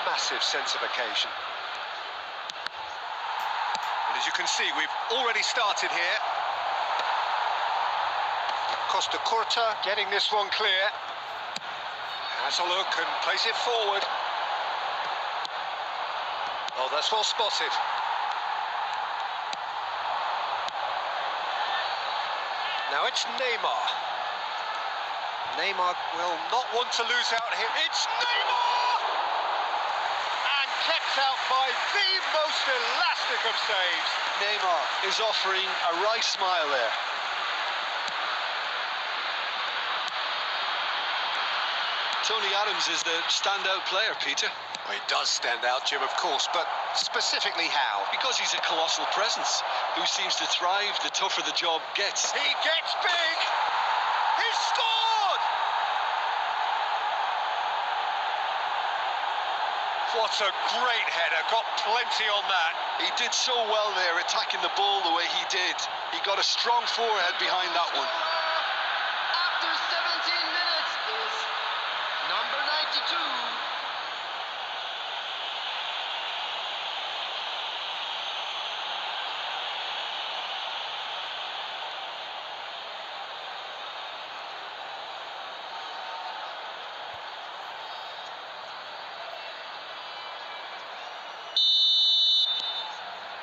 massive sense of occasion. And as you can see, we've already started here. Costa Curta getting this one clear. Has a look and plays it forward. Oh, that's well spotted. Now it's Neymar. Neymar will not want to lose out here. It's Neymar! And kept out by the most elastic of saves. Neymar is offering a wry smile there. Tony Adams is the standout player, Peter. Well, he does stand out, Jim, of course, but specifically how? Because he's a colossal presence who seems to thrive the tougher the job gets. He gets big! He scored! What a great header, got plenty on that. He did so well there, attacking the ball the way he did. He got a strong forehead behind that one. After 17 minutes is number 92.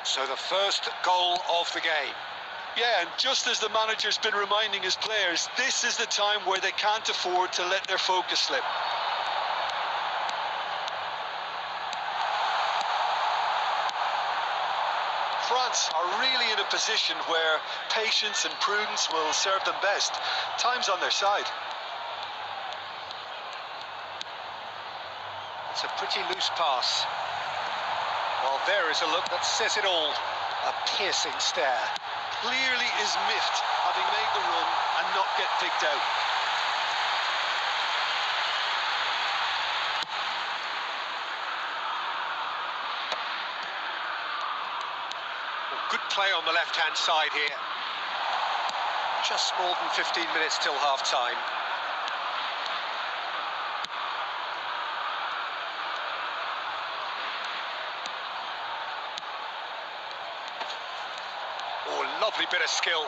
So the first goal of the game. Yeah, and just as the manager's been reminding his players, this is the time where they can't afford to let their focus slip. France are really in a position where patience and prudence will serve them best. Time's on their side. It's a pretty loose pass. Well, there is a look that says it all. A piercing stare. Clearly is miffed, having made the run and not get picked out. Well, good play on the left-hand side here. Just more than 15 minutes till half-time. Lovely bit of skill.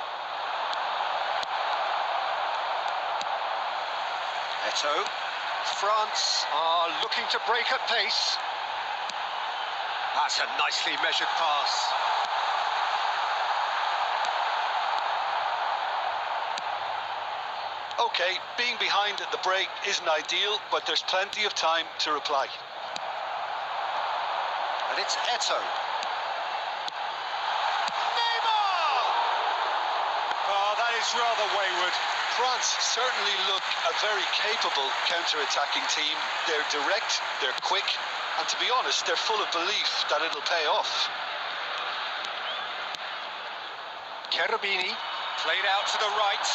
Eto'o. France are looking to break at pace. That's a nicely measured pass. Okay, being behind at the break isn't ideal, but there's plenty of time to reply. And it's Eto'o. Is rather wayward. France certainly look a very capable counter-attacking team. They're direct, they're quick, and to be honest, they're full of belief that it'll pay off. Cherubini played out to the right.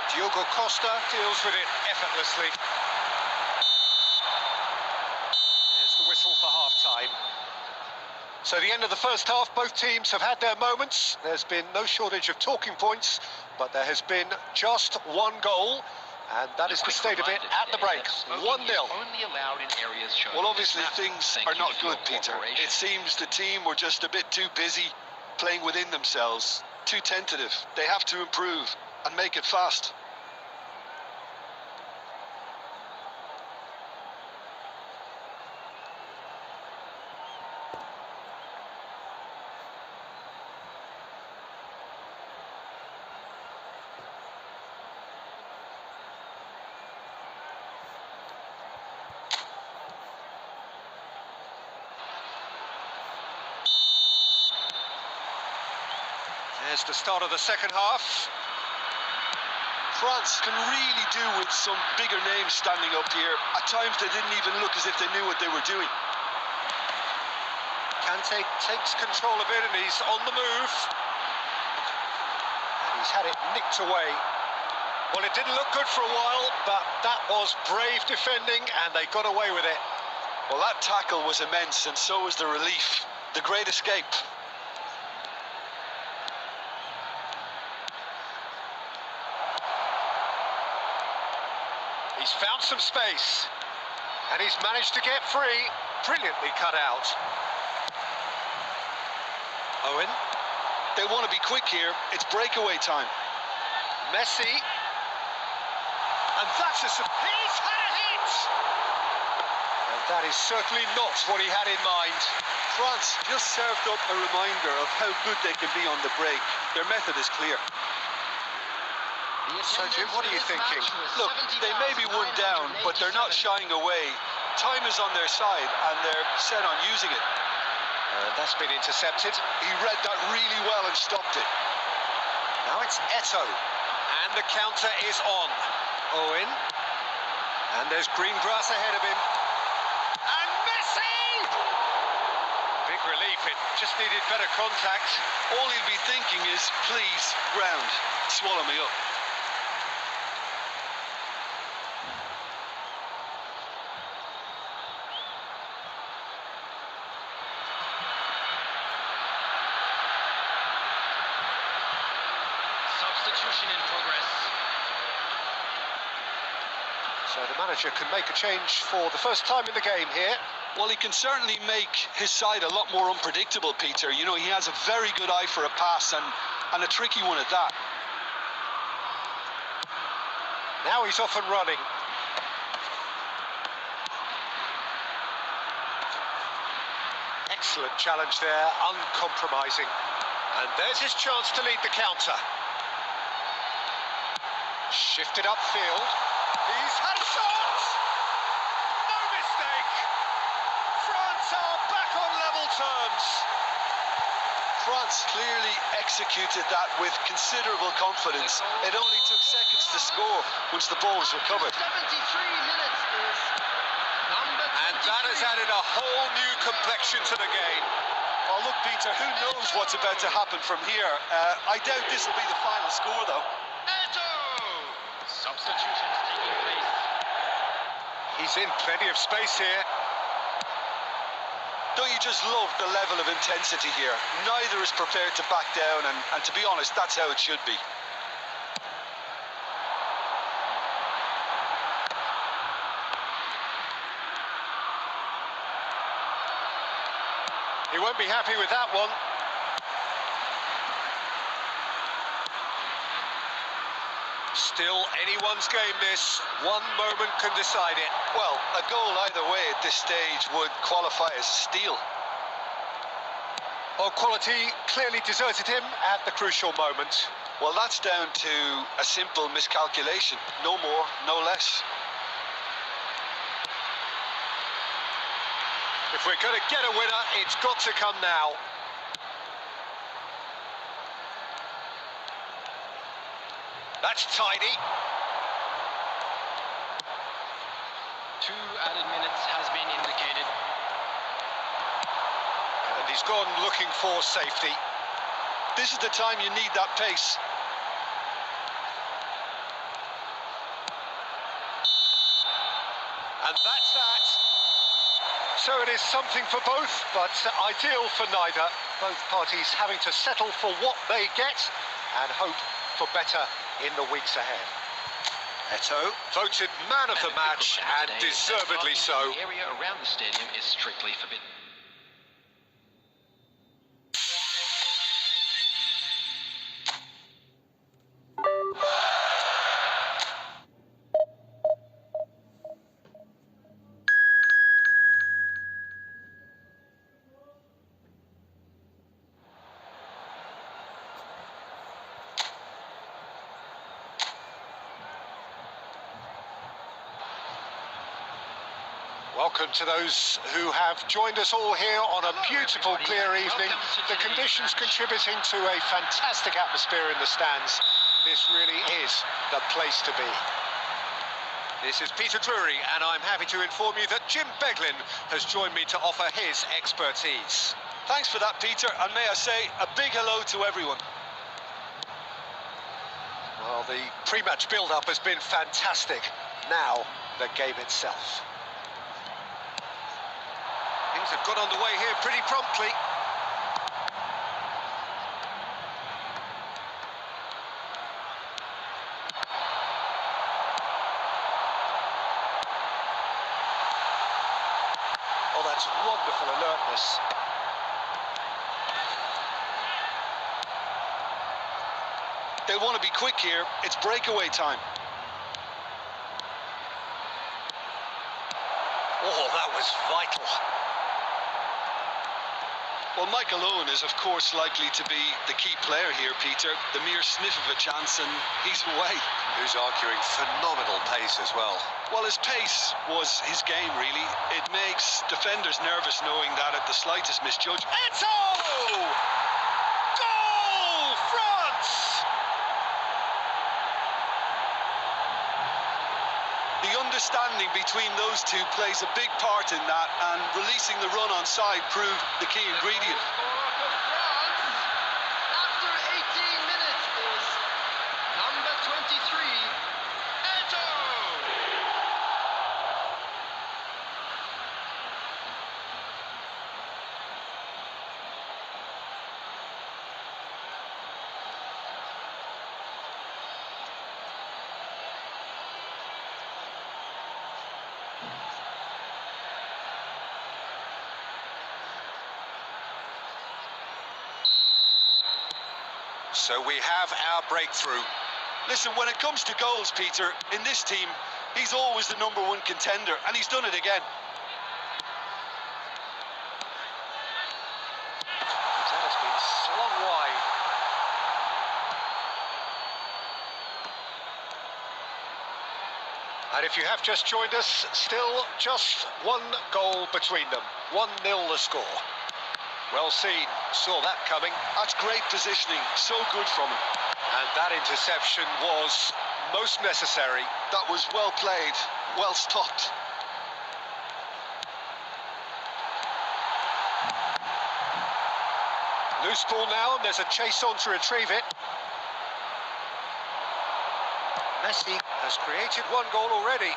Diogo Costa deals with it effortlessly. Whistle for half-time. So the end of the first half, both teams have had their moments. There's been no shortage of talking points, but there has been just one goal, and that is the state of it at the break. 1-0. Well, obviously things are not good, Peter. It seems the team were just a bit too busy playing within themselves, too tentative. They have to improve and make it fast. There's the start of the second half. France can really do with some bigger names standing up here. At times they didn't even look as if they knew what they were doing. Kante takes control of it and he's on the move. And he's had it nicked away. Well, it didn't look good for a while, but that was brave defending and they got away with it. Well, that tackle was immense, and so was the relief. The great escape. He's found some space. And he's managed to get free. Brilliantly cut out. Owen. They want to be quick here. It's breakaway time. Messi. And that's he's had a hit! And that is certainly not what he had in mind. France just served up a reminder of how good they can be on the break. Their method is clear. So, Jim, what are you thinking? Look, they may be one down, but they're not shying away. Time is on their side, and they're set on using it. That's been intercepted. He read that really well and stopped it. Now it's Eto'o. And the counter is on. Owen. And there's green grass ahead of him. And Messi! Big relief. It just needed better contact. All he'll be thinking is, please, ground, swallow me up. Substitution in progress. So the manager can make a change for the first time in the game here. Well, he can certainly make his side a lot more unpredictable, Peter. You know, he has a very good eye for a pass and a tricky one at that. Now he's off and running. Excellent challenge there, uncompromising. And there's his chance to lead the counter. Shifted upfield. He's had a shot! No mistake! France are back on level terms. France clearly executed that with considerable confidence. It only took seconds to score once the ball was recovered. 73 minutes is number 23. And that has added a whole new complexion to the game. Well, look, Peter, who knows what's about to happen from here? I doubt this will be the final score, though. Substitutions taking place. He's in plenty of space here. Don't you just love the level of intensity here? Neither is prepared to back down, and to be honest, that's how it should be. He won't be happy with that one. Still anyone's game this. One moment can decide it. Well, a goal either way at this stage would qualify as a steal. Well, quality clearly deserted him at the crucial moment. Well, that's down to a simple miscalculation. No more, no less. If we're going to get a winner, it's got to come now. That's tidy. 2 added minutes has been indicated. And he's gone looking for safety. This is the time you need that pace. And that's that. So it is something for both, but ideal for neither. Both parties having to settle for what they get and hope for better in the weeks ahead. Eto'o, voted man of the match, and deservedly so. The area around the stadium is strictly forbidden. Welcome to those who have joined us all here on a beautiful, clear evening. The conditions contributing to a fantastic atmosphere in the stands. This really is the place to be. This is Peter Drury, and I'm happy to inform you that Jim Beglin has joined me to offer his expertise. Thanks for that, Peter, and may I say a big hello to everyone. Well, the pre-match build-up has been fantastic. Now, the game itself. Things have got underway here pretty promptly. wonderful alertness. They'll want to be quick here. It's breakaway time. Oh, that was vital. Well, Michael Owen is, of course, likely to be the key player here, Peter. The mere sniff of a chance and he's away. Who's arguing phenomenal pace as well. Well, his pace was his game, really. It makes defenders nervous knowing that at the slightest misjudgment. Eto! Goal! France! The understanding between those two plays a big part in that, and releasing the run on side proved the key ingredient. After 18 minutes is number 23, Eto! So we have our breakthrough. Listen, when it comes to goals, Peter, in this team, he's always the #1 contender, and he's done it again. That has been slung wide. And if you have just joined us, still just one goal between them. 1-0 the score. Well seen, saw that coming. That's great positioning, so good from him. And that interception was most necessary. That was well played, well stopped. Loose ball now, and there's a chase on to retrieve it. Messi has created one goal already.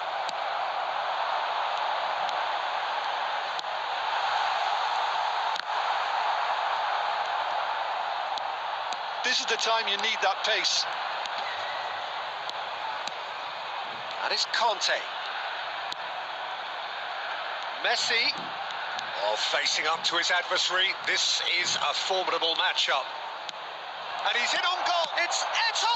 This is the time you need that pace. And it's Conte. Messi, facing up to his adversary. This is a formidable matchup. And he's in on goal. It's Eto!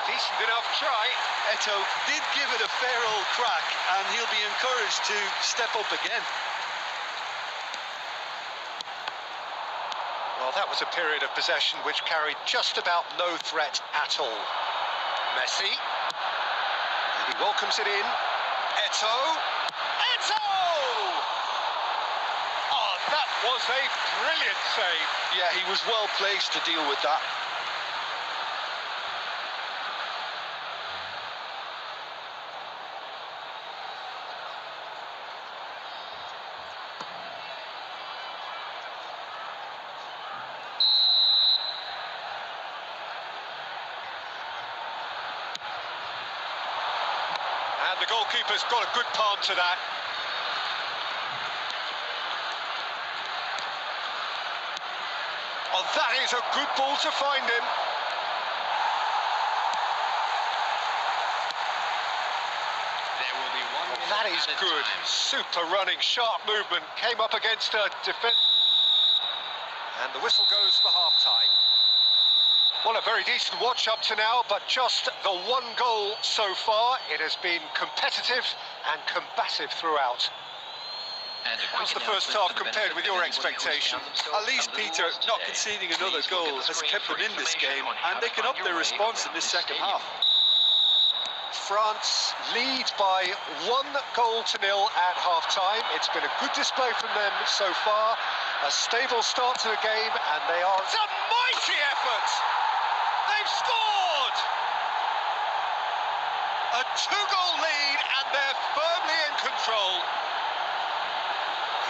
Decent enough try. Eto did give it a fair old crack, and he'll be encouraged to step up again. Well, that was a period of possession which carried just about no threat at all. Messi. And he welcomes it in. Eto. Eto! Oh, that was a brilliant save. Yeah, he was well placed to deal with that. And the goalkeeper's got a good palm to that. Oh, that is a good ball to find him. There will be 1 minute. That is added good. time. Super running, sharp movement. Came up against a defence. And the whistle goes for half-time. Well, a very decent watch up to now, but just the one goal so far. It has been competitive and combative throughout. How's the first half compared with your expectation? At least, Peter, not conceding another goal has kept them in this game, and they can up their response in this second half. France lead by 1-0 at half-time. It's been a good display from them so far. A stable start to the game, and they are... It's a mighty effort! They've scored! A 2-goal lead, and they're firmly in control.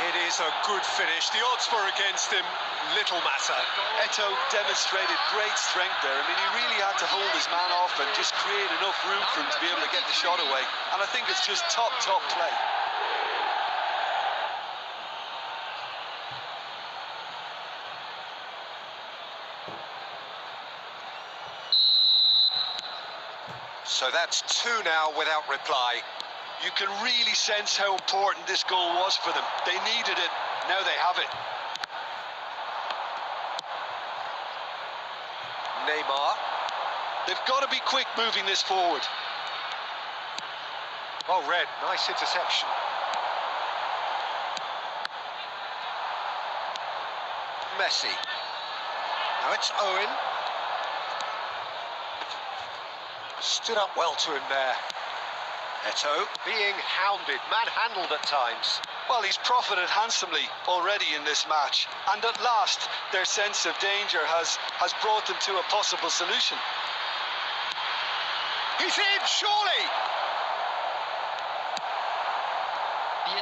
It is a good finish. The odds were against him. Little matter. Eto demonstrated great strength there. I mean, he really had to hold his man off and just create enough room for him to be able to get the shot away. And I think it's just top play. So that's 2 now without reply. You can really sense how important this goal was for them. They needed it, now they have it. Neymar. They've got to be quick moving this forward. Oh, Red, nice interception. Messi. Now it's Owen. Stood up well to him there. Eto being hounded, manhandled at times. Well, he's profited handsomely already in this match. And at last, their sense of danger has brought them to a possible solution. He's in, surely!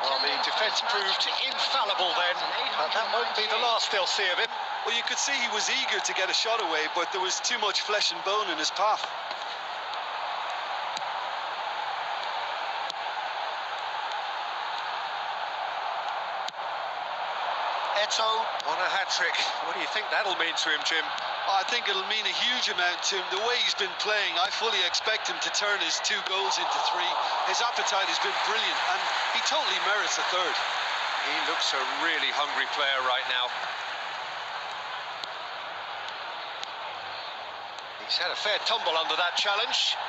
Well, the defence proved infallible then, but that won't be the last they'll see of him. Well, you could see he was eager to get a shot away, but there was too much flesh and bone in his path. Eto on a hat-trick. What do you think that'll mean to him, Jim? I think it'll mean a huge amount to him. The way he's been playing, I fully expect him to turn his 2 goals into 3. His appetite has been brilliant, and he totally merits a 3rd. He looks a really hungry player right now. He's had a fair tumble under that challenge.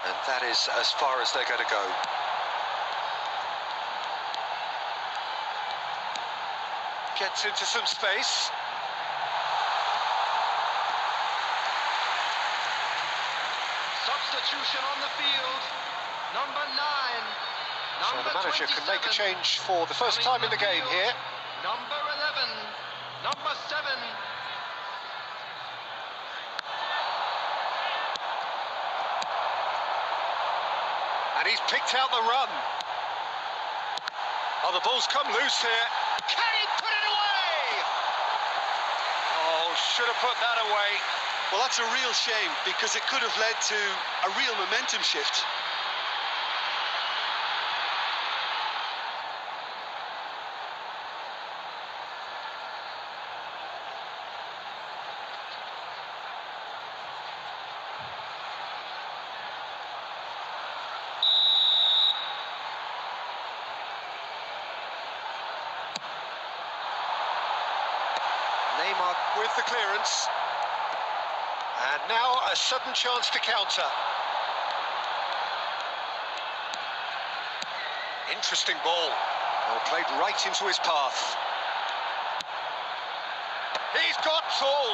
And that is as far as they're going to go. Gets into some space. Substitution on the field. Number 9. So the manager can make a change for the first time in the game here. Number 11. Number 7. And he's picked out the run. Oh, the ball's come loose here. Can he put it away? Oh, should have put that away. Well, that's a real shame, because it could have led to a real momentum shift. Neymar with the clearance. And now a sudden chance to counter. Interesting ball. Well, played right into his path. He's got tall.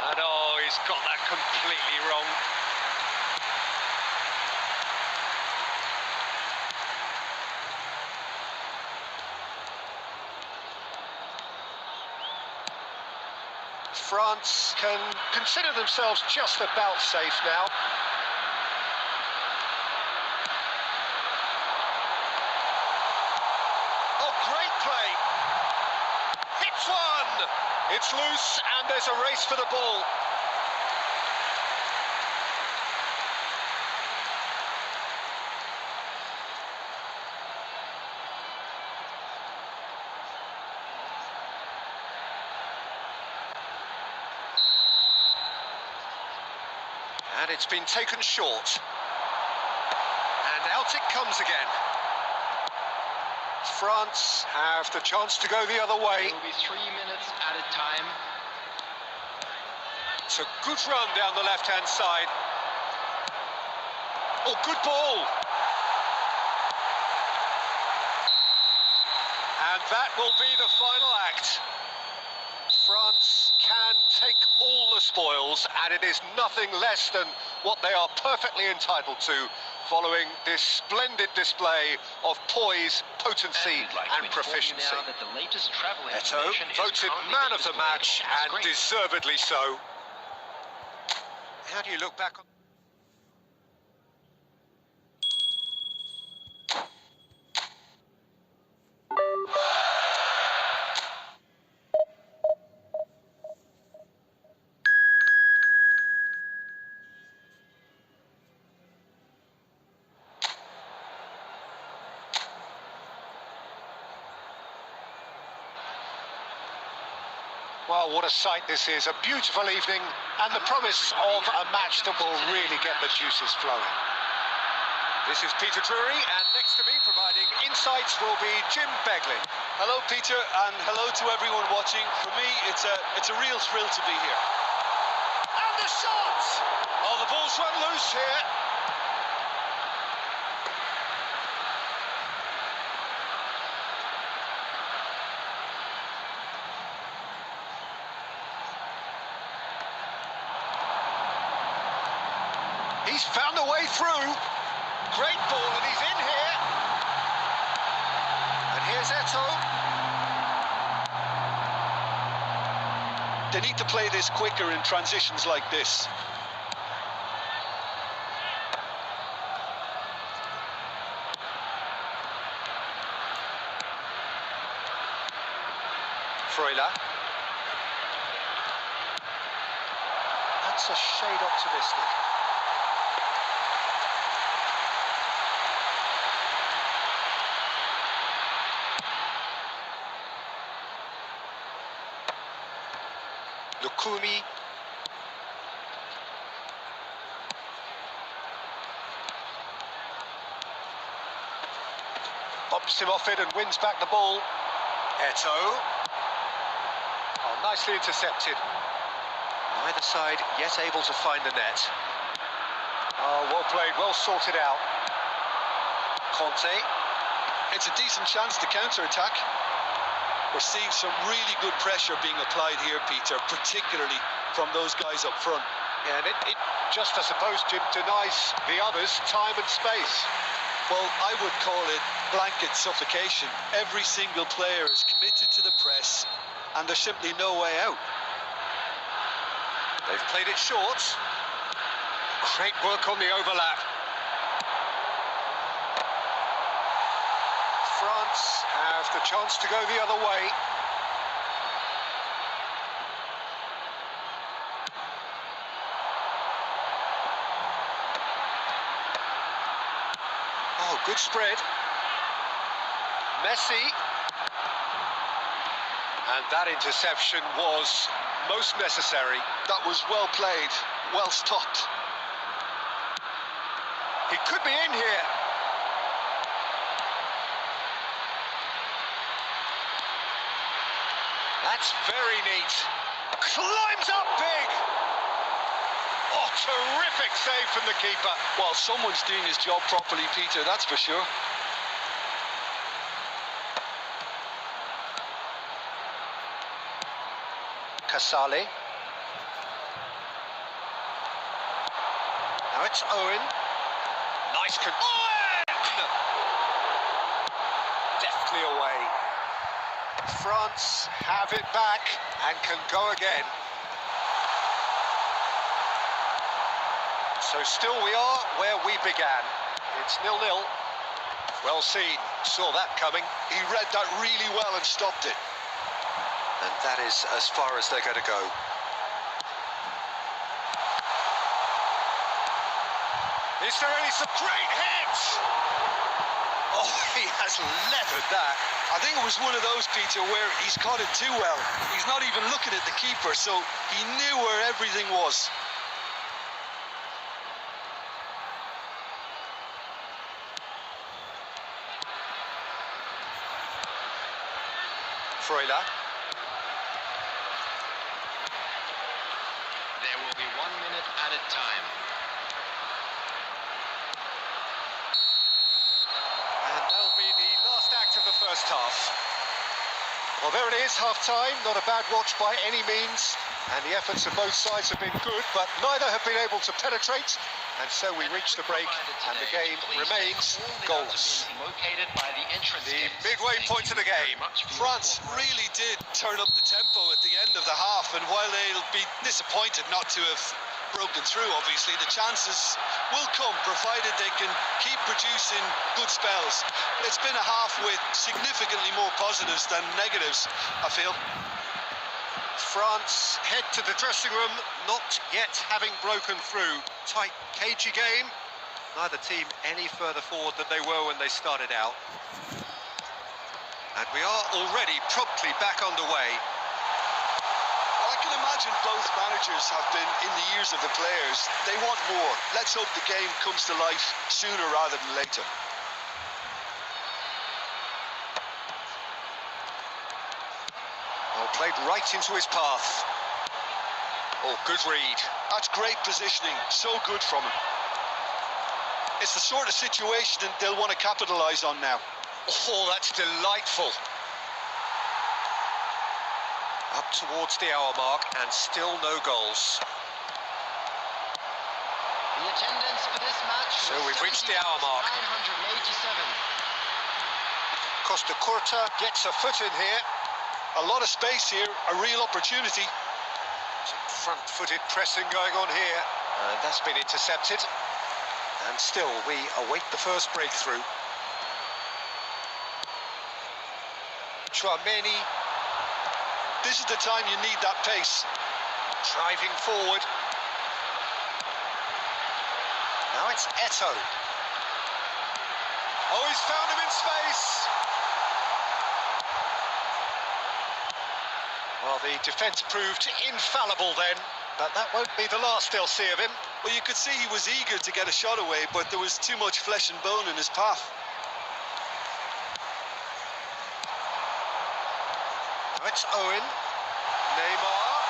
And oh, he's got that completely wrong. France can consider themselves just about safe now. Oh, great play. Hits one. It's loose and there's a race for the ball. And it's been taken short. And out it comes again. France have the chance to go the other way. It will be 3 minutes at a time. It's a good run down the left-hand side. Oh, good ball. And that will be the final act. France can take all the spoils, and it is nothing less than what they are perfectly entitled to, following this splendid display of poise, potency and proficiency. Eto voted man of the match, and deservedly so. How do you look back on... Well, what a sight this is. A beautiful evening and the promise of a match that will really get the juices flowing. This is Peter Drury, and next to me, providing insights, will be Jim Beglin. Hello, Peter, and hello to everyone watching. For me, it's a real thrill to be here. And the shot! Oh, the ball's run loose here. He's found a way through. Great ball, and he's in here. And here's Eto'o. They need to play this quicker in transitions like this. Freuler. That's a shade optimistic. Lukumi. Bumps him off it and wins back the ball. Eto'o. Oh, nicely intercepted. Neither side yet able to find the net. Oh, well played, well sorted out. Conte. It's a decent chance to counter-attack. We're seeing some really good pressure being applied here, Peter, particularly from those guys up front. Yeah, and it just, I suppose, denies the others time and space. Well, I would call it blanket suffocation. Every single player is committed to the press, and there's simply no way out. They've played it short. Great work on the overlap. France have the chance to go the other way. Oh, good spread. Messi. And that interception was most necessary. That was well played, well stopped. He could be in here. That's very neat. Climbs up big. Oh, terrific save from the keeper. Well, someone's doing his job properly, Peter, that's for sure. Casale. Now it's Owen. Nice control. Deftly away. France have it back and can go again. So still we are where we began. It's 0-0. Well seen. Saw that coming. He read that really well and stopped it. And that is as far as they're going to go. Is there any great hits? Oh, he has leathered that. I think it was one of those, Peter, where he's caught it too well. He's not even looking at the keeper, so he knew where everything was. Freuler. There will be 1 minute added time. And that'll be the last act of the first half. Well, there it is, half-time. Not a bad watch by any means. And the efforts of both sides have been good, but neither have been able to penetrate. And so we reach the break, and the game remains goalless. The midway point of the game. France really did turn up the tempo at the end of the half, and while they'll be disappointed not to have broken through, obviously, the chances will come, provided they can keep producing good spells. It's been a half with significantly more positives than negatives, I feel. France head to the dressing room, not yet having broken through. Tight, cagey game. Neither team any further forward than they were when they started out. And we are already promptly back underway. I can imagine imagine both managers have been in the ears of the players. They want more. Let's hope the game comes to life sooner rather than later. Well, played right into his path. Oh, good read. That's great positioning. So good from him. It's the sort of situation that they'll want to capitalise on now. Oh, that's delightful. Up towards the hour mark and still no goals. The attendance for this match. So we've reached the hour mark. 987. Costa Curta gets a foot in here. A lot of space here, a real opportunity. Some front-footed pressing going on here. And that's been intercepted. And still, we await the first breakthrough. Chouameni. This is the time you need that pace. Driving forward. Now it's Eto'o. Oh, he's found him in space. Well, the defence proved infallible then, but that won't be the last they'll see of him. Well, you could see he was eager to get a shot away, but there was too much flesh and bone in his path. Now it's Owen. Neymar.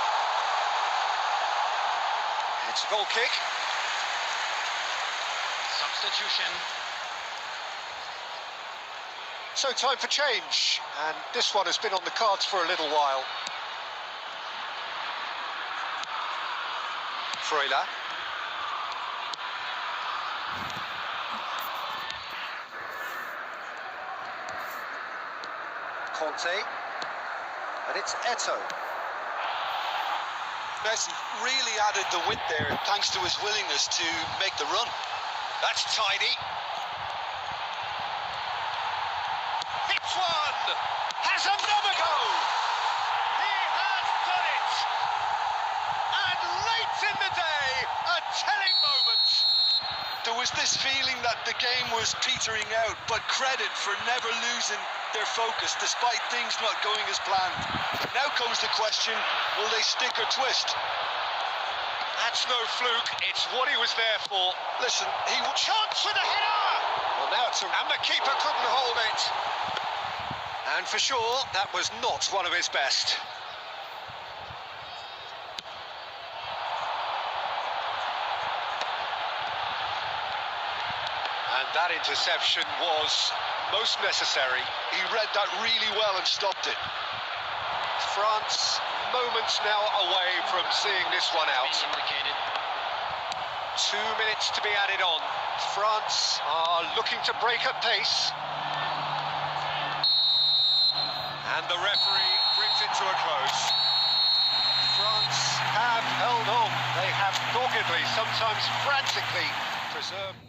It's a goal kick. Substitution. So time for change, and this one has been on the cards for a little while. Freuler. Conte. And it's Eto'o. Messi really added the width there thanks to his willingness to make the run. That's tidy. Hits one! Has another go! He has done it! And late in the day, a telling moment. There was this feeling that the game was petering out, but credit for never losing their focus despite things not going as planned. Now comes the question, will they stick or twist? That's no fluke, it's what he was there for. Listen, chance with a header! Well, now it's and the keeper couldn't hold it. And for sure, that was not one of his best. And that interception was most necessary. He read that really well and stopped it. France, moments now away from seeing this one out. 2 minutes to be added on. France are looking to break at pace. And the referee brings it to a close. France have held on. They have doggedly, sometimes frantically, preserved.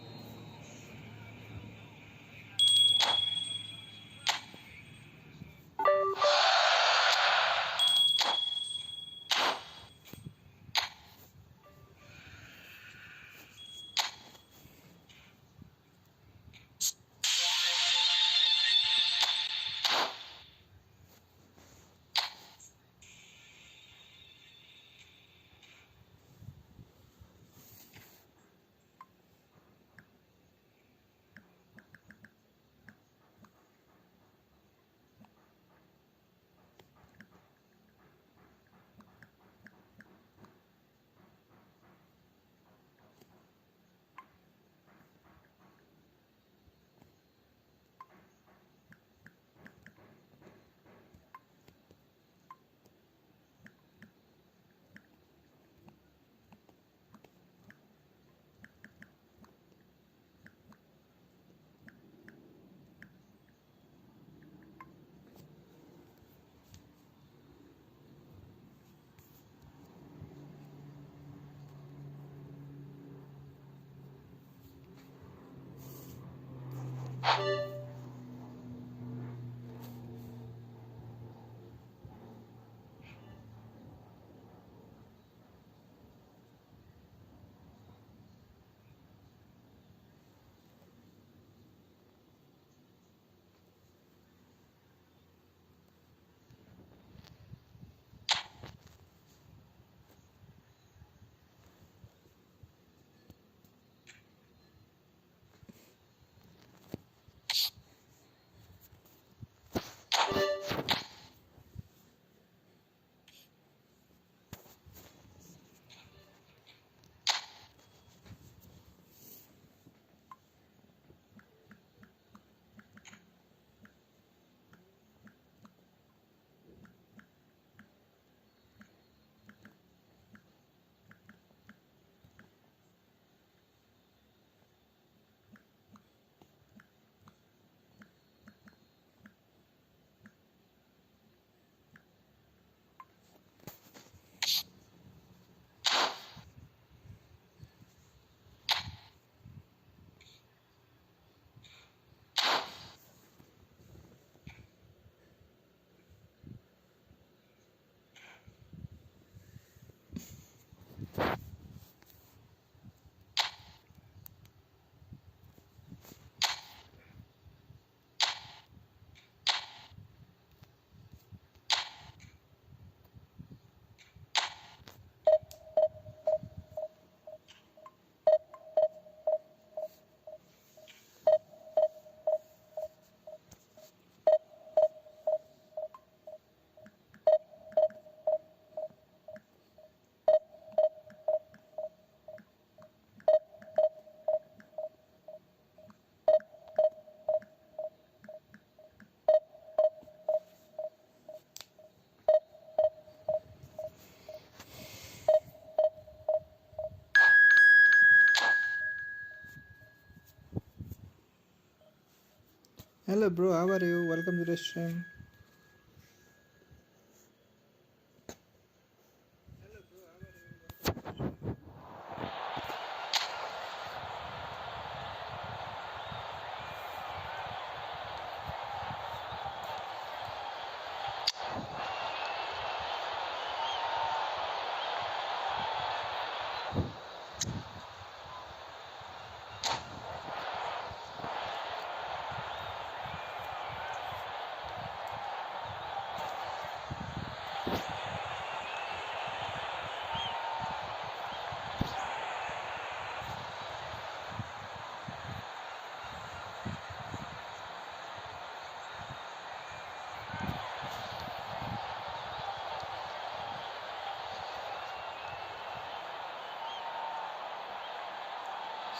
Hello bro, how are you? Welcome to the stream.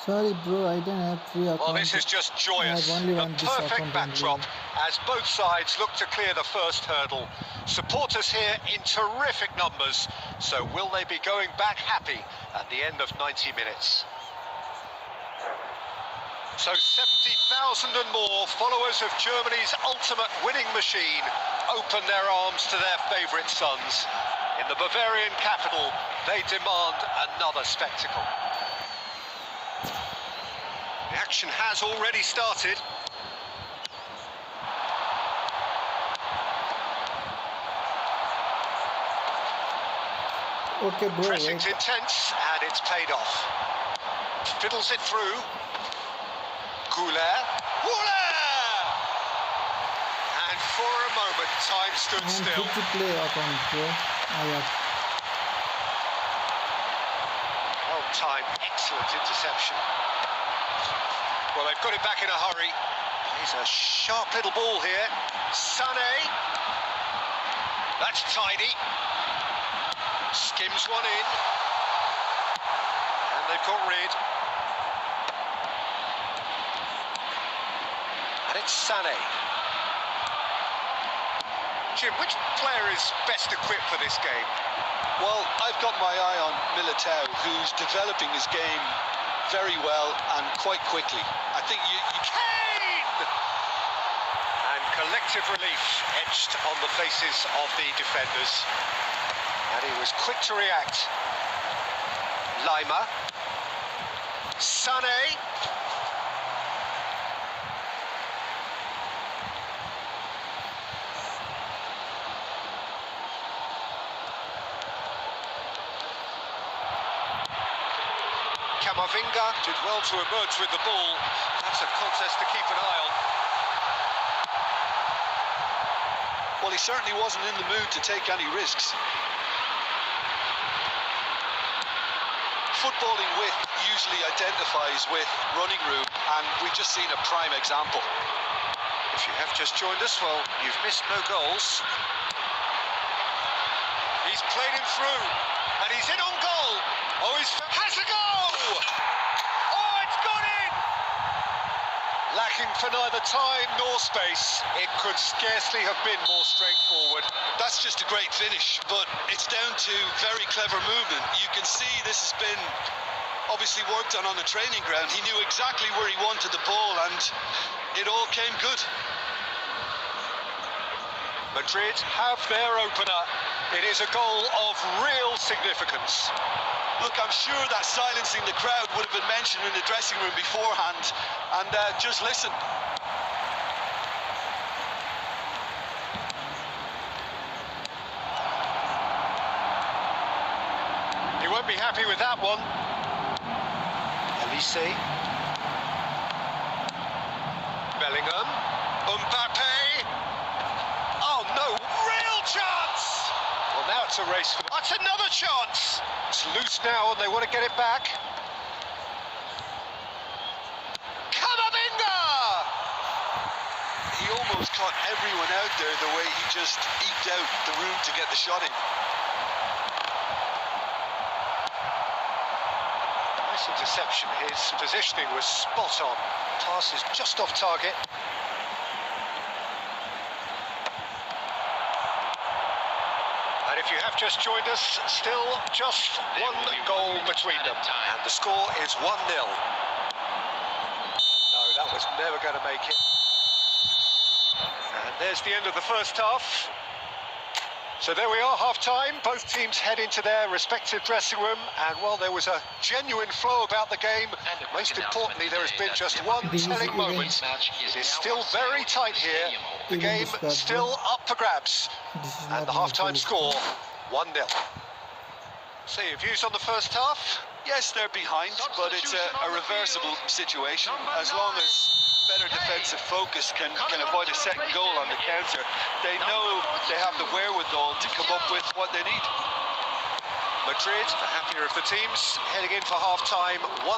Sorry bro, I don't have 3 accounts. Well, this is just joyous. The perfect backdrop as both sides look to clear the first hurdle. Supporters here in terrific numbers. So will they be going back happy at the end of 90 minutes? So 70,000 and more followers of Germany's ultimate winning machine open their arms to their favourite sons. In the Bavarian capital, they demand another spectacle. The action has already started. Okay bro, Pressing's intense and it's paid off. Fiddles it through. Goulet. And for a moment, time stood still. Good to play account bro. Well timed, excellent interception. Well, they've got it back in a hurry. Here's a sharp little ball here. Sané. That's tidy. Skims one in. And they've got rid. And it's Sané. Jim, which player is best equipped for this game? Well, I've got my eye on Militao, who's developing his game very well and quite quickly. I think you Kane! And collective relief etched on the faces of the defenders. And he was quick to react. Lima. Sané. Camavinga did well to emerge with the ball. That's a contest to keep an eye on. Well, he certainly wasn't in the mood to take any risks. Footballing width usually identifies with running room, and we've just seen a prime example. If you have just joined us, well, you've missed no goals. He's played him through, and he's in on goal. Oh, has a goal! Oh, it's gone in! Lacking for neither time nor space, it could scarcely have been more straightforward. That's just a great finish, but it's down to very clever movement. You can see this has been obviously worked on the training ground. He knew exactly where he wanted the ball, and it all came good. Madrid have their opener. It is a goal of real significance. Look, I'm sure that silencing the crowd would have been mentioned in the dressing room beforehand, and just listen. He won't be happy with that one. Elise. Bellingham. Mbappe. Oh no, real chance! Well, now it's a race for... That's another chance! It's loose now and they want to get it back. He almost caught everyone out there the way he just eked out the room to get the shot in. Nice interception. His positioning was spot on. Pass is just off target. And if you have just joined us, still just one goal between them. And the score is 1-0. No, that was never going to make it. And there's the end of the first half. So there we are, half-time. Both teams head into their respective dressing room. And while there was a genuine flow about the game, most importantly, there has been just one telling moment. It is still very tight here. The game still up for grabs. And the half-time score, 1-0. So your views on the first half? Yes, they're behind, but it's a reversible situation. As long as better defensive focus can avoid a second goal on the counter, they know they have the wherewithal to come up with what they need. Madrid, the happier of the teams, heading in for half-time, 1-0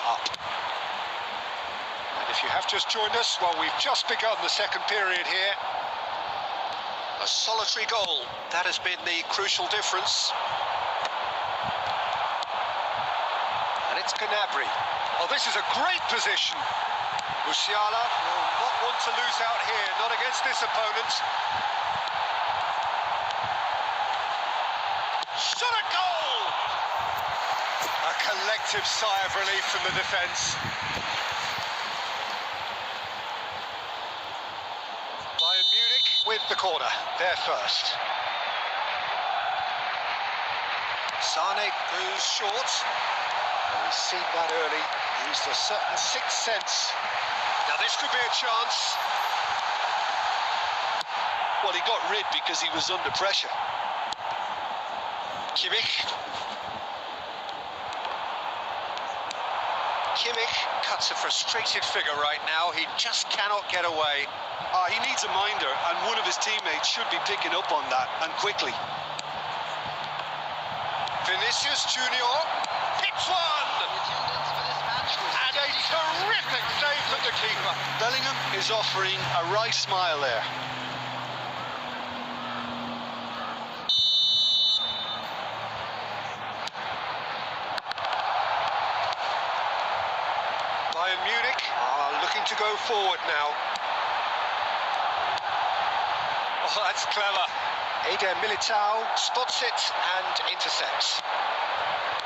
up. And if you have just joined us, well, we've just begun the second period here. A solitary goal, that has been the crucial difference. And it's Gnabry. Oh, this is a great position. Musiala will not want to lose out here, not against this opponent. Shot a goal! A collective sigh of relief from the defence. Bayern Munich with the corner, they're first. Sane goes short. Well, we've seen that early. Used a certain sixth sense. Now this could be a chance. Well, he got rid because he was under pressure. Kimmich cuts a frustrated figure right now. He just cannot get away. He needs a minder, and one of his teammates should be picking up on that, and quickly. Vinicius Junior hits one! And a terrific save from the keeper. Bellingham is offering a wry smile there. Bayern Munich are looking to go forward now. Oh, that's clever. Eder Militao spots it and intercepts.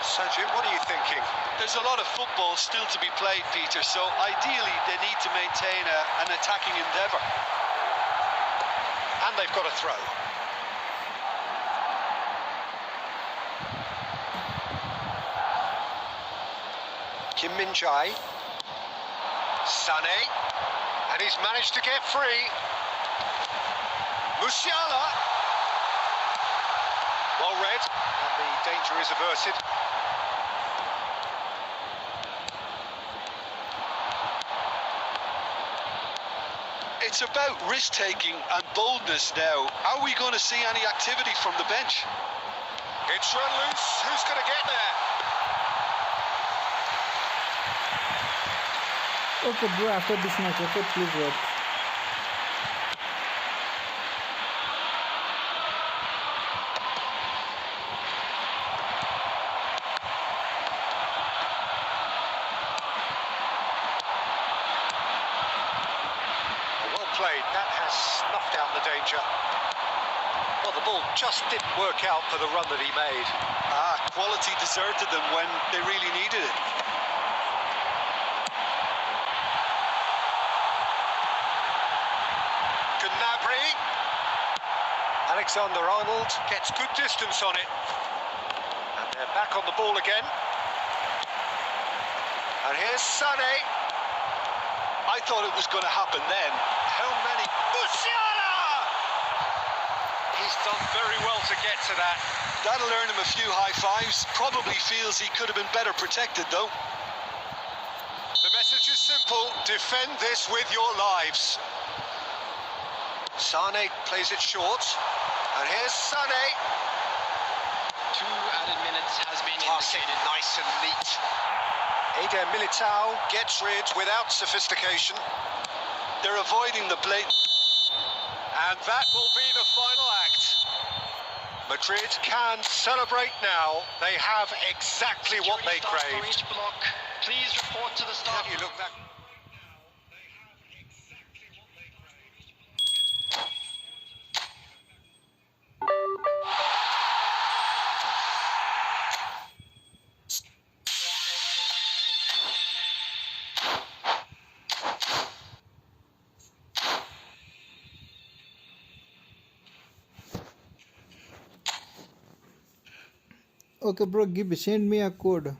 So, Jim, what are you thinking? There's a lot of football still to be played, Peter, so ideally they need to maintain an attacking endeavour. And they've got a throw. Kim Min-jae. Sané. And he's managed to get free. Musiala. Well read. And the danger is averted. It's about risk-taking and boldness now. Are we going to see any activity from the bench? It's run loose. Who's going to get there? Okay, bro, after this match, okay, please wait. Played. That has snuffed out the danger. Well, the ball just didn't work out for the run that he made. Quality deserted them when they really needed it. Gnabry. Alexander-Arnold gets good distance on it. And they're back on the ball again. And here's Sané. I thought it was going to happen then. How many? Musiala! He's done very well to get to that. That'll earn him a few high fives. Probably feels he could have been better protected, though. The message is simple. Defend this with your lives. Sane plays it short. And here's Sane. 2 added minutes has been Passing indicated. nice and neat. Eder Militao gets rid without sophistication. They're avoiding the blatant. And that will be the final act. Madrid can celebrate now. They have exactly what they Security staff for craved. each block. Please report to the staff. Can you look back? Okay, bro, send me a code.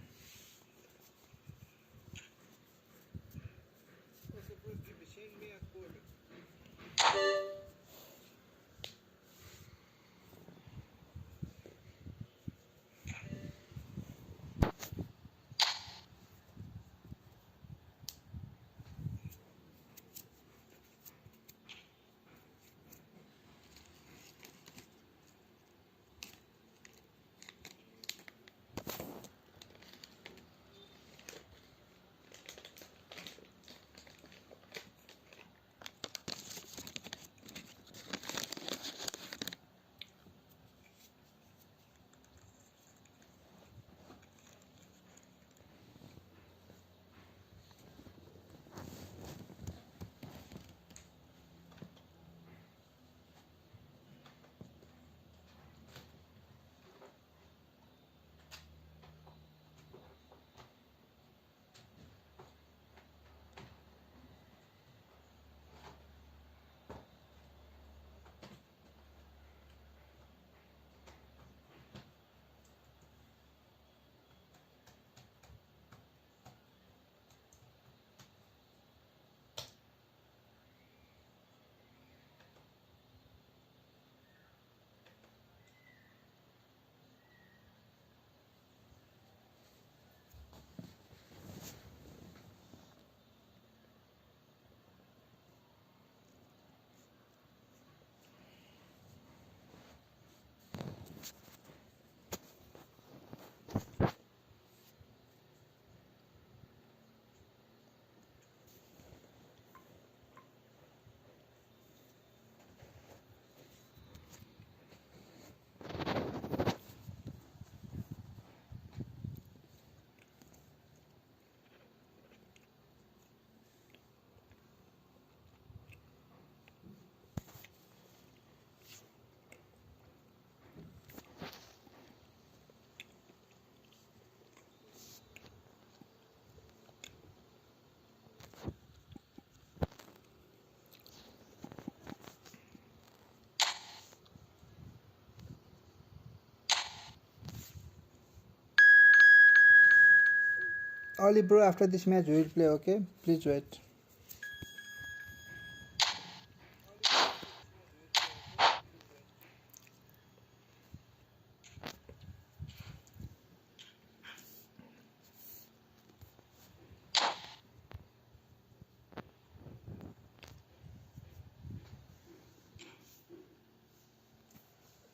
Oli, bro, after this match we will play, okay? Please wait.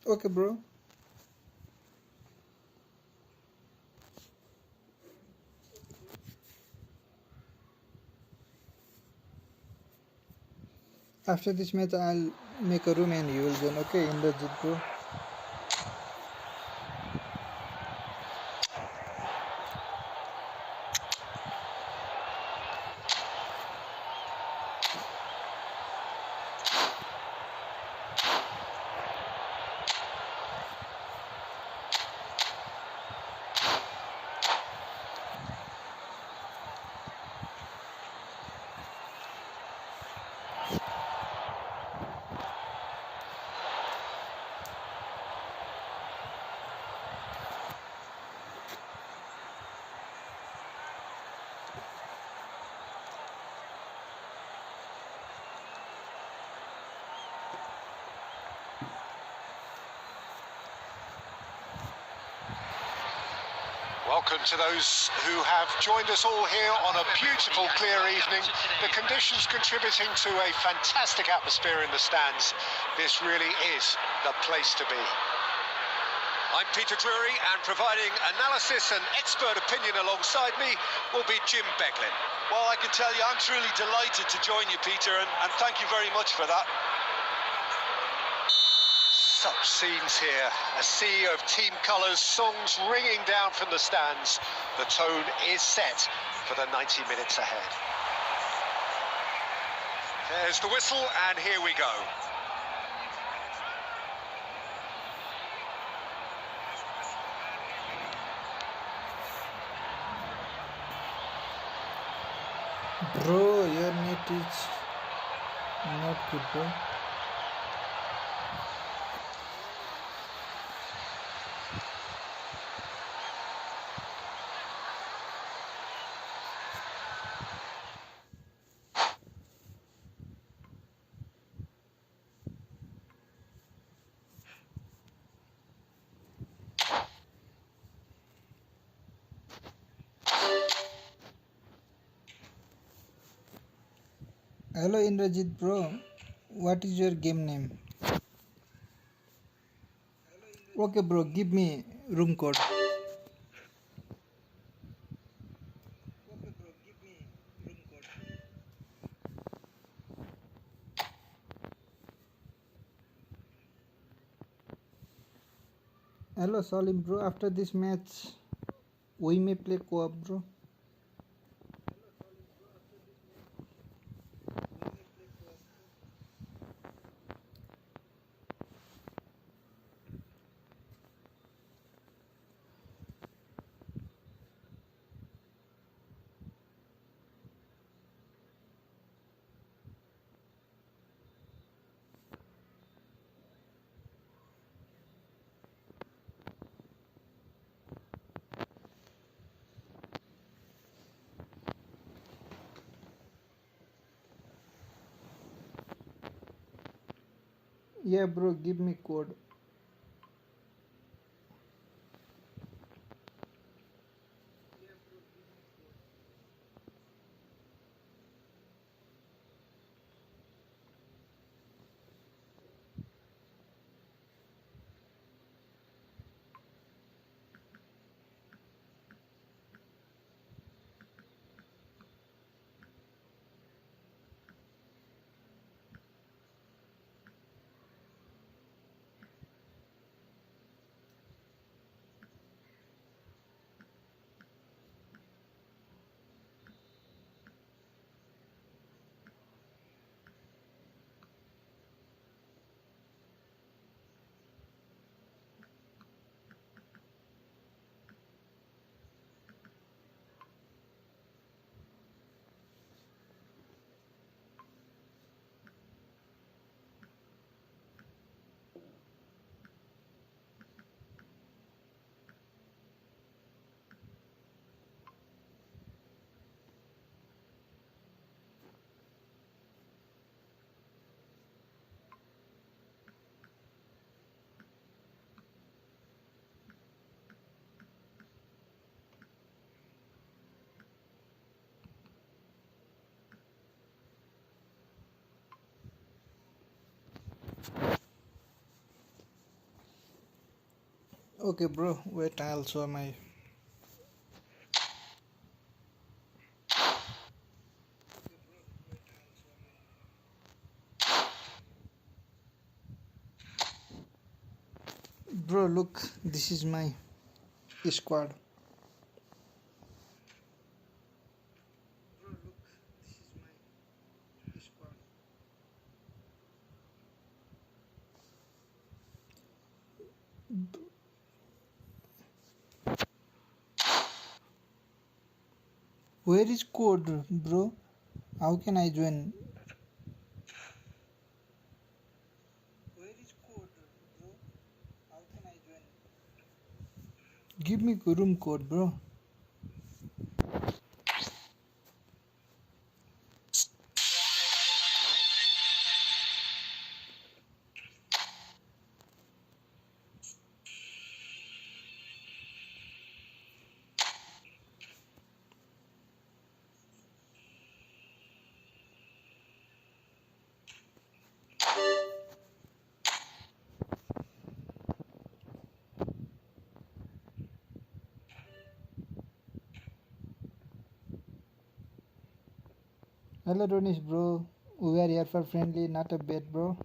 Okay, bro. After this match, I'll make a room and you will join, okay? In the Jit, bro. Welcome to those who have joined us all here on a beautiful, clear evening. The conditions contributing to a fantastic atmosphere in the stands. This really is the place to be. I'm Peter Drury, and providing analysis and expert opinion alongside me will be Jim Beglin. Well, I can tell you, I'm truly delighted to join you, Peter, and thank you very much for that. Such scenes here, a sea of team colours, songs ringing down from the stands. The tone is set for the 90 minutes ahead. There's the whistle, and here we go. Bro, your net is not good, bro. Hello Indrajit bro, what is your game name? Okay bro, give me room code. Hello Salim bro, after this match we may play co-op bro. Yeah bro, give me code. Okay bro, wait, I'll show my... Bro look, this is my squad. Where is code bro? How can I join? Give me room code bro. Hello Ronish bro, we are here for friendly, not a bet bro.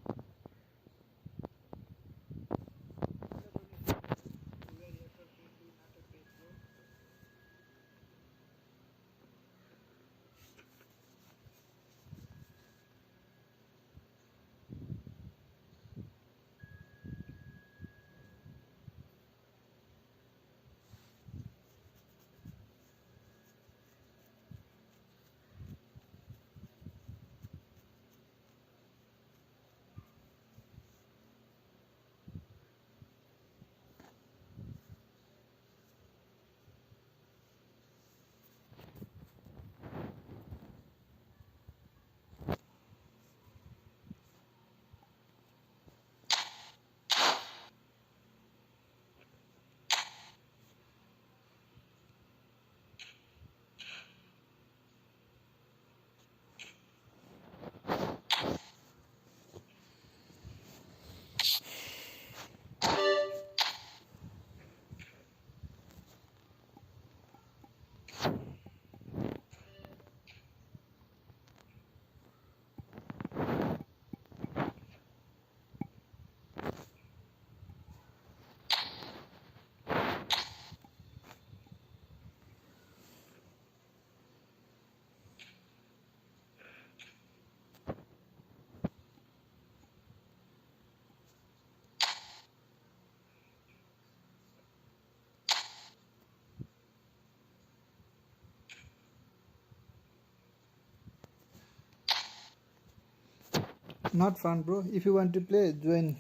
Not fun bro, if you want to play, join.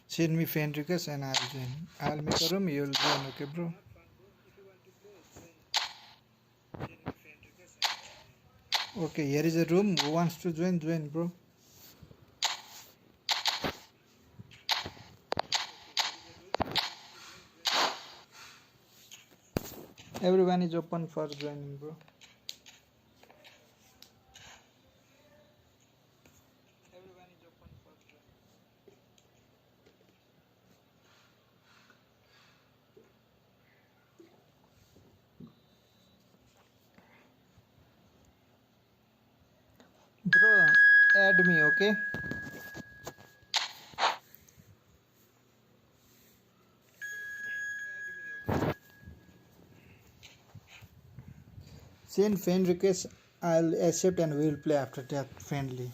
Send me friend request and I'll join. I'll make a room, you'll join, okay bro? Okay, here is a room. Who wants to join? Join, bro. Everyone is open for joining, bro. Bro, add me, okay? Send friend request, I'll accept and we will play after that friendly.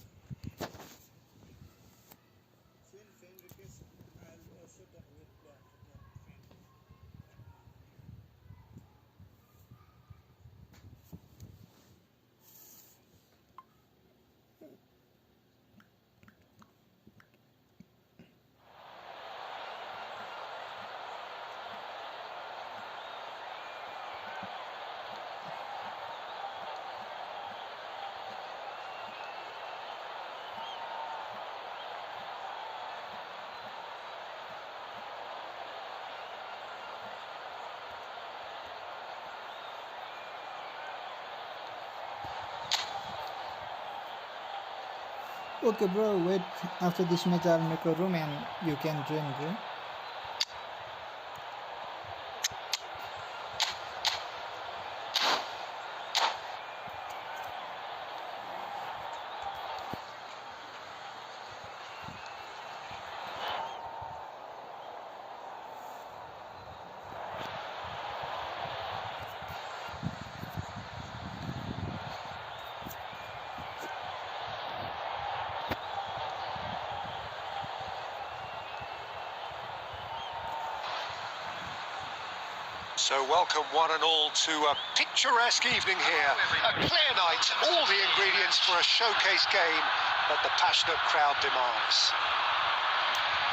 Okay bro, wait, after this match I'll make a room and you can join, bro. So welcome one and all to a picturesque evening here. A clear night, all the ingredients for a showcase game that the passionate crowd demands.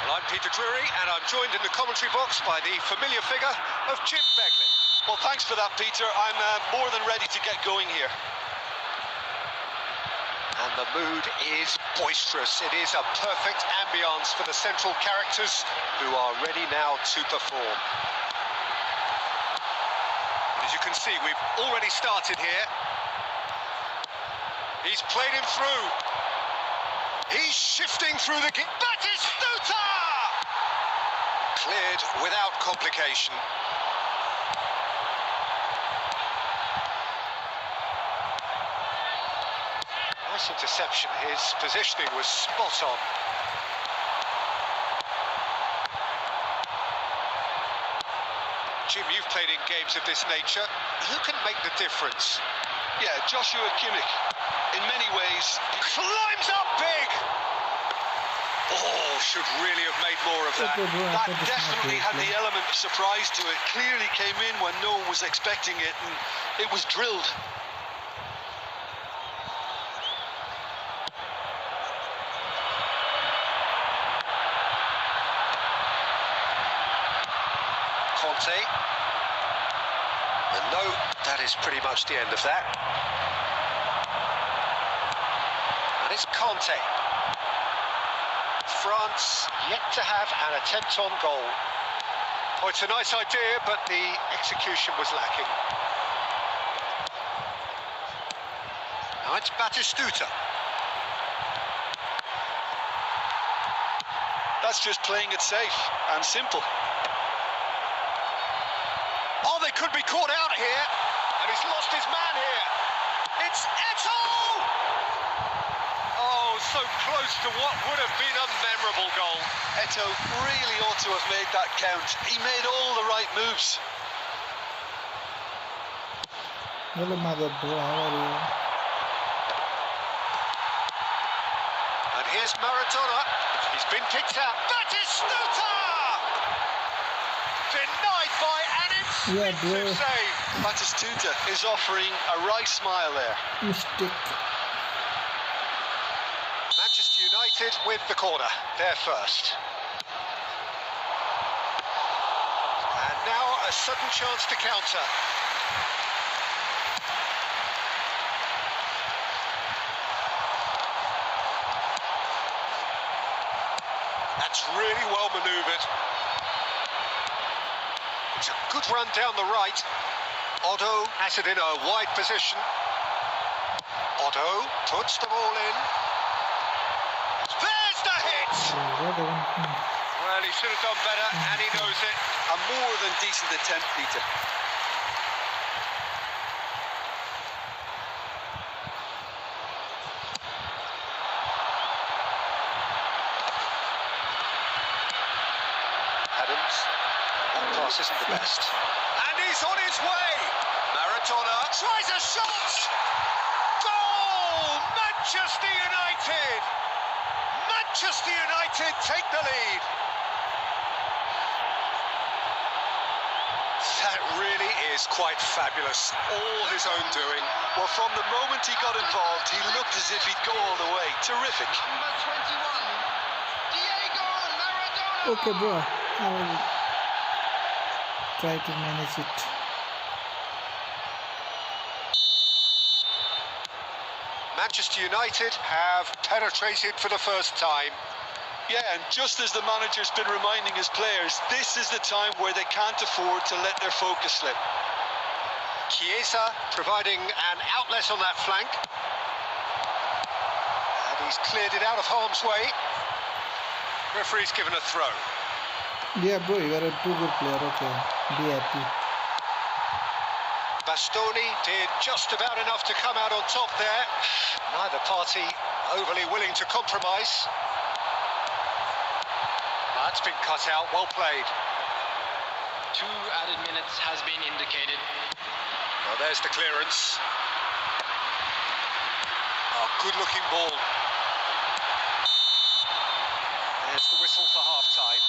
Well, I'm Peter Drury and I'm joined in the commentary box by the familiar figure of Jim Begley. Well, thanks for that, Peter. I'm more than ready to get going here. And the mood is boisterous. It is a perfect ambience for the central characters who are ready now to perform. As you can see, we've already started here. He's played him through. He's shifting through the... Batistuta! Cleared without complication. Nice interception. His positioning was spot on. Jim, you've played in games of this nature. Who can make the difference? Yeah, Joshua Kimmich. In many ways, he climbs up big. Oh, should really have made more of that. That definitely had the element of surprise to it. Clearly came in when no one was expecting it, and it was drilled. Conte. And no, that is pretty much the end of that. And it's Conte. France yet to have an attempt on goal. Oh, it's a nice idea, but the execution was lacking. Now it's Batistuta. That's just playing it safe and simple. Oh, they could be caught out here, and he's lost his man here. It's Eto'o! Oh, so close to what would have been a memorable goal. Eto'o really ought to have made that count. He made all the right moves. Hello, mother, bro. How are you? And here's Maradona. He's been kicked out. Batistuta! Denied by an instinctive save. Batistuta is offering a wry smile there. Mistake. Manchester United with the corner. They're first. And now a sudden chance to counter. That's really well manoeuvred. It's a good run down the right. Otto has it in a wide position. Otto puts the ball in. There's the hit! Well, he should have done better, and he knows it. A more than decent attempt, Peter. That pass isn't the best. And he's on his way! Maradona tries a shot! Goal! Manchester United! Manchester United take the lead! That really is quite fabulous. All his own doing. Well, from the moment he got involved, he looked as if he'd go all the way. Terrific. Number 21, Diego Maradona. Okay, bro. I will try to manage it. Manchester United have penetrated for the first time. Yeah, and just as the manager's been reminding his players, this is the time where they can't afford to let their focus slip. Chiesa providing an outlet on that flank. And he's cleared it out of harm's way. Referee's given a throw. Yeah, bro, you are a too good player. Okay, be happy. Bastoni did just about enough to come out on top there. Neither party overly willing to compromise. That's been cut out, well played. 2 added minutes has been indicated. Well, there's the clearance. Oh, good-looking ball. There's the whistle for half-time.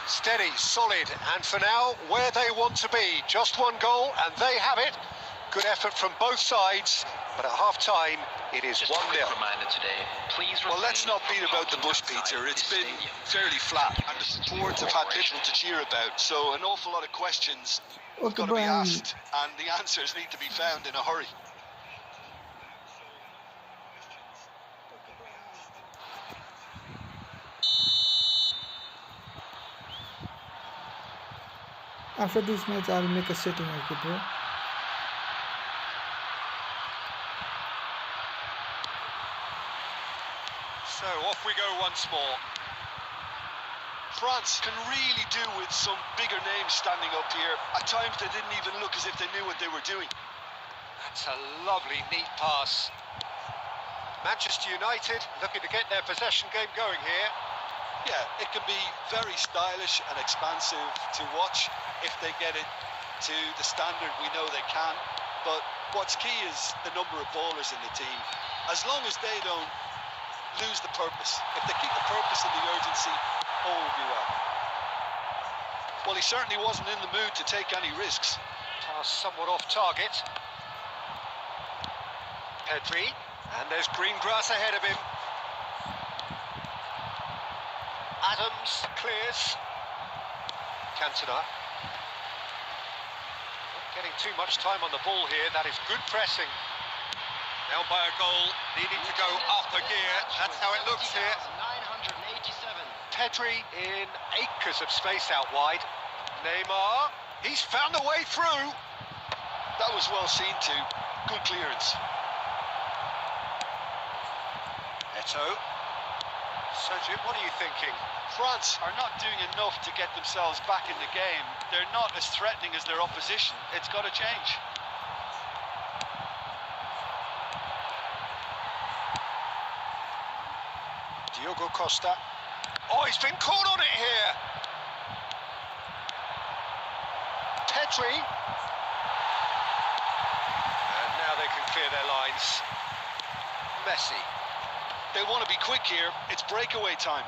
Steady, solid, and for now, where they want to be. Just one goal, and they have it. Good effort from both sides, but at half-time, it is 1-0. Reminder today, please. Well, let's not beat about the bush, Peter. It's been fairly flat, and the supports have had little to cheer about, so an awful lot of questions have got to be asked, and the answers need to be found in a hurry. After this match, I'll make a setting, okay, bro? So off we go once more. France can really do with some bigger names standing up here. At times they didn't even look as if they knew what they were doing. That's a lovely, neat pass. Manchester United looking to get their possession game going here. Yeah, it can be very stylish and expansive to watch if they get it to the standard we know they can. But what's key is the number of ballers in the team. As long as they don't lose the purpose, if they keep the purpose and the urgency, all will be well. Well, he certainly wasn't in the mood to take any risks. Pass somewhat off target. Pedri, and there's green grass ahead of him. Adams clears. Cantona. Not getting too much time on the ball here. That is good pressing. Now by a goal, needing to go up a gear. That's how it looks here. 987. Pedri in acres of space out wide. Neymar, he's found a way through. That was well seen too. Good clearance. Eto. So Jim, what are you thinking? France are not doing enough to get themselves back in the game. They're not as threatening as their opposition. It's got to change. Diogo Costa. Oh, he's been caught on it here. Pedri. And now they can clear their lines. Messi. They want to be quick here. It's breakaway time.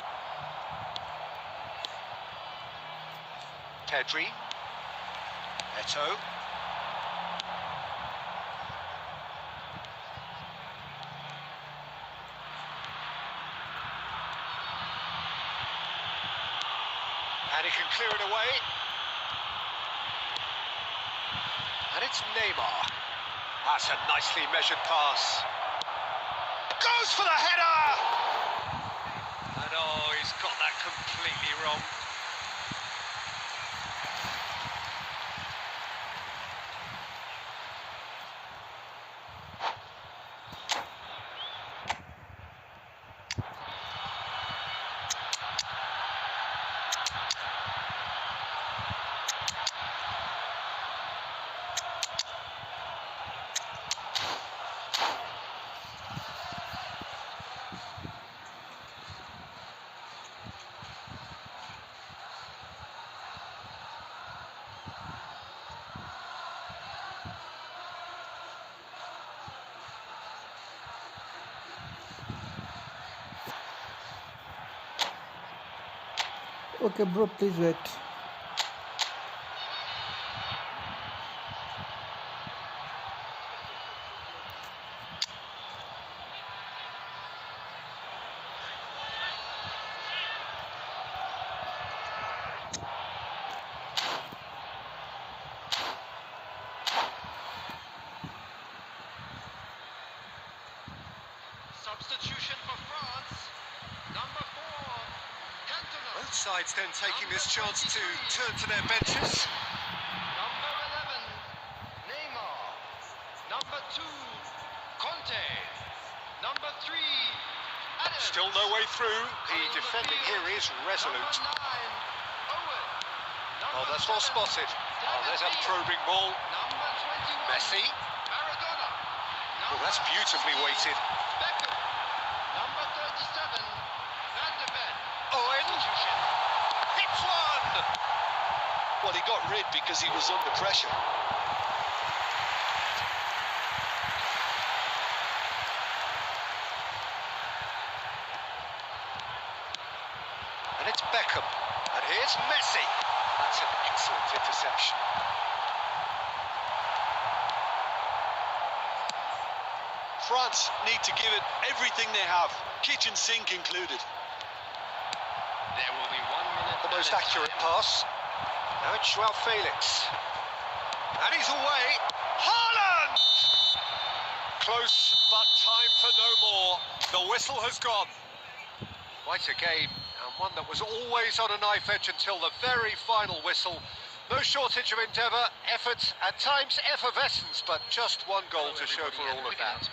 Pedri. Eto. And he can clear it away. And it's Neymar. That's a nicely measured pass. Goes for the header! And oh, he's got that completely wrong. Okay, bro, please wait. Substitution for France. Number 4. Cantona. Both sides then taking this chance to turn to their benches. Number 11. Neymar. Number 2. Conte. Number 3. Adams. Still no way through. The defending here is resolute. Number 9. Owen. Oh, that's well spotted. Oh, there's a probing ball. Number 21. Messi. Maradona. Oh, that's beautifully weighted. Beckham. Number 37. Van de Ven. Owen. Substitution. Hits one! Well, he got rid because he was under pressure. And it's Beckham. And here's Messi. That's an excellent interception. France need to give it everything they have, kitchen sink included. There will be 1 minute. The most accurate pass. Now it's Joao Felix. And he's away. Haaland! Close, but time for no more. The whistle has gone. Quite a game, and one that was always on a knife edge until the very final whistle. No shortage of endeavour, effort, at times effervescence, but just one goal to show for all of that.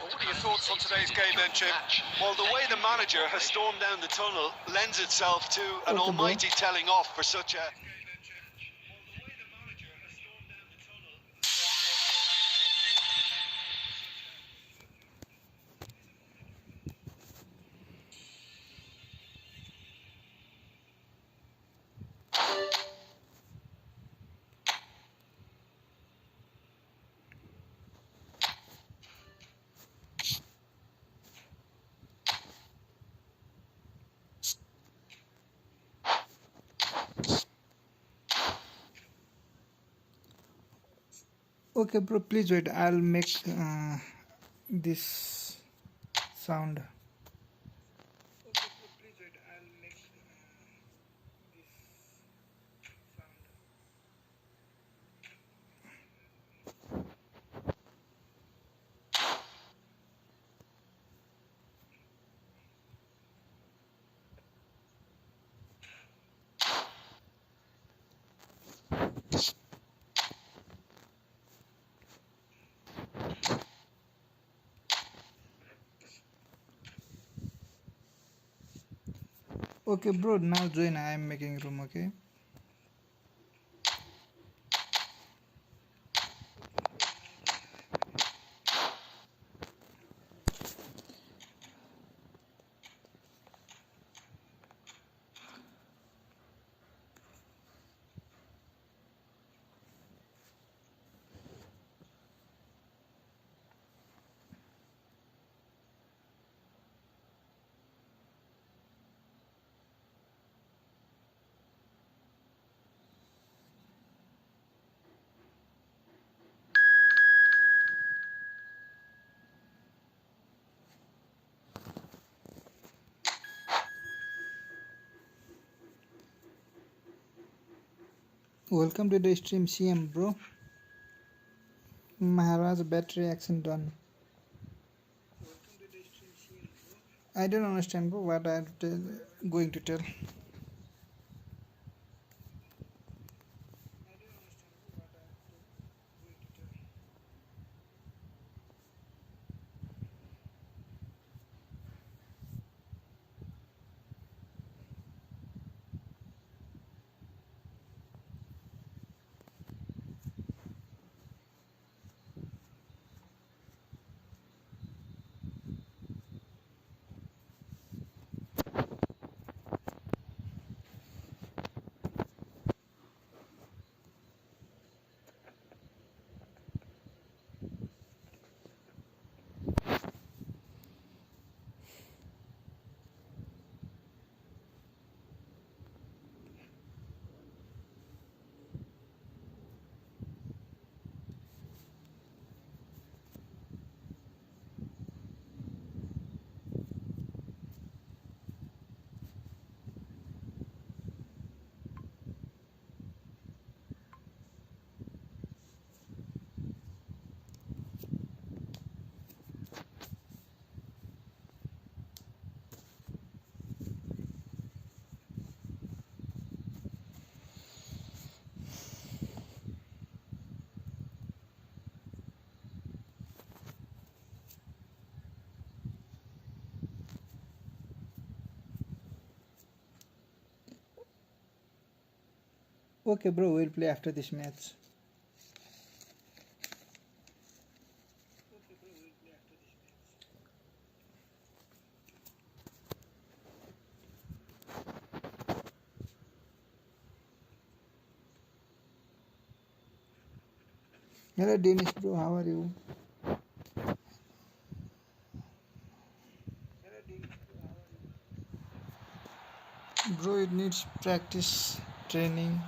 What are your thoughts on today's game then, Jim? Well, the way the manager has stormed down the tunnel lends itself to an Okay, bro. almighty telling off for such a... Okay, bro, please wait. I'll make this sound. Okay, bro, now join. I am making room, okay? Welcome to the stream, CM, bro. Maharaj battery action done. I don't understand, bro, what I'm going to tell. Okay, bro, we'll play after this match. Hello, Dennis, bro, how are you? Bro, it needs practice, training.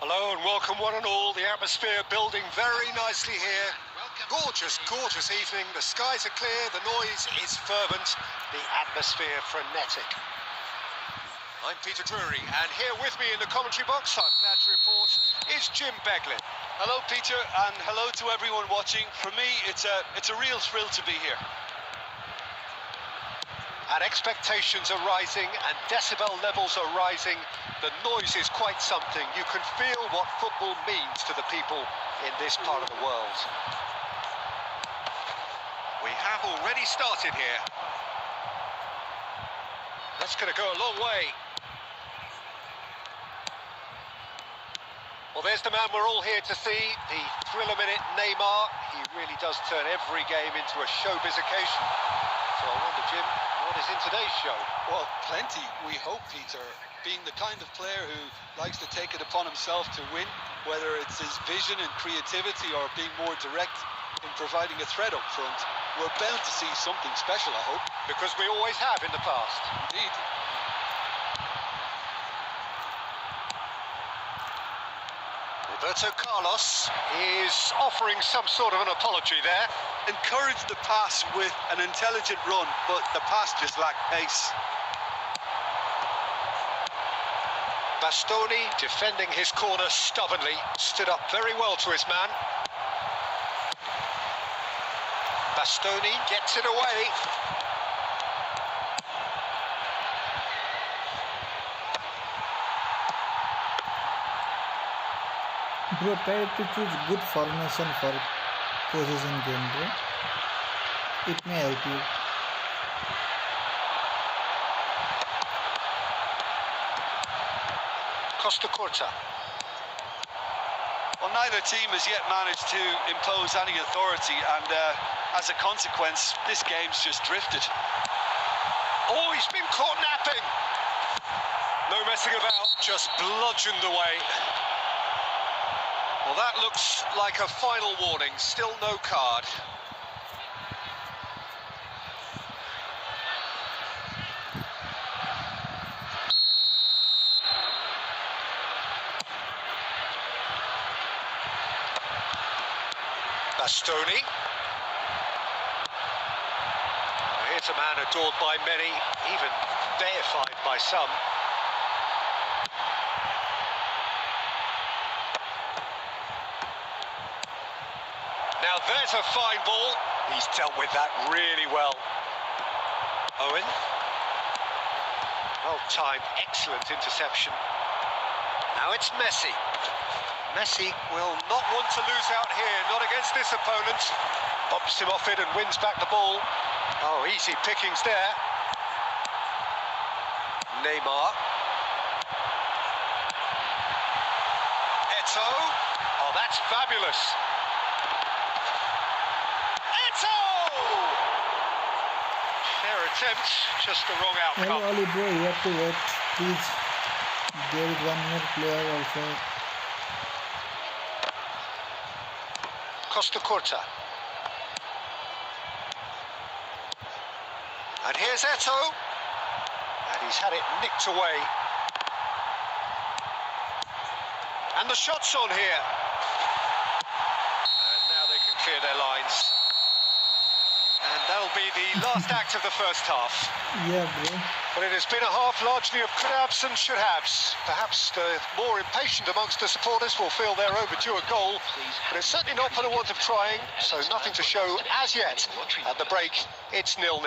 Hello and welcome one and all. The atmosphere building very nicely here. Gorgeous, gorgeous evening. The skies are clear, the noise is fervent, the atmosphere frenetic. I'm Peter Drury, and here with me in the commentary box, I'm glad to report, is Jim Beglin. Hello, Peter, and hello to everyone watching. For me, it's a real thrill to be here. And expectations are rising and decibel levels are rising. The noise is quite something. You can feel what football means to the people in this part of the world. We have already started here. That's going to go a long way. Well, there's the man we're all here to see, the thriller-minute Neymar. He really does turn every game into a showbiz occasion. So I wonder, Jim, what is in today's show? Well, plenty, we hope, Peter. Being the kind of player who likes to take it upon himself to win, whether it's his vision and creativity or being more direct in providing a threat up front, we're bound to see something special, I hope. Because we always have in the past. Indeed. Roberto Carlos is offering some sort of an apology there. Encouraged the pass with an intelligent run, but the pass just lacked pace. Bastoni, defending his corner stubbornly, stood up very well to his man. Bastoni gets it away. Bro, try to choose good formation for possession game, bro. It may help you. Costa Curta. Well, neither team has yet managed to impose any authority, and as a consequence, this game's just drifted. Oh, he's been caught napping. No messing about, just bludgeoned away. Well, that looks like a final warning. Still no card. Bastoni. Here's a man adored by many, even deified by some. Now there's a fine ball. He's dealt with that really well. Owen. Well timed, excellent interception. Now it's Messi. Messi will not want to lose out here, not against this opponent. Bumps him off it and wins back the ball. Oh, easy pickings there. Neymar. Eto'o. Oh, that's fabulous. Eto'o! Fair attempt, just the wrong outcome. Hello, Ali bro, you have to wait, please. There is one more player also. Costa Curta. And here's Eto'o. And he's had it nicked away. And the shot's on here. And now they can clear their lines. And that'll be the last act of the first half. Yeah, bro. But it has been a half largely of could-haves and should-haves. Perhaps the more impatient amongst the supporters will feel they're overdue a goal, but it's certainly not for the want of trying, so nothing to show as yet. At the break, it's 0-0.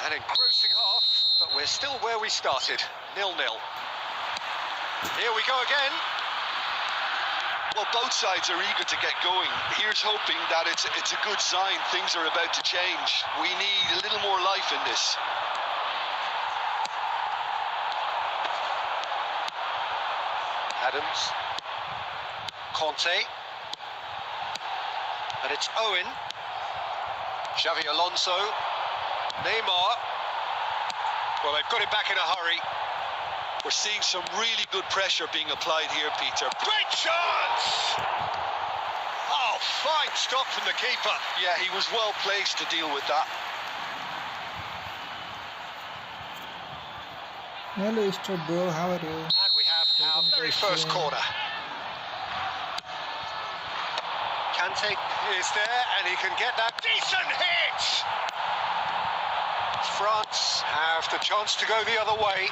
An engrossing half, but we're still where we started, 0-0. Here we go again. Well, both sides are eager to get going. Here's hoping that it's a good sign. Things are about to change. We need a little more life in this. Adams. Conte. And it's Owen. Xavi Alonso. Neymar. Well, they've got it back in a hurry. We're seeing some really good pressure being applied here, Peter. Great chance! Oh, fine stop from the keeper. Yeah, he was well placed to deal with that. Hello, Mr. Bro, how are you? And we have our very first corner. Kante is there, and he can get that decent hit! France have the chance to go the other way.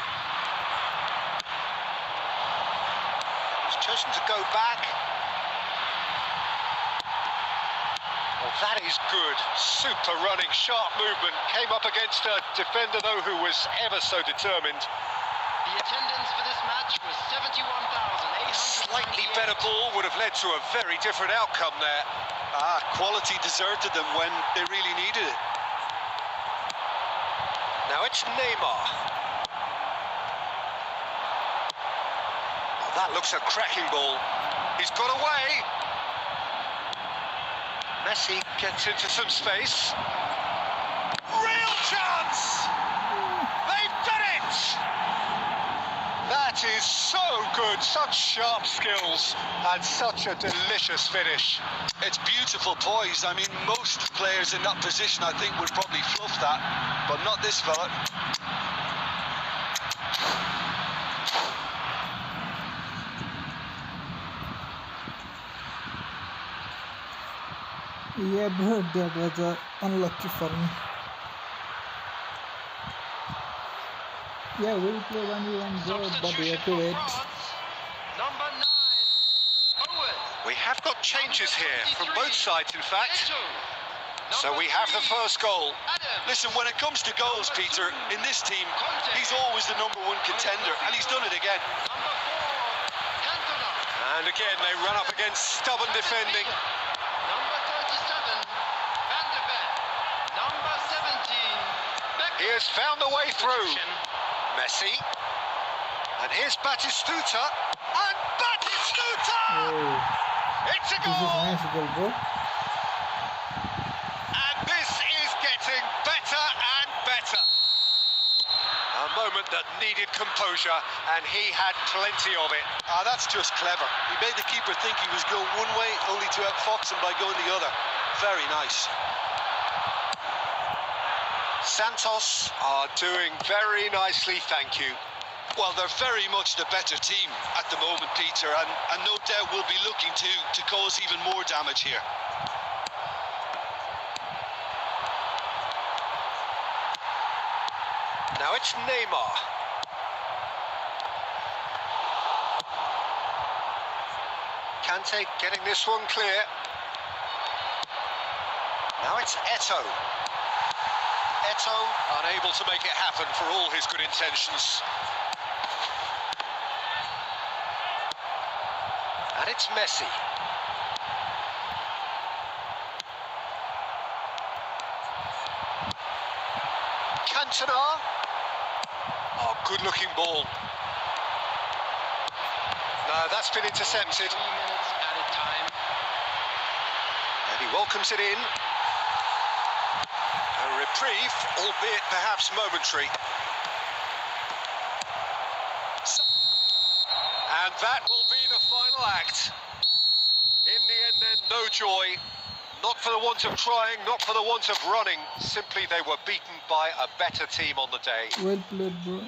He's chosen to go back. Well, that is good. Super running, sharp movement. Came up against a defender, though, who was ever so determined. The attendance for this match was 71,800. Slightly better ball would have led to a very different outcome there. Quality deserted them when they really needed it. Now it's Neymar. That looks a cracking ball. He's got away. Messi gets into some space. Real chance! They've done it! That is so good, such sharp skills and such a delicious finish. It's beautiful poise. I mean, most players in that position, I think, would probably fluff that, but not this fella. Yeah, bro, that was unlucky for me. Yeah, we'll play 1v1, bro, but we have to wait. Number 9, Owen. We have got changes here from both sides, in fact. So we have the first goal. Listen, when it comes to goals, Peter, in this team, he's always the #1 contender, and he's done it again. Number 4, Cantona. And again, they run up against stubborn defending. Number 37, Van de Ven. Number 17, Beck. He has found a way through. Messi. And here's Batistuta. And Batistuta! Oh, It's a this is goal! nice goal, bro. And this is getting better and better. A moment that needed composure, and he had plenty of it. Ah, that's just clever. He made the keeper think he was going one way, only to outfox him by going the other. Very nice. Santos are doing very nicely, thank you. Well, they're very much the better team at the moment, Peter, and no doubt will be looking to cause even more damage here. Now it's Neymar. Kante getting this one clear. Now it's Eto'o. Eto'o unable to make it happen for all his good intentions. And it's Messi. Cantona. Oh, good-looking ball. No, that's been intercepted. 3 minutes added time. And he welcomes it in. A reprieve, albeit perhaps momentary. And that will be the final act. In the end, then, no joy. Not for the want of trying, not for the want of running. Simply they were beaten by a better team on the day. Well played, bro.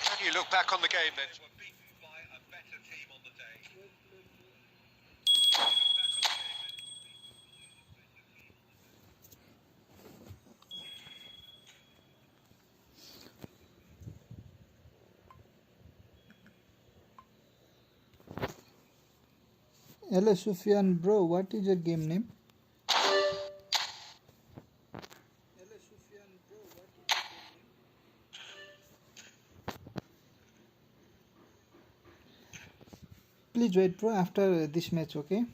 How do you look back on the game then? Were beaten by a better team on the day. Hello, Sufyan, bro. What is your game name? Please wait, bro, after this match, okay?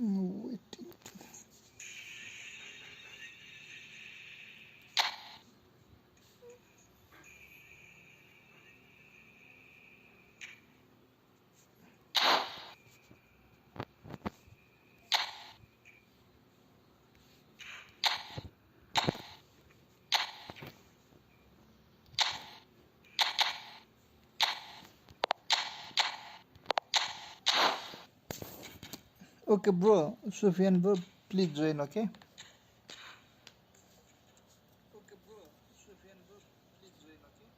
Waiting. Okay, bro. Sufyan, bro, please join, okay? Okay, bro. Sufyan, bro, please join, okay?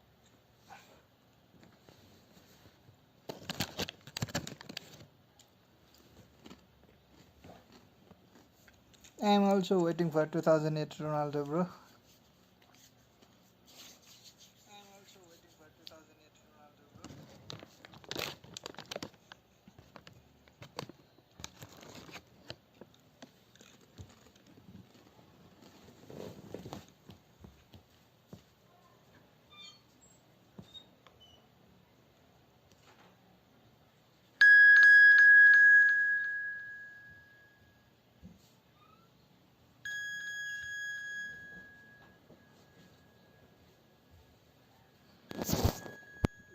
I am also waiting for 2008 Ronaldo, bro.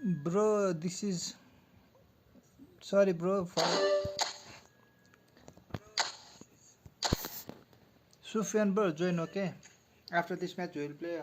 Bro, this is sorry, bro. For Sufyan, bro, join. Okay. After this match, we will play.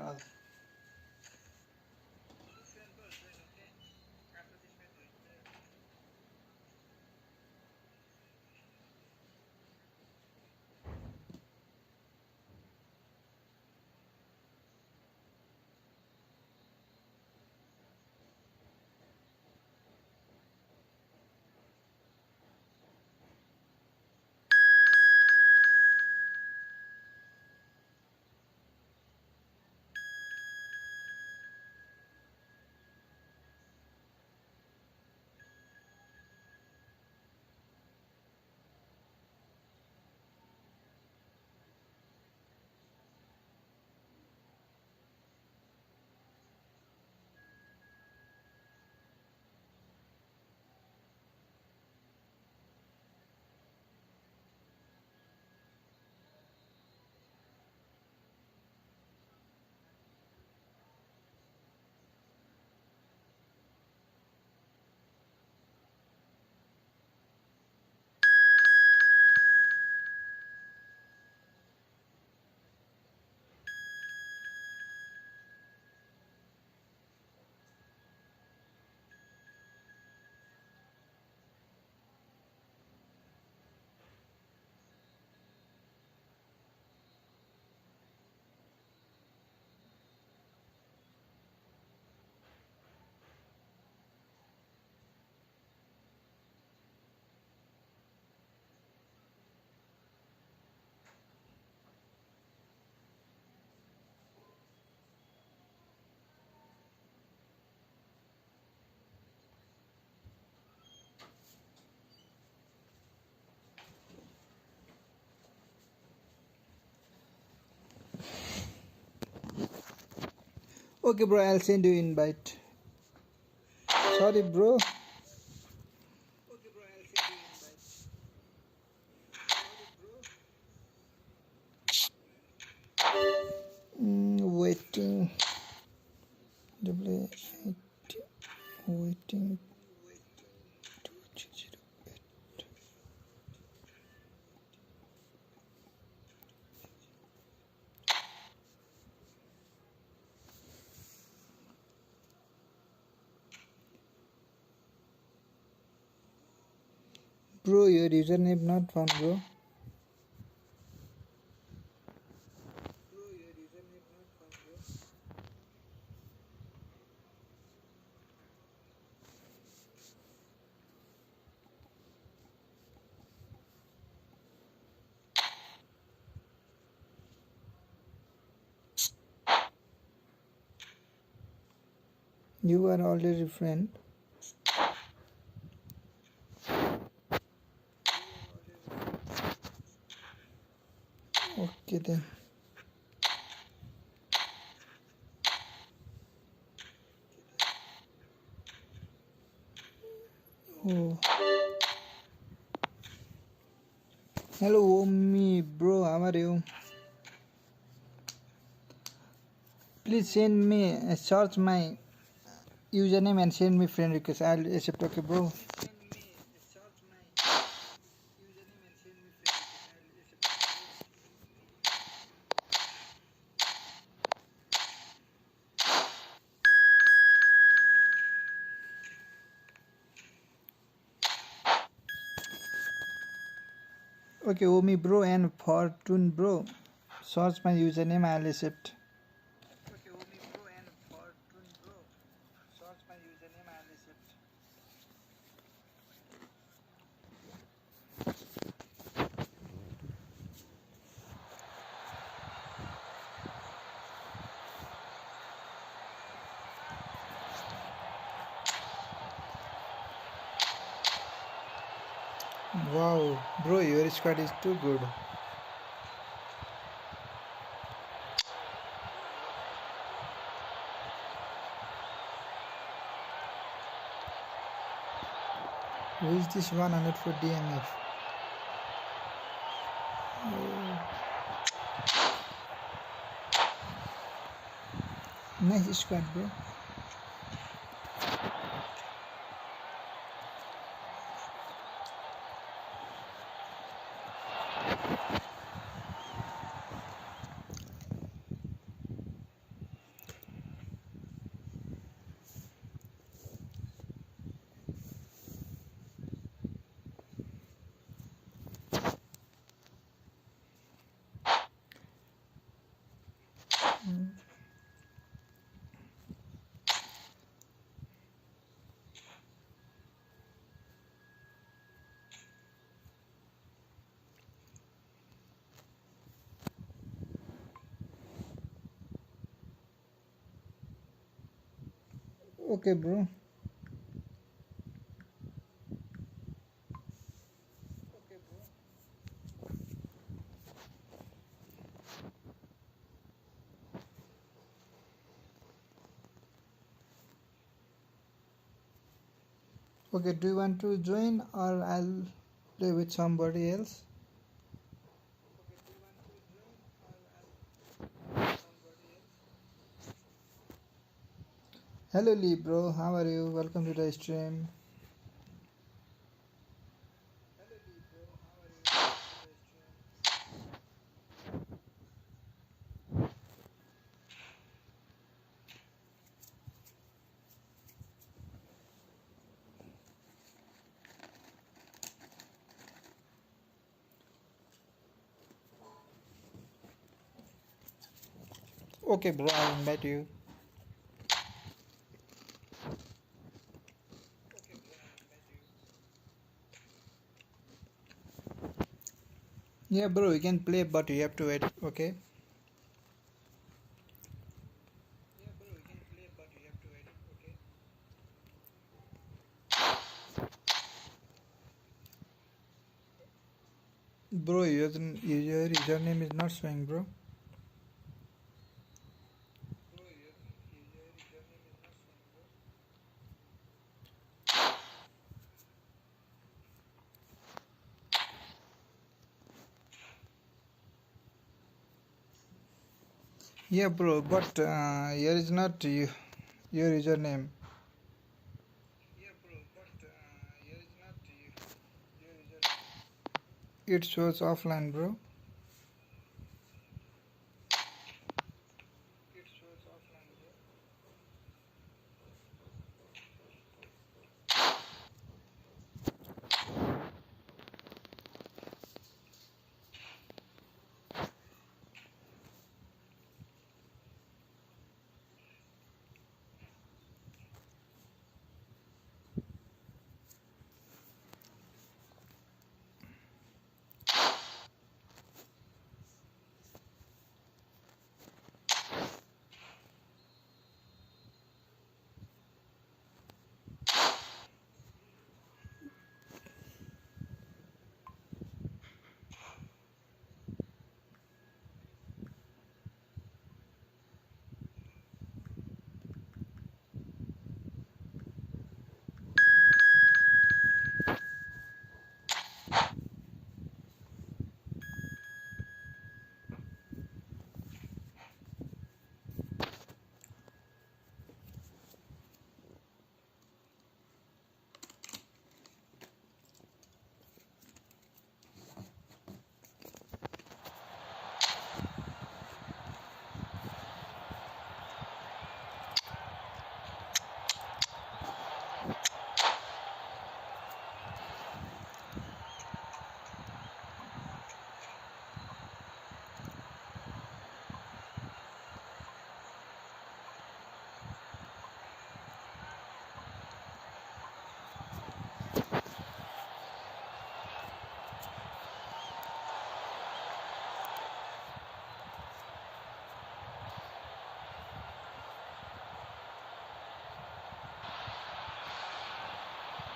Okay, bro. I'll send you invite. Sorry, bro. Waiting. Double waiting. Bro, your username not found, bro. You are already friend. Okay then. Oh. Hello, Omi, bro. How are you? Please send me search my username and send me friend request. I'll accept. Okay, bro. Okay, Omi, bro, and Fortune, bro. Search my username. I'll accept. Okay, Omi, bro, and Fortune, bro. Search my username. I'll accept. Wow, bro, your squad is too good. Who is this 100 for DMF? Oh. Nice squad, bro. Okay, bro. Okay, do you want to join or I'll play with somebody else? Hello Lee bro, how are you? Welcome to the stream. Okay bro, I'll invite you. Yeah bro, you can play but you have to wait, okay? Bro, your username is not showing, bro. Yeah bro, but here is not your username. It shows offline, bro.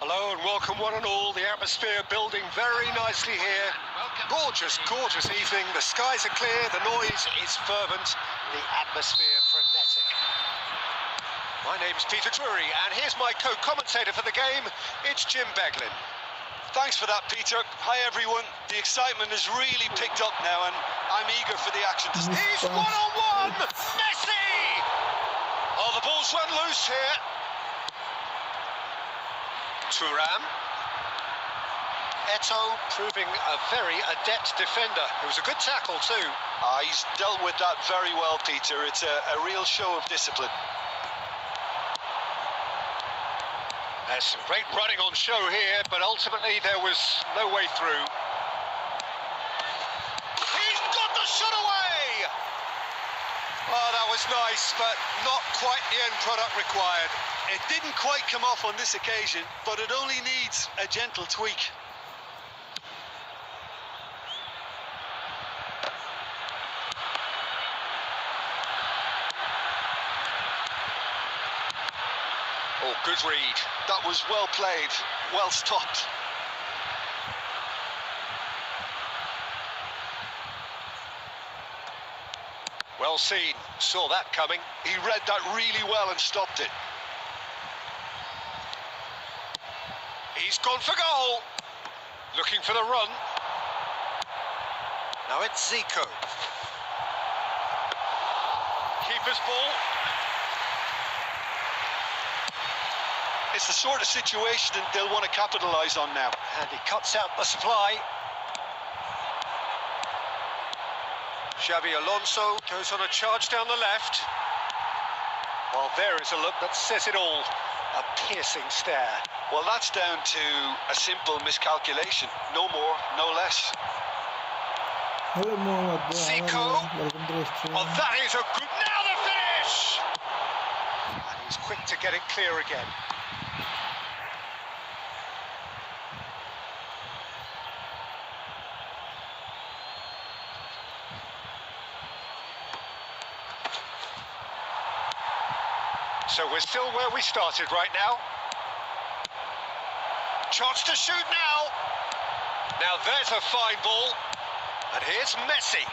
Hello and welcome one and all. The atmosphere building very nicely here. Gorgeous, gorgeous evening. The skies are clear, the noise is fervent, the atmosphere frenetic. My name's Peter Drury and here's my co-commentator for the game. It's Jim Beglin. Thanks for that, Peter. Hi, everyone. The excitement has really picked up now, and I'm eager for the action to start. He's one-on-one! Messi! Oh, the ball's run loose here. Thuram. Eto proving a very adept defender. It was a good tackle too. He's dealt with that very well, Peter. It's a real show of discipline. There's some great running on show here, but ultimately there was no way through. He's got the shot away! Oh, that was nice, but not quite the end product required. It didn't quite come off on this occasion, but it only needs a gentle tweak. Oh, good read. That was well played, well stopped. Well seen, saw that coming. He read that really well and stopped it. He's gone for goal. Looking for the run. Now it's Zico. Keeper's ball. It's the sort of situation that they'll want to capitalise on now. And he cuts out the supply. Xabi Alonso goes on a charge down the left. Well, there is a look that says it all. A piercing stare. Well, that's down to a simple miscalculation. No more, no less. Hello, Mohammed. Zico. Welcome to the stream. Oh, that is a good... Now the finish! And he's quick to get it clear again. So we're still where we started right now. Chance to shoot now. Now there's a fine ball. And here's Messi.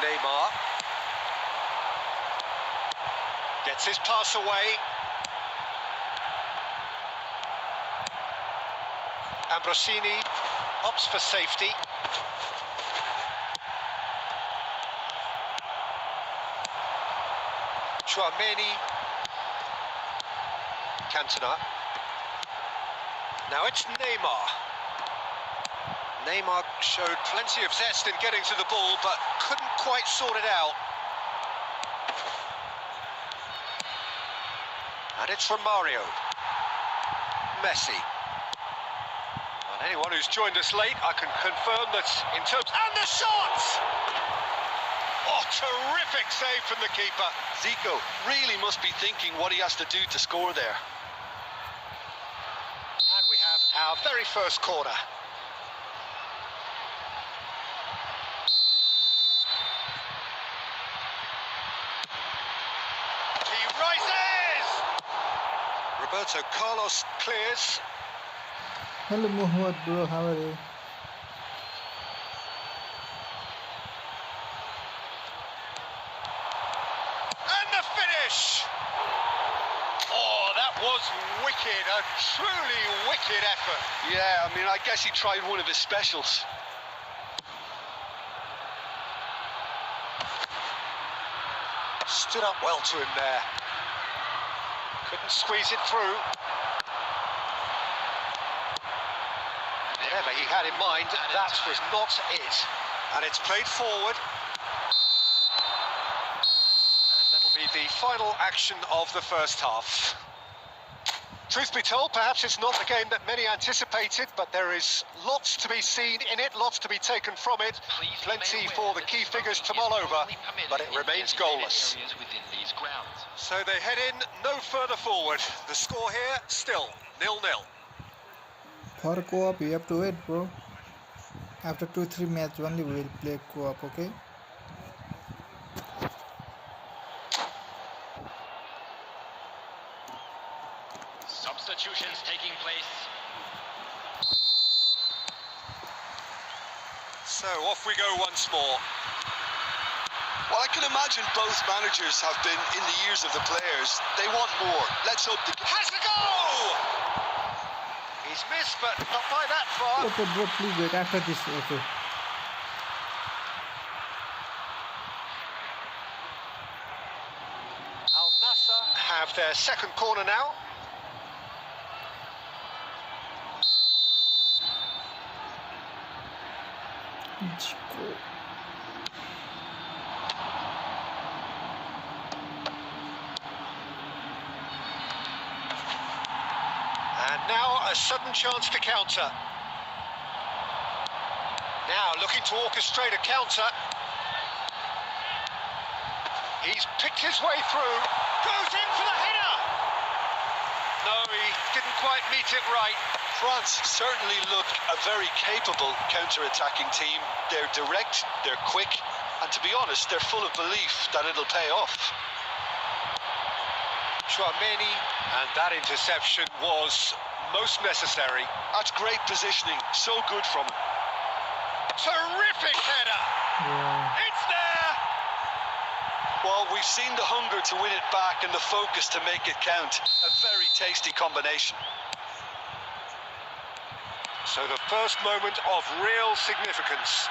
Neymar. Gets his pass away. Ambrosini opts for safety. Chouameni. Cantona. Now it's Neymar. Neymar showed plenty of zest in getting to the ball, but couldn't quite sort it out. And it's from Mario. Messi. And anyone who's joined us late, I can confirm that in terms... And the shot! Oh, terrific save from the keeper. Zico really must be thinking what he has to do to score there. And we have our very first corner. He rises! Roberto Carlos clears. Hello, Mohammed, bro. How are you? Oh, that was wicked, a truly wicked effort. Yeah, I mean, I guess he tried one of his specials. Stood up well to him there. Couldn't squeeze it through. Whatever he had in mind, that was not it. And it's played forward. Be the final action of the first half. Truth be told, perhaps it's not the game that many anticipated, but there is lots to be seen in it, lots to be taken from it. Plenty for the key figures to mull over, but it remains goalless. So they head in no further forward. The score here still 0-0. For co-op, you have to wait, bro. After 2-3 matches only, we will play co-op, okay? Substitutions taking place. So off we go once more. Well, I can imagine both managers have been in the ears of the players. They want more. Let's hope the... Has to go! He's missed, but not by that far. Okay, bro, please wait after this, okay. Al Nassr have their second corner now. And now a sudden chance to counter. Now looking to orchestrate a counter. He's picked his way through. Goes in for the header! No, he didn't quite meet it right. France certainly look a very capable counter-attacking team. They're direct, they're quick, and to be honest, they're full of belief that it'll pay off. Chouameni, and that interception was most necessary. That's great positioning, so good from him. Terrific header! Yeah. It's there! Well, we've seen the hunger to win it back and the focus to make it count. A very tasty combination. So the first moment of real significance.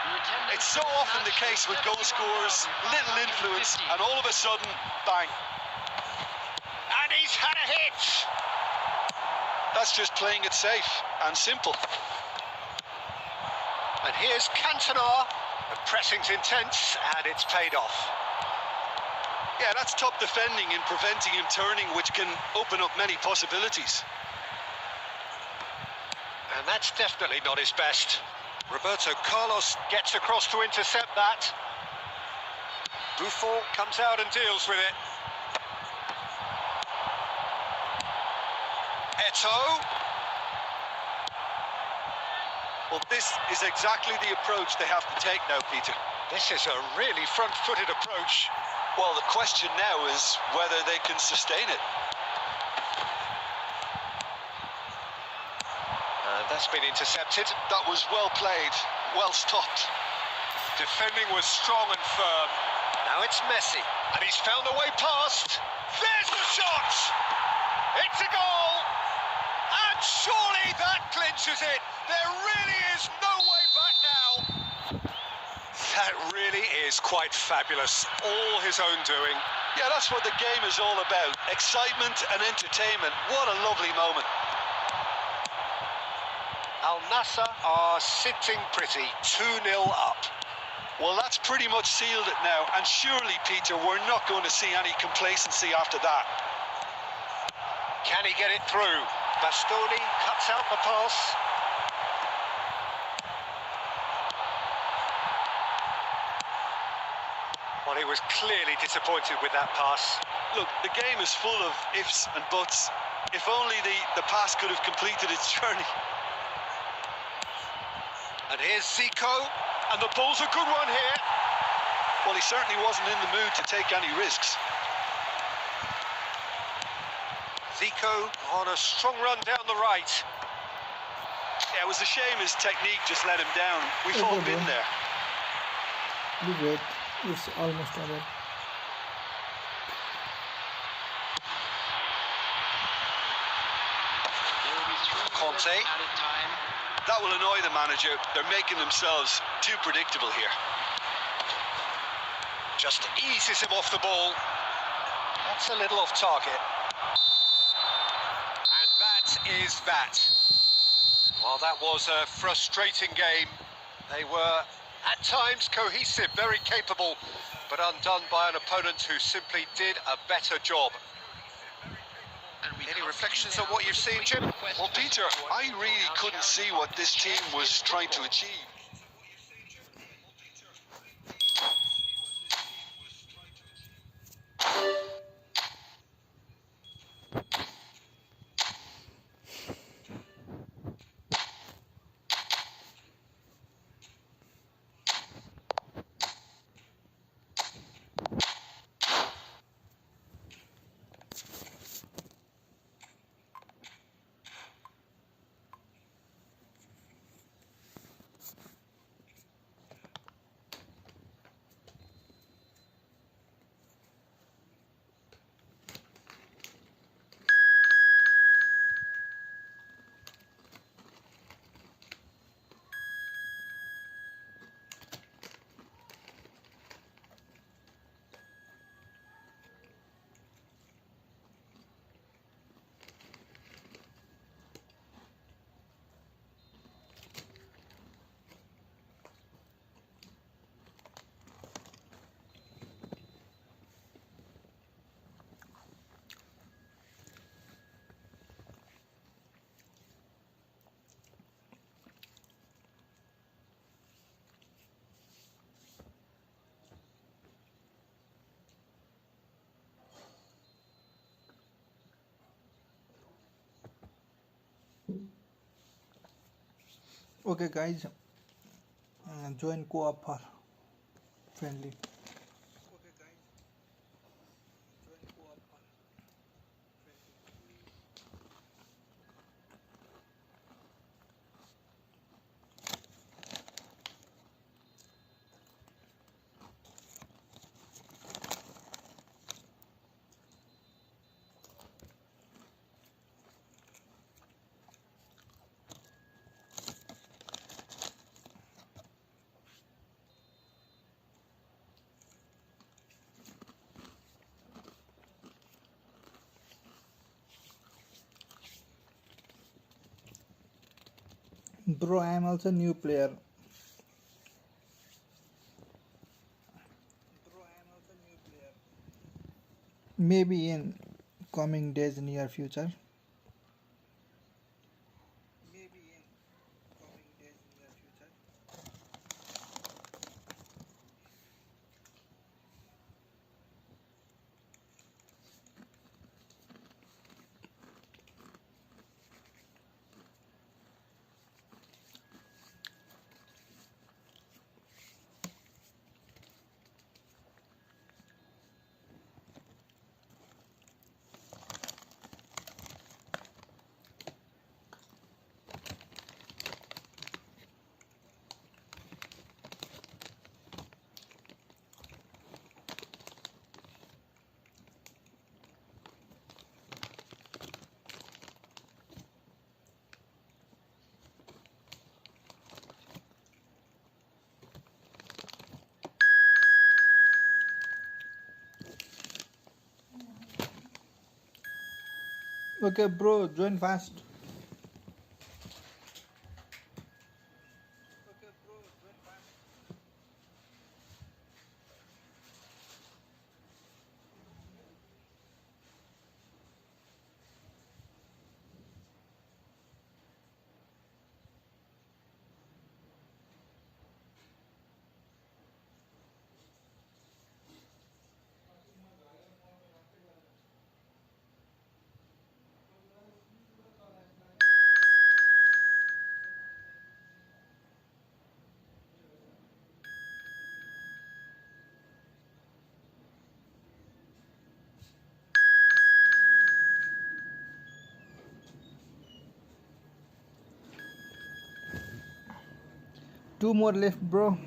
It's so often the case with goal scorers, little influence, and all of a sudden, bang. And he's had a hit! That's just playing it safe and simple. And here's Cantona. The pressing's intense, and it's paid off. Yeah, that's top defending in preventing him turning, which can open up many possibilities. And that's definitely not his best. Roberto Carlos gets across to intercept that. Buffon comes out and deals with it. Eto'o. Well, this is exactly the approach they have to take now, Peter. This is a really front-footed approach. Well, the question now is whether they can sustain it. And that's been intercepted. That was well played, well stopped. Defending was strong and firm. Now it's Messi, and he's found a way past. There's the shot! It's a goal! And surely that clinches it. There really is no way back now. That really is quite fabulous. All his own doing. Yeah, that's what the game is all about. Excitement and entertainment. What a lovely moment. Al Nassr are sitting pretty, 2-0 up. Well, that's pretty much sealed it now. And surely, Peter, we're not going to see any complacency after that. Can he get it through? Bastoni cuts out the pass. Well, he was clearly disappointed with that pass. Look, the game is full of ifs and buts. If only the pass could have completed its journey. And here's Zico, and the ball's a good one here. Well, he certainly wasn't in the mood to take any risks. Zico on a strong run down the right. Yeah, it was a shame his technique just let him down. We've all been there. Be great. It's almost over. Conte. That will annoy the manager. They're making themselves too predictable here. Just eases him off the ball. That's a little off target. And that is that. Well, that was a frustrating game. They were, at times, cohesive, very capable, but undone by an opponent who simply did a better job. Any reflections on what you've seen, Jim? Well, Peter, I really couldn't see what this team was trying to achieve. Okay guys, join co-op for friendly. Bro, I am also new player. Maybe in coming days, near future. Okay, bro, join fast. Two more left, bro.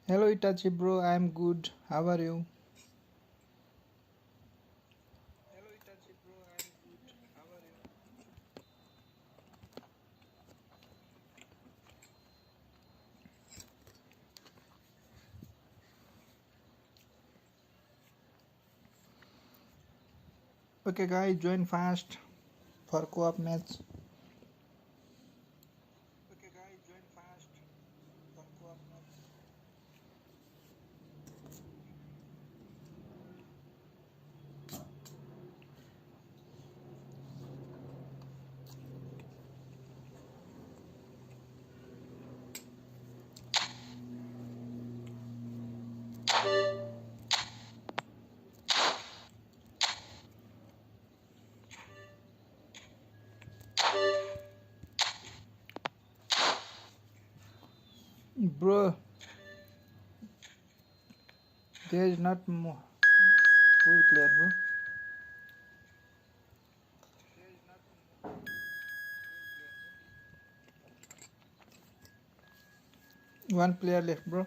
Hello Itachi bro, I am good. How are you? Okay guys, join fast for co-op match. Bro, there is not more full player bro. One player left bro.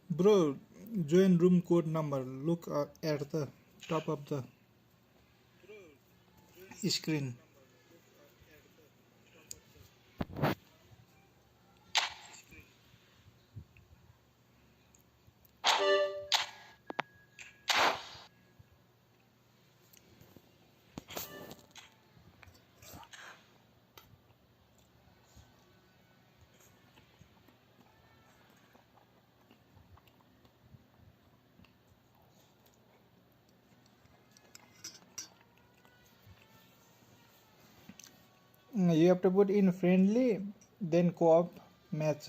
Bro, join room code number. Look at the top of the screen. You have to put in friendly, then co-op match.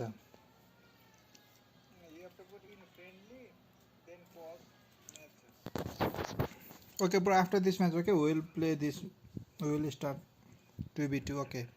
Okay, bro. After this match, okay, we will play this. We will start 2v2. Okay.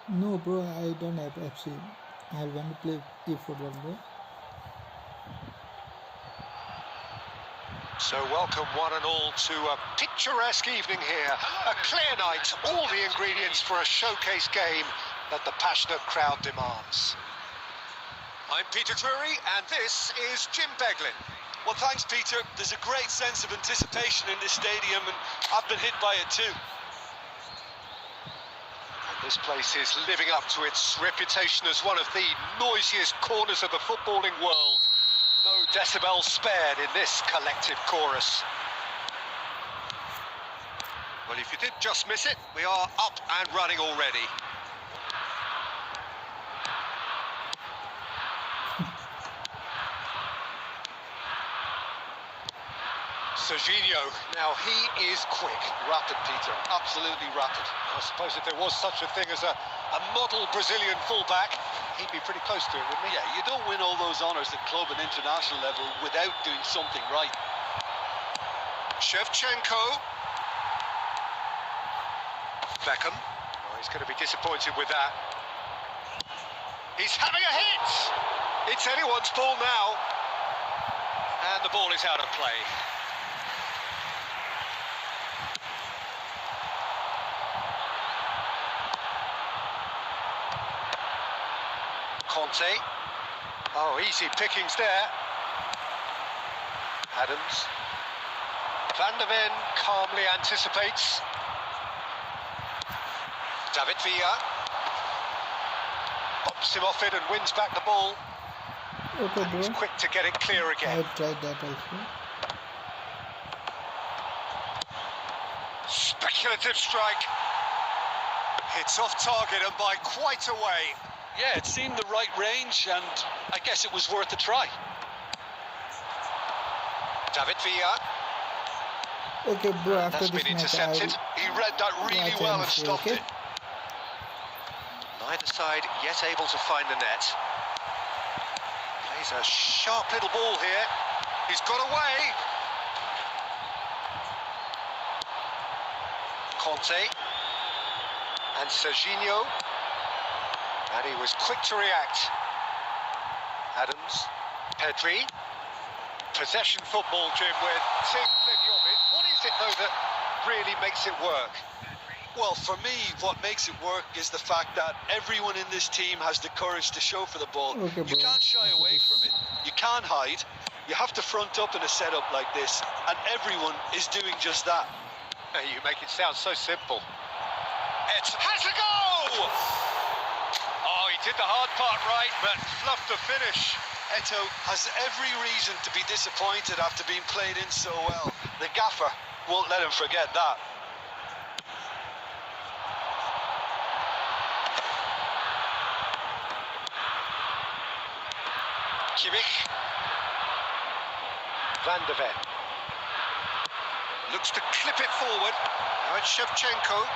No, bro, I don't have FC. I want to play Efootball, bro. So welcome one and all to a picturesque evening here. A clear night, all the ingredients for a showcase game that the passionate crowd demands. I'm Peter Drury, and this is Jim Beglin. Well, thanks, Peter. There's a great sense of anticipation in this stadium, and I've been hit by it too. This place is living up to its reputation as one of the noisiest corners of the footballing world. No decibels spared in this collective chorus. Well, if you did just miss it, we are up and running already. Serginho, now he is quick. Rapid, Peter. Absolutely rapid. I suppose if there was such a thing as a model Brazilian fullback, he'd be pretty close to it, wouldn't he? Yeah, you don't win all those honours at club and international level without doing something right. Shevchenko. Beckham. Oh, he's going to be disappointed with that. He's having a hit! It's anyone's ball now. And the ball is out of play. Conte. Oh, easy pickings there. Adams. Van der Ven calmly anticipates. David Villa bops him off it and wins back the ball. Okay, And he's bro. quick to get it clear again. I tried that also. Speculative strike. It's off target and by quite a way. Yeah, it seemed the right range, and I guess it was worth a try. David Villa. Okay, bro. After That's this been match, intercepted. He read that really Yeah, well and thank you, stopped okay? it. Neither side yet able to find the net. Plays a sharp little ball here. He's got away. Conte. And Serginho. And he was quick to react. Adams. Pedri. Possession football, Jim, with seeing plenty of it. What is it, though, that really makes it work? Well, for me, what makes it work is the fact that everyone in this team has the courage to show for the ball. Okay, You bro. can't shy away from it. You can't hide. You have to front up in a setup like this, and everyone is doing just that. You make it sound so simple. It has a goal! Oh, he did the hard part right, but fluffed the finish. Eto has every reason to be disappointed after being played in so well. The gaffer won't let him forget that. Kimmich. Van der Ven. Looks to clip it forward. Now it's Shevchenko.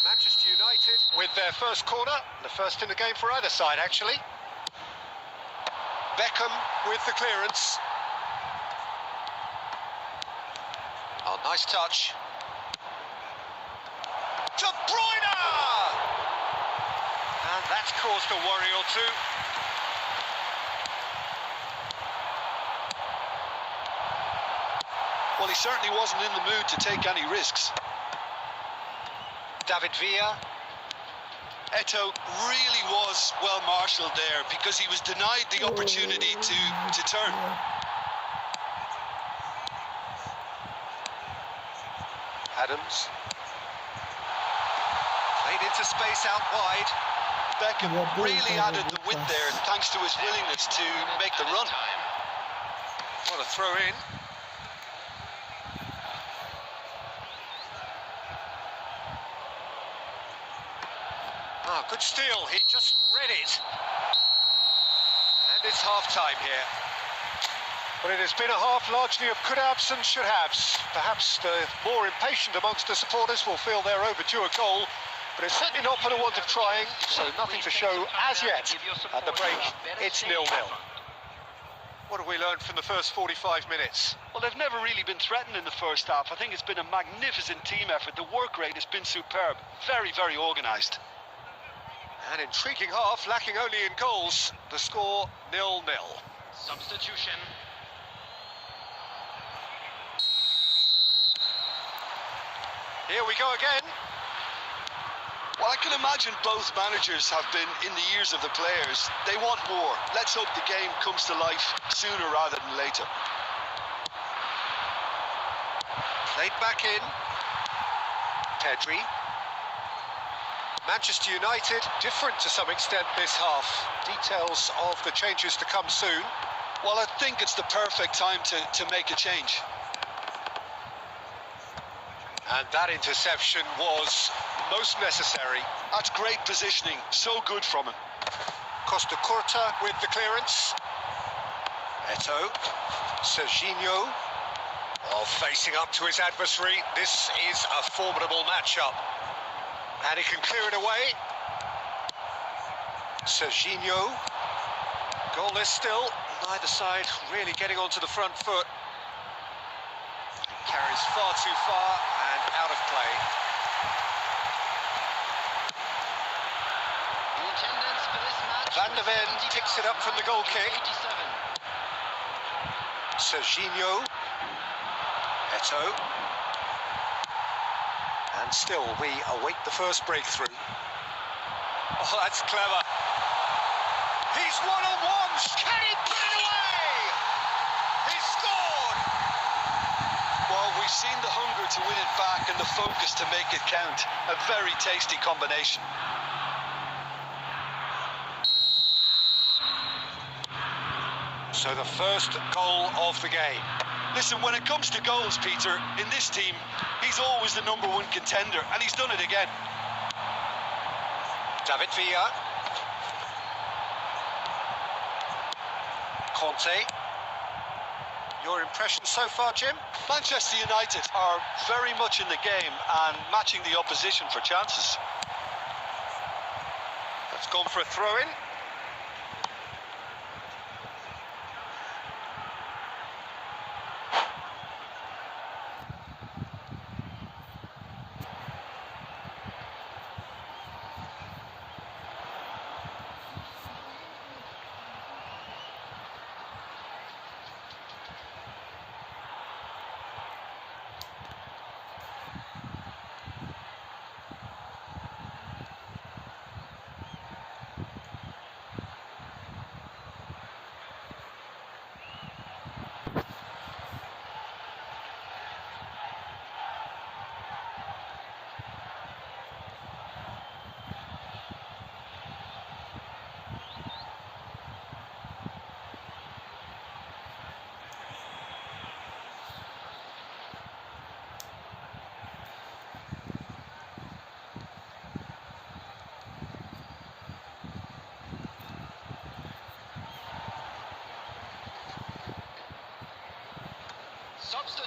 Manchester United with their first corner. The first in the game for either side, actually. Beckham with the clearance. Oh, nice touch. De Bruyne! And that's caused a worry or two. Well, he certainly wasn't in the mood to take any risks. David Villa. Eto really was well marshalled there because he was denied the opportunity to turn. Adams. Played into space out wide. Beckham Yeah, good really pass, added good the width pass. there thanks to his willingness to make the run. What a throw in. Ah, good steal. He just read it. And it's half-time here. But it has been a half largely of could-haves and should-haves. Perhaps the more impatient amongst the supporters will feel they're overdue a goal, but it's certainly not for the want of trying, so nothing to show as yet. At the break, it's 0-0. What have we learned from the first 45 minutes? Well, they've never really been threatened in the first half. I think it's been a magnificent team effort. The work rate has been superb. Very, very organised. An intriguing half, lacking only in goals. The score 0-0. Substitution. Here we go again. Well, I can imagine both managers have been in the ears of the players. They want more. Let's hope the game comes to life sooner rather than later. Played back in. Pedri. Manchester United, different to some extent this half. Details of the changes to come soon. Well, I think it's the perfect time to make a change. And that interception was most necessary. That's great positioning. So good from him. Costa Curta with the clearance. Eto. Serginho. Oh, facing up to his adversary. This is a formidable matchup. And he can clear it away. Serginho. Goalless still. Neither side really getting onto the front foot. Carries far too far and out of play. The attendance for this match. Van der Ven picks it up from the goal kick. 87. Serginho. Eto. And still we await the first breakthrough. Oh, that's clever. He's He's one-on-one. Can he put it away? He scored. Well, we've seen the hunger to win it back and the focus to make it count. A very tasty combination. So the first goal of the game. Listen, when it comes to goals, Peter, in this team, he's always the #1 contender, and he's done it again. David Villa. Conte. Your impression so far, Jim? Manchester United are very much in the game and matching the opposition for chances. That's gone for a throw-in.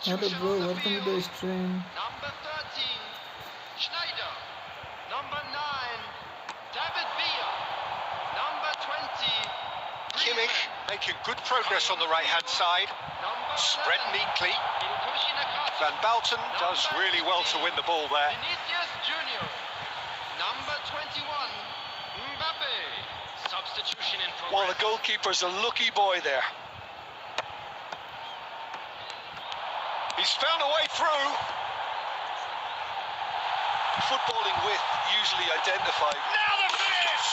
Hello bro, welcome to the stream. Number 13, Schneider. Number 9, David Villa. Number 20, Kimmich making good progress on the right-hand side. Spread neatly. Van Bouten does really well to win the ball there. Vinicius Junior. Number 21, Mbappe. Substitution in progress. Well, the goalkeeper's a lucky boy there. He's found a way through. Footballing width usually identified. Now the finish!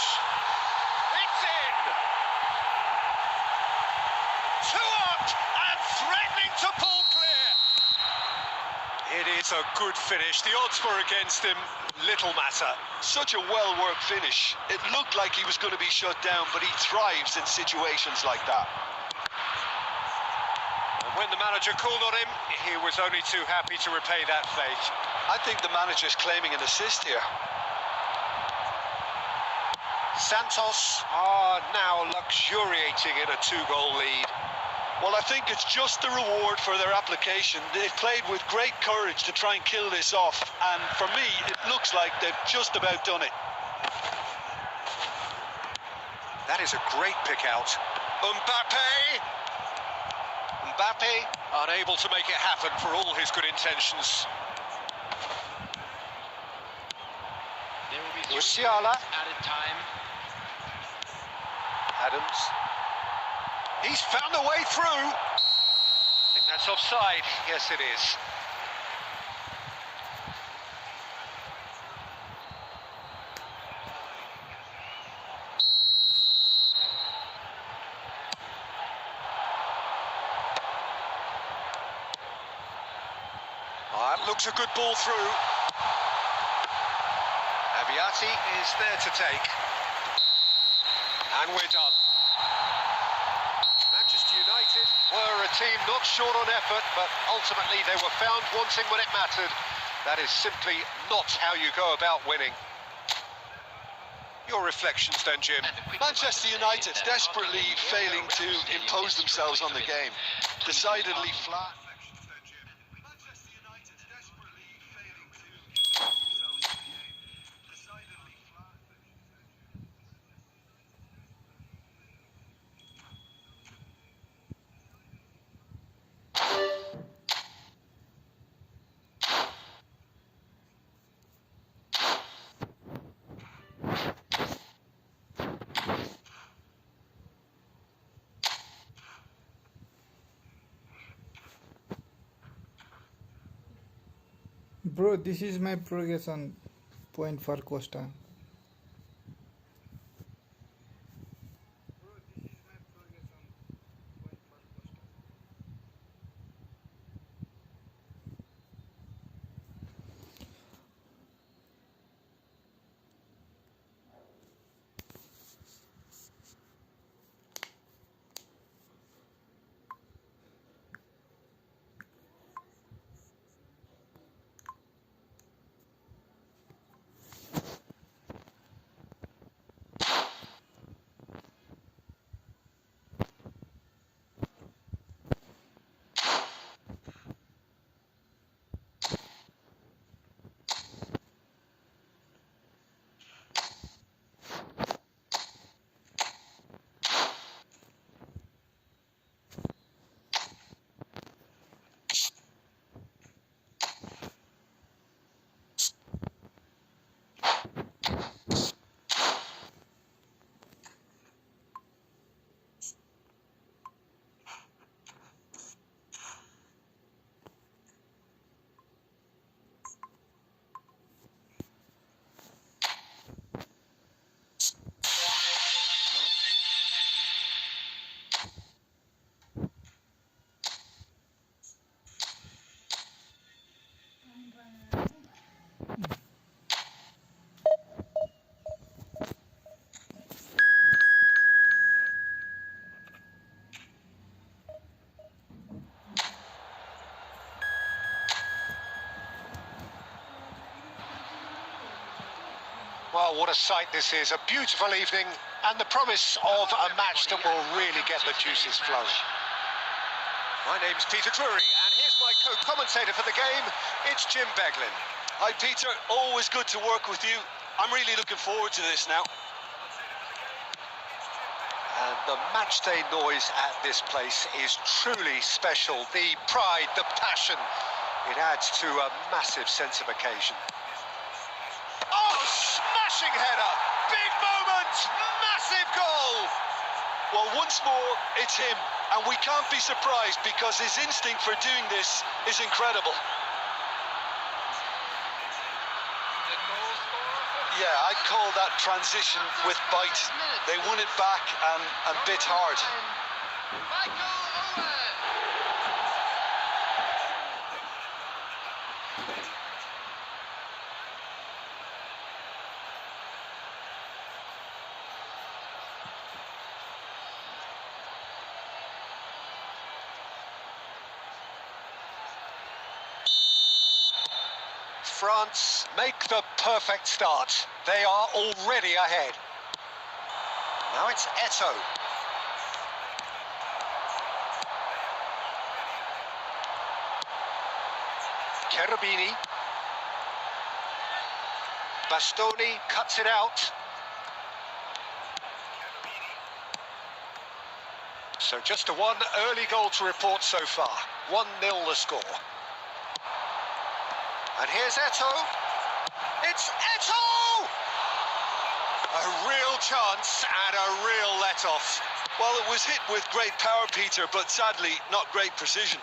It's in! 2 up and threatening to pull clear. It is a good finish. The odds were against him. Little matter. Such a well-worked finish. It looked like he was going to be shut down, but he thrives in situations like that. When the manager called on him, he was only too happy to repay that fate. I think the manager's claiming an assist here. Santos are now luxuriating in a 2-goal lead. Well, I think it's just the reward for their application. They've played with great courage to try and kill this off, and for me, it looks like they've just about done it. That is a great pick out. Mbappe unable to make it happen for all his good intentions. There will be Musiala. added time. Adams. He's found a way through. I think that's offside. Yes, it is. Looks a good ball through. Abiati is there to take. And we're done. Manchester United were a team not short on effort, but ultimately they were found wanting when it mattered. That is simply not how you go about winning. Your reflections then, Jim? Manchester United desperately failing to impose themselves on the game. Decidedly flat. Bro, this is my progress on point for Costa. Well, what a sight this is. A beautiful evening and the promise of a match that will really get the juices flowing. My name's Peter Drury, and here's my co-commentator for the game. It's Jim Beglin. Hi, Peter. Always good to work with you. I'm really looking forward to this now. And the matchday noise at this place is truly special. The pride, the passion, it adds to a massive sense of occasion. Oh, smashing header! Big moment! Massive goal! Well, once more, it's him. And we can't be surprised because his instinct for doing this is incredible. Yeah, I'd call that transition with bite. They won it back and bit hard. France make the perfect start. They are already ahead. Now it's Eto'o. Cherubini. Bastoni cuts it out. So just a one early goal to report so far. 1-0 the score. And here's Eto'o. It's Eto'o! A real chance and a real let-off. Well, it was hit with great power, Peter, but sadly, not great precision.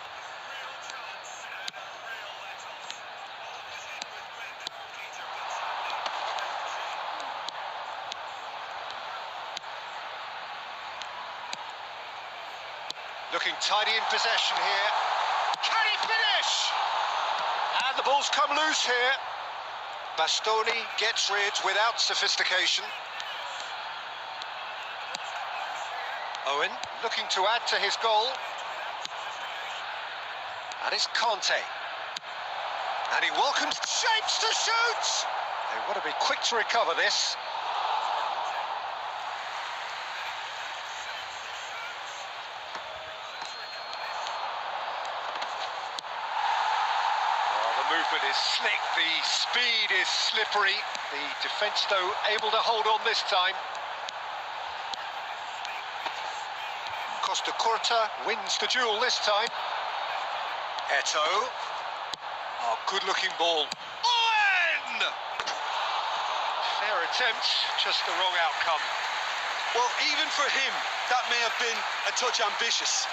Looking tidy in possession here. Can he finish? And the ball's come loose here. Bastoni gets rid without sophistication. Owen looking to add to his goal. And it's Conte. And he welcomes shapes to shoot. They want to be quick to recover this. Movement is slick, the speed is slippery. The defence, though, able to hold on this time. Costa Curta wins the duel this time. Eto'o. Oh, good-looking ball. Owen! Fair attempt, just the wrong outcome. Well, even for him, that may have been a touch ambitious.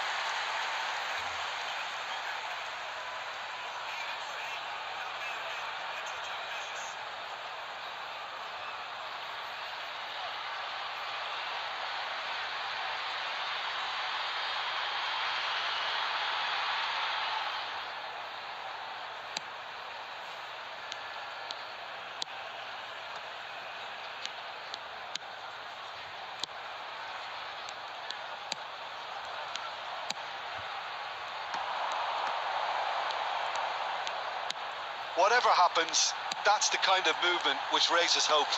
Whatever happens, that's the kind of movement which raises hope.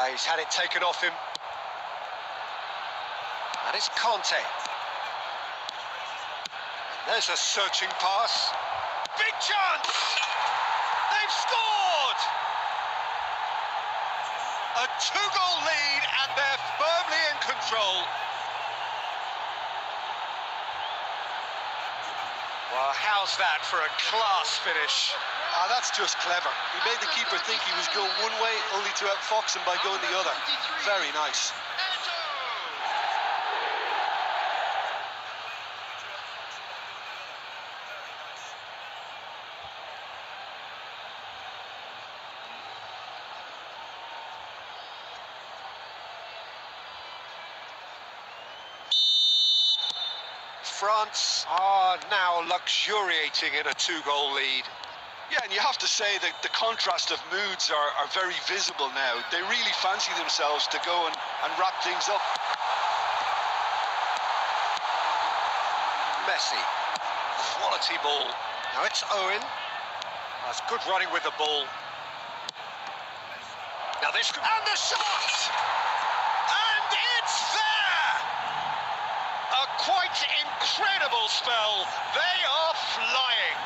He's had it taken off him. And it's Conte. There's a searching pass. Big chance! They've scored! A two-goal lead and they're firmly in control. Well, how's that for a class finish? Ah, that's just clever. He made the keeper think he was going one way, only to outfox him by going the other. Very nice. France are now luxuriating in a two-goal lead. Yeah, and you have to say that the contrast of moods are very visible now. They really fancy themselves to go and wrap things up. Messi. Quality ball. Now it's Owen. That's good running with the ball. Now this... And the shot! And it's there! A quite incredible spell. They are flying.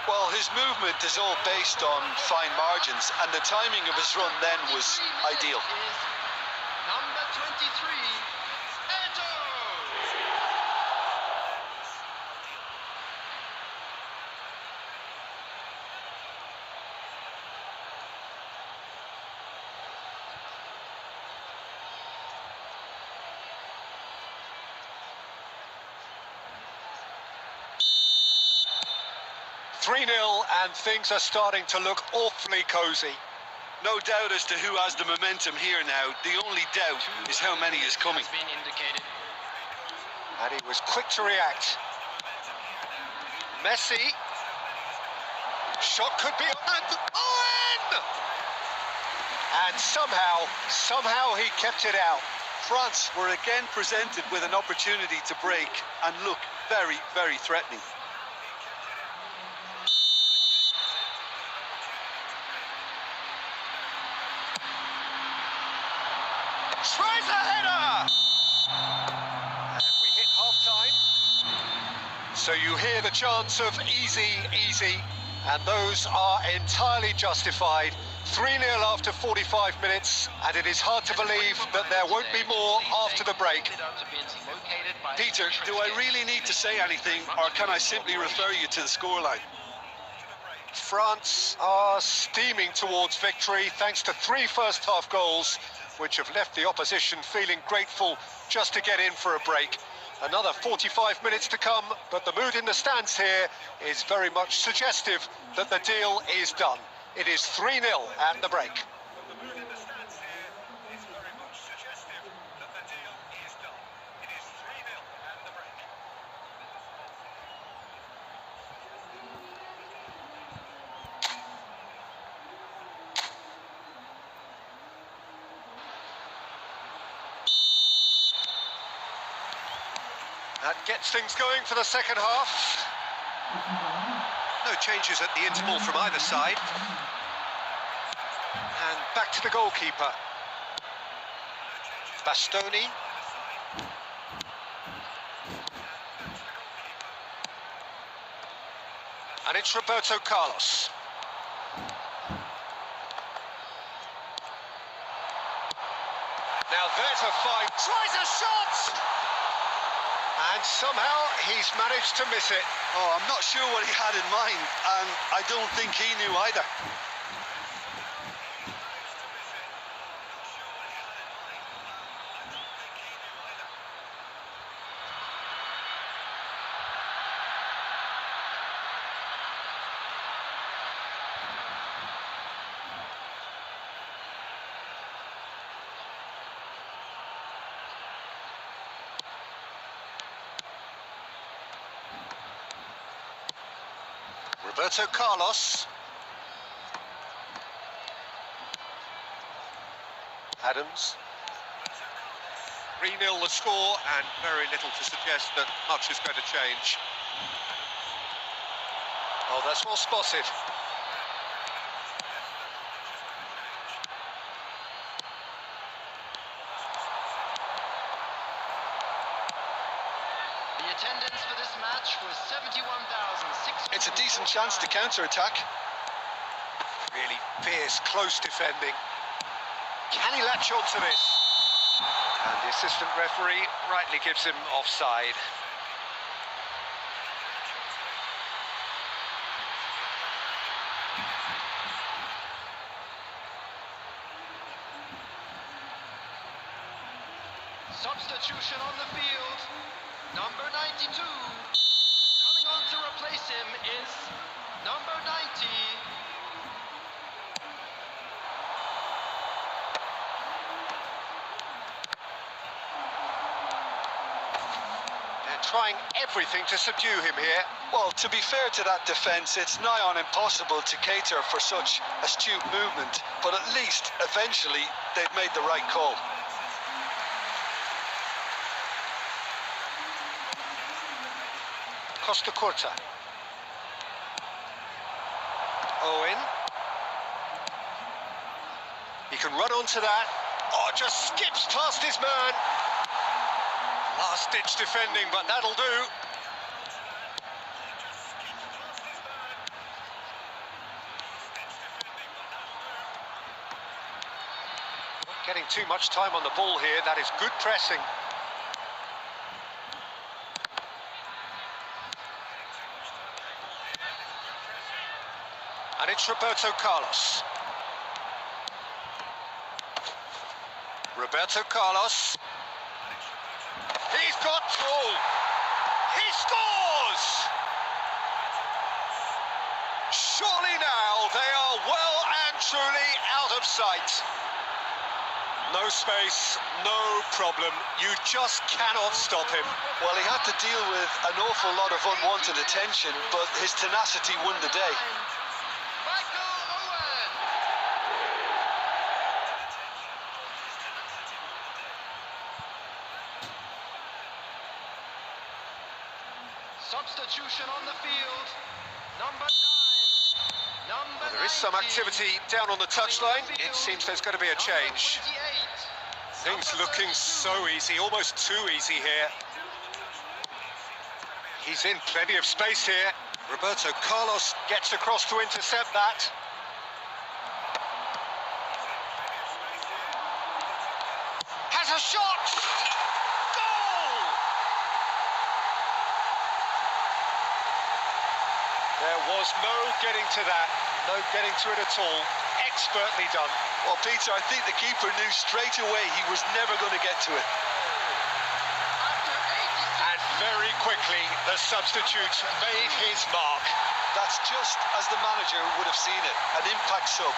Well, his movement is all based on fine margins, and the timing of his run then was ideal. Number 23, Eto. 3-0, and things are starting to look awfully cosy. No doubt as to who has the momentum here now. The only doubt is how many is coming. And he was quick to react. Messi. Shot could be on. Owen! And somehow he kept it out. France were again presented with an opportunity to break and look very, very threatening. Tries a header! And we hit half-time. So you hear the chants of easy, and those are entirely justified. 3-0 after 45 minutes, and it is hard to believe that there won't be more after the break. Peter, do I really need to say anything, or can I simply refer you to the scoreline? France are steaming towards victory thanks to 3 first-half goals, which have left the opposition feeling grateful just to get in for a break. Another 45 minutes to come, but the mood in the stands here is very much suggestive that the deal is done. It is 3-0 at the break. That gets things going for the second half. No changes at the interval from either side. And back to the goalkeeper. Bastoni. And it's Roberto Carlos. Now there's a fight. Tries a shot! And somehow he's managed to miss it. Oh, I'm not sure what he had in mind, and I don't think he knew either. Roberto Carlos. Adams. 3-0 the score, and very little to suggest that much is going to change. Oh, that's well spotted. The attendance for this match was 71,600. It's a decent chance to counter-attack. Really fierce, close defending. Can he latch on to this? And the assistant referee rightly gives him offside. Substitution on the field. Number 92. Coming on to replace him is number 90. They're trying everything to subdue him here. Well, to be fair to that defence, it's nigh on impossible to cater for such astute movement, but at least, eventually, they've made the right call. Costa Curta. run onto that. Oh, just skips past his man. Last-ditch defending, but that'll do. Not getting too much time on the ball here. That is good pressing. And it's Roberto Carlos. Roberto Carlos. He's got through. He scores! Surely now they are well and truly out of sight. No space, no problem. You just cannot stop him. Well, he had to deal with an awful lot of unwanted attention, but his tenacity won the day. Substitution on the field. Number 9. Number There is some activity down on the touchline. It seems there's going to be a change. Things looking so easy, almost too easy here. He's in plenty of space here. Roberto Carlos gets across to intercept that. Has a shot! Goal! There was no getting to that, no getting to it at all. Expertly done. Well, Peter, I think the keeper knew straight away he was never going to get to it. And very quickly, the substitute made his mark. That's just as the manager would have seen it, an impact sub.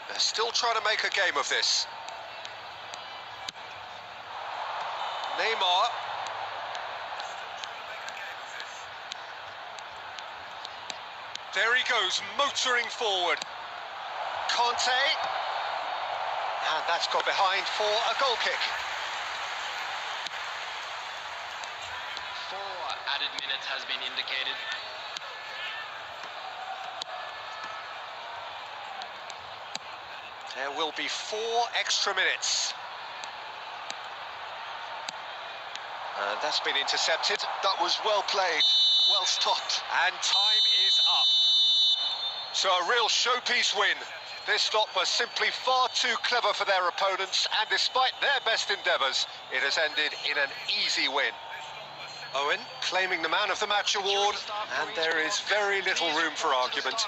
They're still trying to make a game of this. Neymar. There he goes, motoring forward. Conte. And that's got behind for a goal kick. 4 added minutes has been indicated. There will be 4 extra minutes. And that's been intercepted. That was well played, well stopped. And time is up. So a real showpiece win. This lot was simply far too clever for their opponents, and despite their best endeavours, it has ended in an easy win. Owen claiming the Man of the Match award, and there is very little room for argument.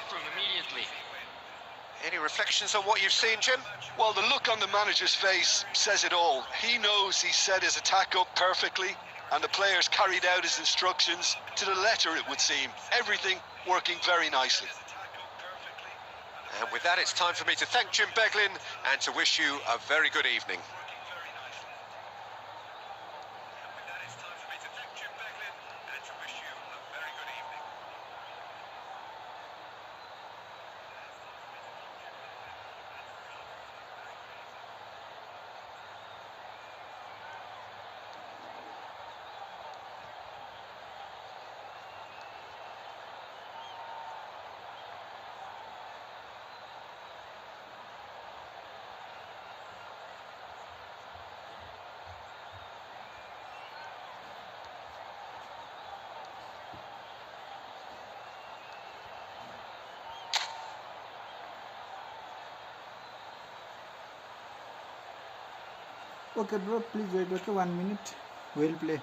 Any reflections on what you've seen, Jim? Well, the look on the manager's face says it all. He knows he set his attack up perfectly, and the players carried out his instructions to the letter, it would seem. Everything working very nicely. And with that, it's time for me to thank Jim Beglin and to wish you a very good evening. Okay bro, please wait, okay, 1 minute, we'll play.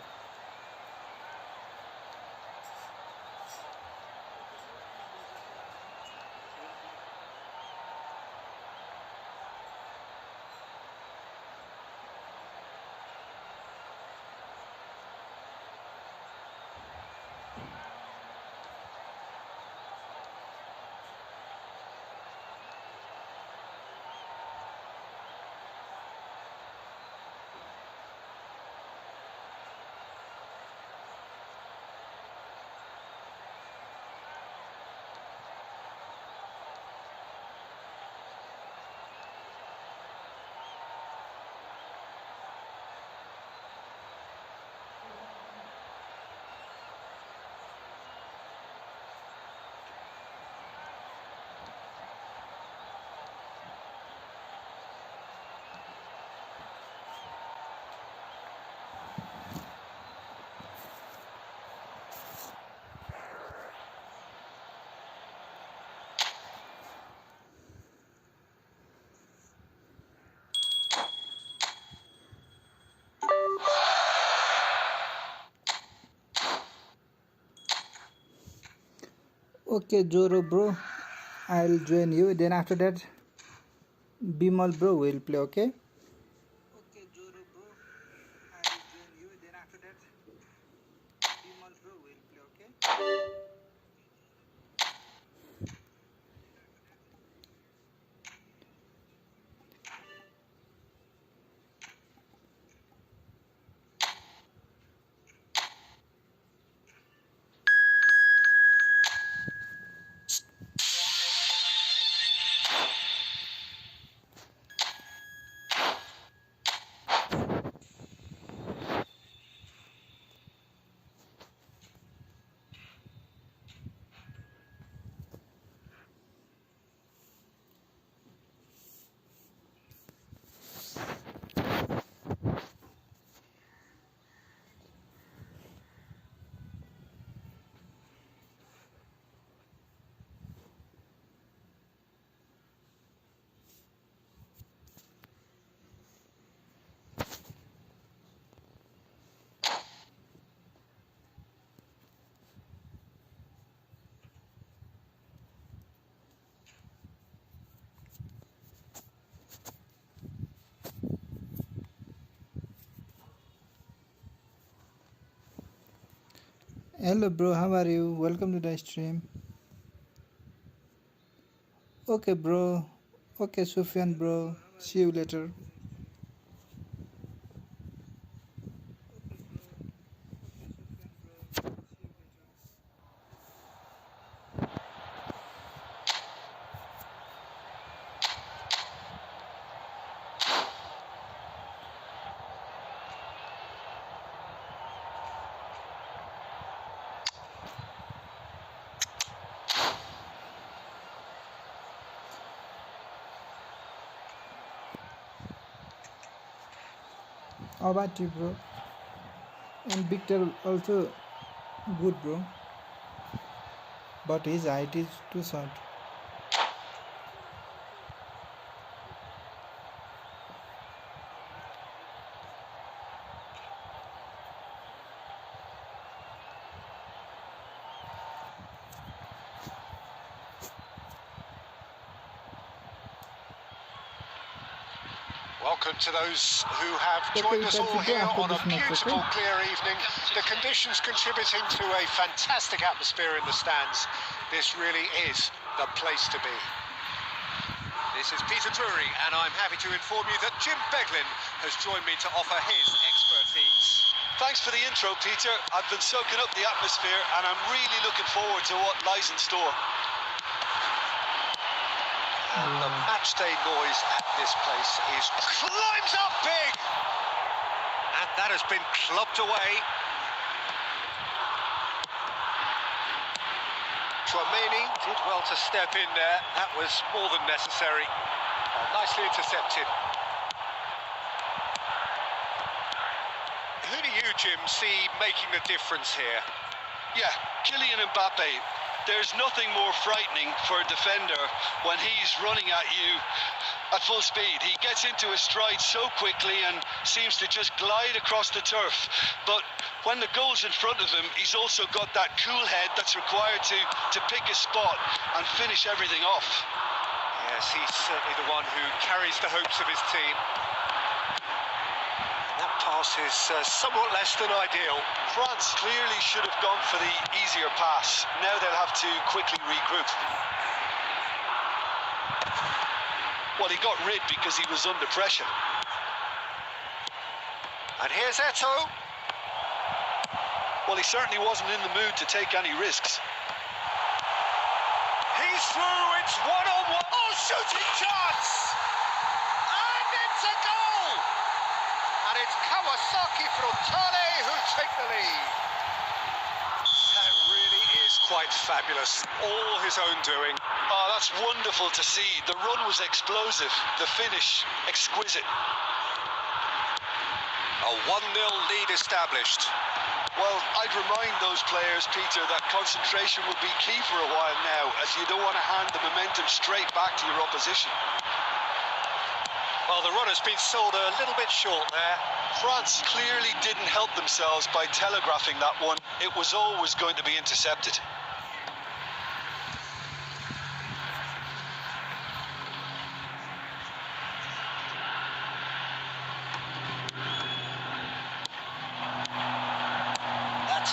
Okay, Joro bro, I'll join you. Then after that, Bimal bro will play. Okay. Okay, Joro bro, I'll join you. Then after that, Bimal bro will play. Okay. Hello bro, how are you? Welcome to the stream. Okay bro. Okay Sufyan bro. See you later. How about you bro? And Victor also good bro. But his height is too short. Welcome to those who have joined us all here on a beautiful, clear evening. The conditions contributing to a fantastic atmosphere in the stands. This really is the place to be. This is Peter Drury, and I'm happy to inform you that Jim Beglin has joined me to offer his expertise. Thanks for the intro, Peter. I've been soaking up the atmosphere, and I'm really looking forward to what lies in store. And the matchday noise at this place is climbs up big, and that has been clubbed away. Chouameni did well to step in there. That was more than necessary. Nicely intercepted. Who do you, Jim, see making the difference here? Yeah, Kylian Mbappe. There's nothing more frightening for a defender when he's running at you at full speed. He gets into his stride so quickly and seems to just glide across the turf. But when the goal's in front of him, he's also got that cool head that's required to pick his spot and finish everything off. Yes, he's certainly the one who carries the hopes of his team. That pass is somewhat less than ideal. France clearly should have gone for the easier pass. Now they'll have to quickly regroup. Well, he got rid because he was under pressure. And here's Eto'o. Well, he certainly wasn't in the mood to take any risks. He's through, it's one-on-one. Oh, shooting chance! And it's a goal! And it's Kawasaki Frontale who take the lead. That really is quite fabulous. All his own doing. Oh, that's wonderful to see. The run was explosive, the finish exquisite. A 1-0 lead established. Well, I'd remind those players, Peter, that concentration will be key for a while now, as you don't want to hand the momentum straight back to your opposition. Well, the run has been sold a little bit short there. France clearly didn't help themselves by telegraphing that one. It was always going to be intercepted.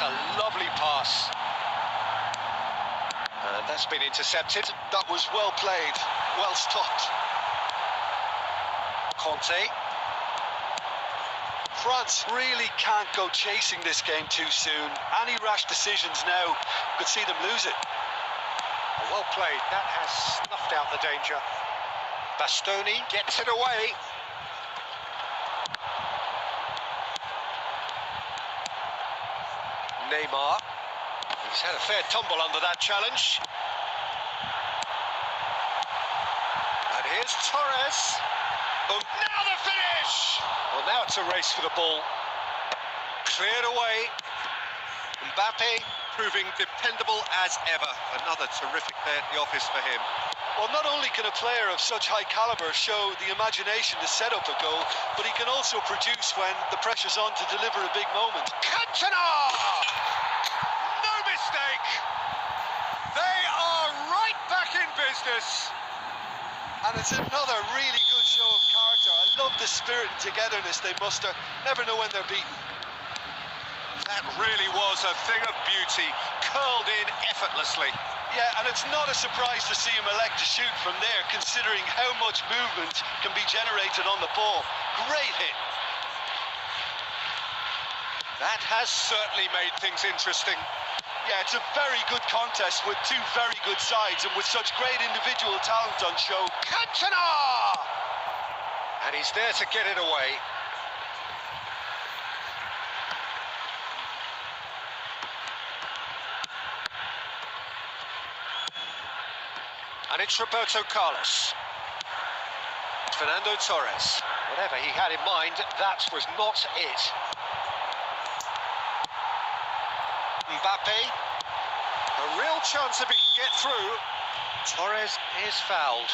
That's a lovely pass. And that's been intercepted. That was well played, well stopped. Conte. France really can't go chasing this game too soon. Any rash decisions now could see them lose it. Well played. That has snuffed out the danger. Bastoni gets it away. Neymar. He's had a fair tumble under that challenge. And here's Torres. Boom. Now the finish! Well, now it's a race for the ball. Cleared away. Mbappe proving dependable as ever. Another terrific day at the office for him. Well, not only can a player of such high caliber show the imagination to set up a goal, but he can also produce when the pressure's on to deliver a big moment. Cantona! No mistake! They are right back in business. And it's another really good show of character. I love the spirit and togetherness they muster. Never know when they're beaten. That really was a thing of beauty, curled in effortlessly. Yeah, and it's not a surprise to see him elect to shoot from there, considering how much movement can be generated on the ball. Great hit. That has certainly made things interesting. Yeah, it's a very good contest with two very good sides and with such great individual talent on show. Cantona! And he's there to get it away. And it's Roberto Carlos. Fernando Torres. Whatever he had in mind, that was not it. Mbappe. A real chance if he can get through. Torres is fouled.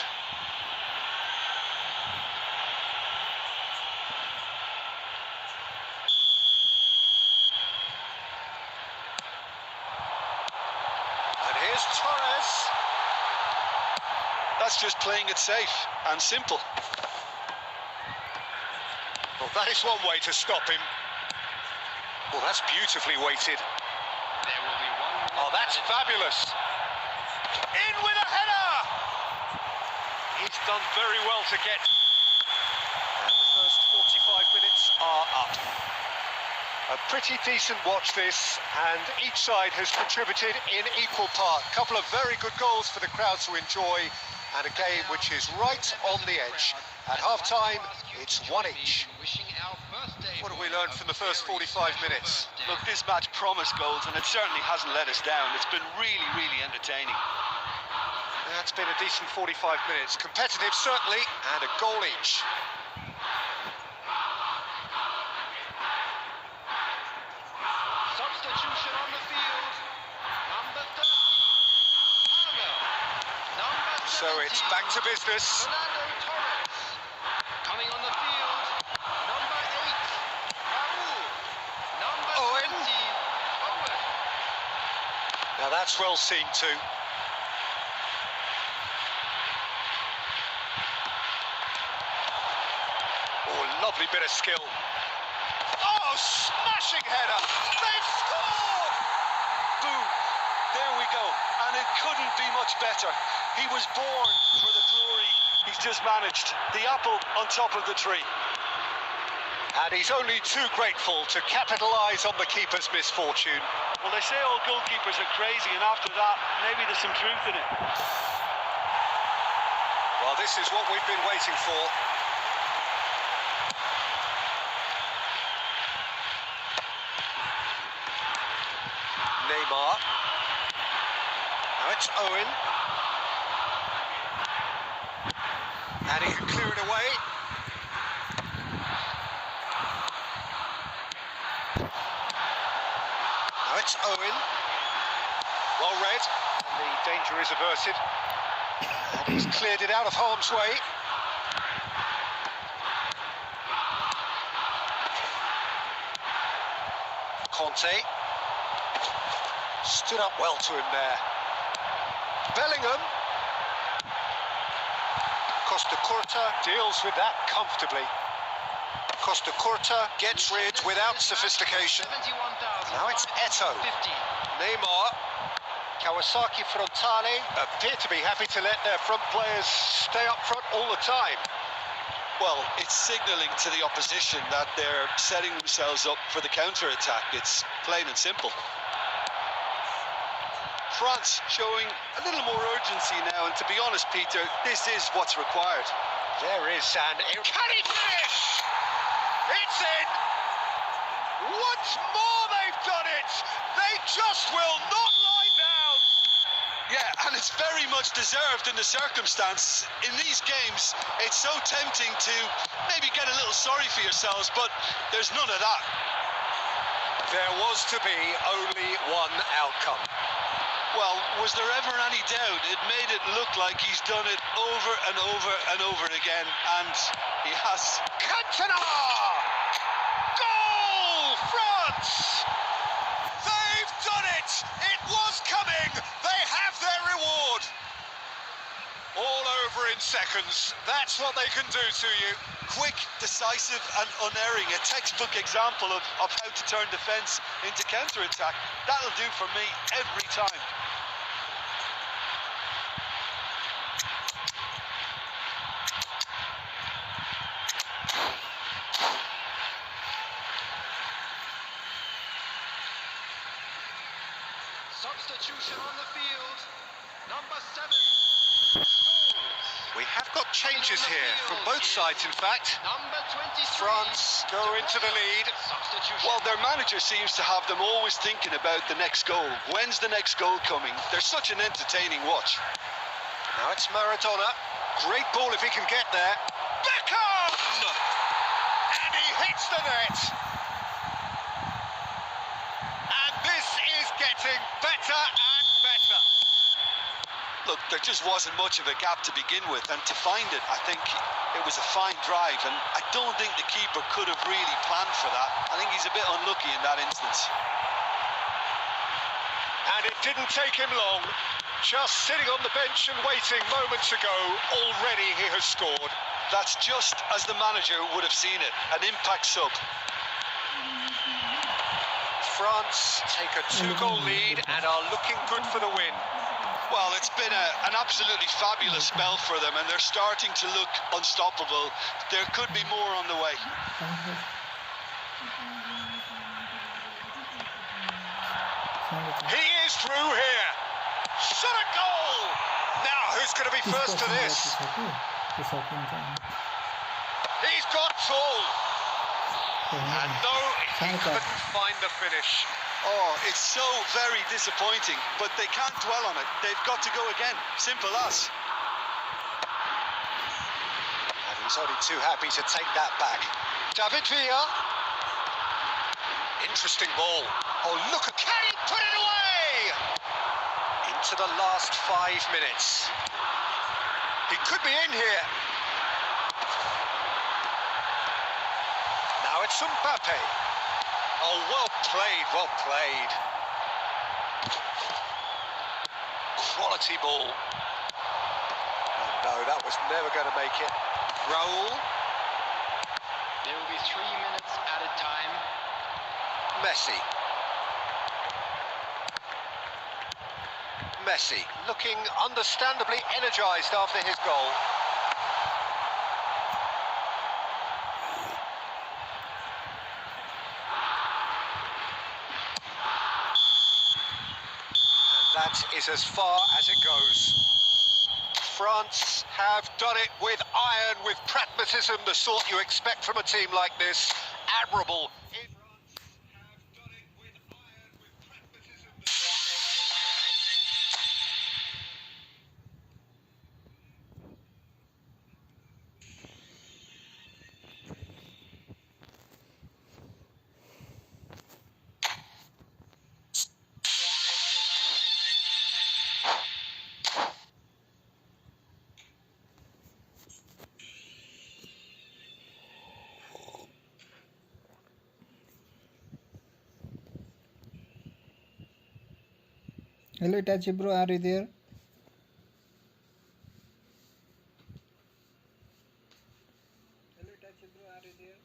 And here's Torres. That's just playing it safe and simple. Well, that is one way to stop him. Well, that's beautifully weighted. There will be one. Oh, that's fabulous. In with a header! He's done very well to get. And the first 45 minutes are up. A pretty decent watch this, and each side has contributed in equal part. A couple of very good goals for the crowd to enjoy, and a game which is right on the edge. At half-time, it's one each. What have we learned from the first 45 minutes? Look, this match promised goals, and it certainly hasn't let us down. It's been really, really entertaining. That's been a decent 45 minutes. Competitive, certainly, and a goal each. Substitution on the field. Number 13, Pavel. Number 17, So it's back to business. Fernando Torres. Coming on the field. Number 8, Raul. Number Owen. 20, Owen. Now that's well seen too. Oh, lovely bit of skill. Oh, smashing header! They've scored! Boom! There we go. And it couldn't be much better. He was born for the glory he's just managed. The apple on top of the tree. And he's only too grateful to capitalise on the keeper's misfortune. Well, they say all goalkeepers are crazy, and after that, maybe there's some truth in it. Well, this is what we've been waiting for. Neymar. Now it's Owen. And he can clear it away. Now it's Owen. Well read. And the danger is averted. And he's cleared it out of harm's way. Conte. Stood up well to him there. Bellingham. Costa Curta deals with that comfortably. Costa Curta gets rid without sophistication. 71,000 Now it's Eto. 50. Neymar. Kawasaki Frontale appear to be happy to let their front players stay up front all the time. Well, it's signalling to the opposition that they're setting themselves up for the counter-attack. It's plain and simple. France showing a little more urgency now, and to be honest, Peter, this is what's required. There is an... Can he finish? It's in! Once more they've done it! They just will not lie down! Yeah, and it's very much deserved in the circumstance. In these games, it's so tempting to maybe get a little sorry for yourselves, but there's none of that. There was to be only one outcome. Well, was there ever any doubt? It made it look like he's done it over and over and over again, and he has. Cantona! Goal, France! They've done it! It was coming! They have their reward! All over in seconds. That's what they can do to you. Quick, decisive and unerring. A textbook example of how to turn defence into counter-attack. That'll do for me every time. Substitution on the field. Number 7. We have got changes here from both sides, in fact. Number 23. France go into the lead. Substitution. Well, their manager seems to have them always thinking about the next goal. When's the next goal coming? They're such an entertaining watch. Now it's Maradona. Great ball if he can get there. Beckham! And he hits the net. And this is getting better and better. Look, there just wasn't much of a gap to begin with, and to find it, I think it was a fine drive, and I don't think the keeper could have really planned for that. I think he's a bit unlucky in that instance. And it didn't take him long. Just sitting on the bench and waiting moments ago, already he has scored. That's just as the manager would have seen it, an impact sub. France take a 2-goal lead and are looking good for the win. Well, it's been an absolutely fabulous spell for them, and they're starting to look unstoppable. There could be more on the way. He is through here. Shot a goal! Now, who's going to be first to this? He's got tall. And no, he couldn't find the finish. Oh, it's so very disappointing, but they can't dwell on it. They've got to go again. Simple as. And he's only too happy to take that back. David Villa. Interesting ball. Oh, look at... Can he put it away? Into the last 5 minutes. He could be in here. Now it's Mbappe. Oh, well played, well played. Quality ball. Oh, no, that was never going to make it. Raul. There will be 3 minutes added time. Messi. Messi looking understandably energised after his goal. That is as far as it goes. France have done it with iron, with pragmatism, the sort you expect from a team like this. Admirable. France have done it with iron, with pragmatism. Hello Itachi bro, are you there? Hello Itachi bro, are you there?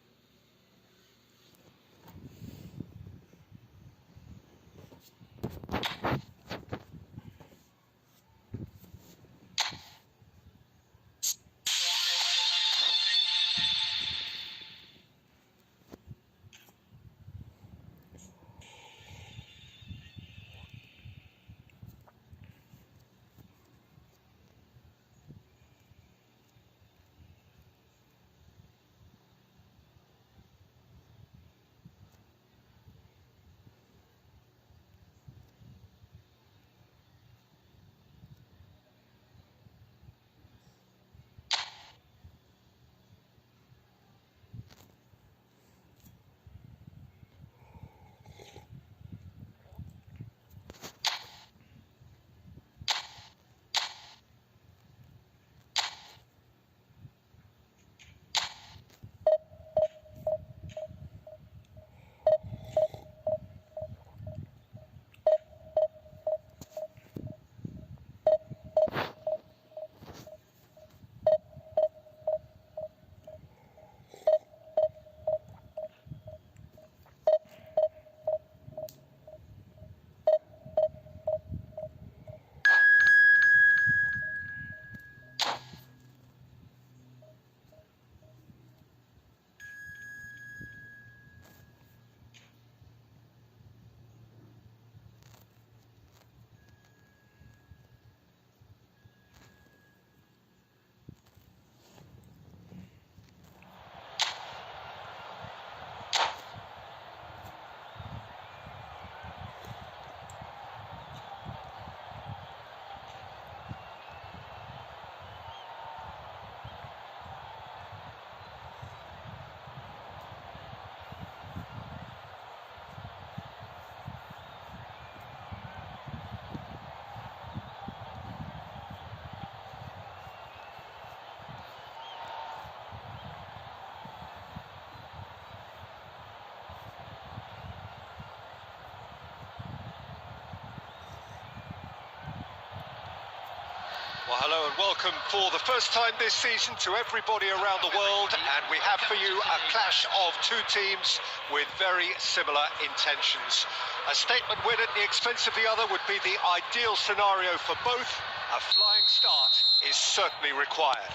Well, hello and welcome for the first time this season to everybody around the world, and we have for you a clash of two teams with very similar intentions. A statement win at the expense of the other would be the ideal scenario for both. A flying start is certainly required.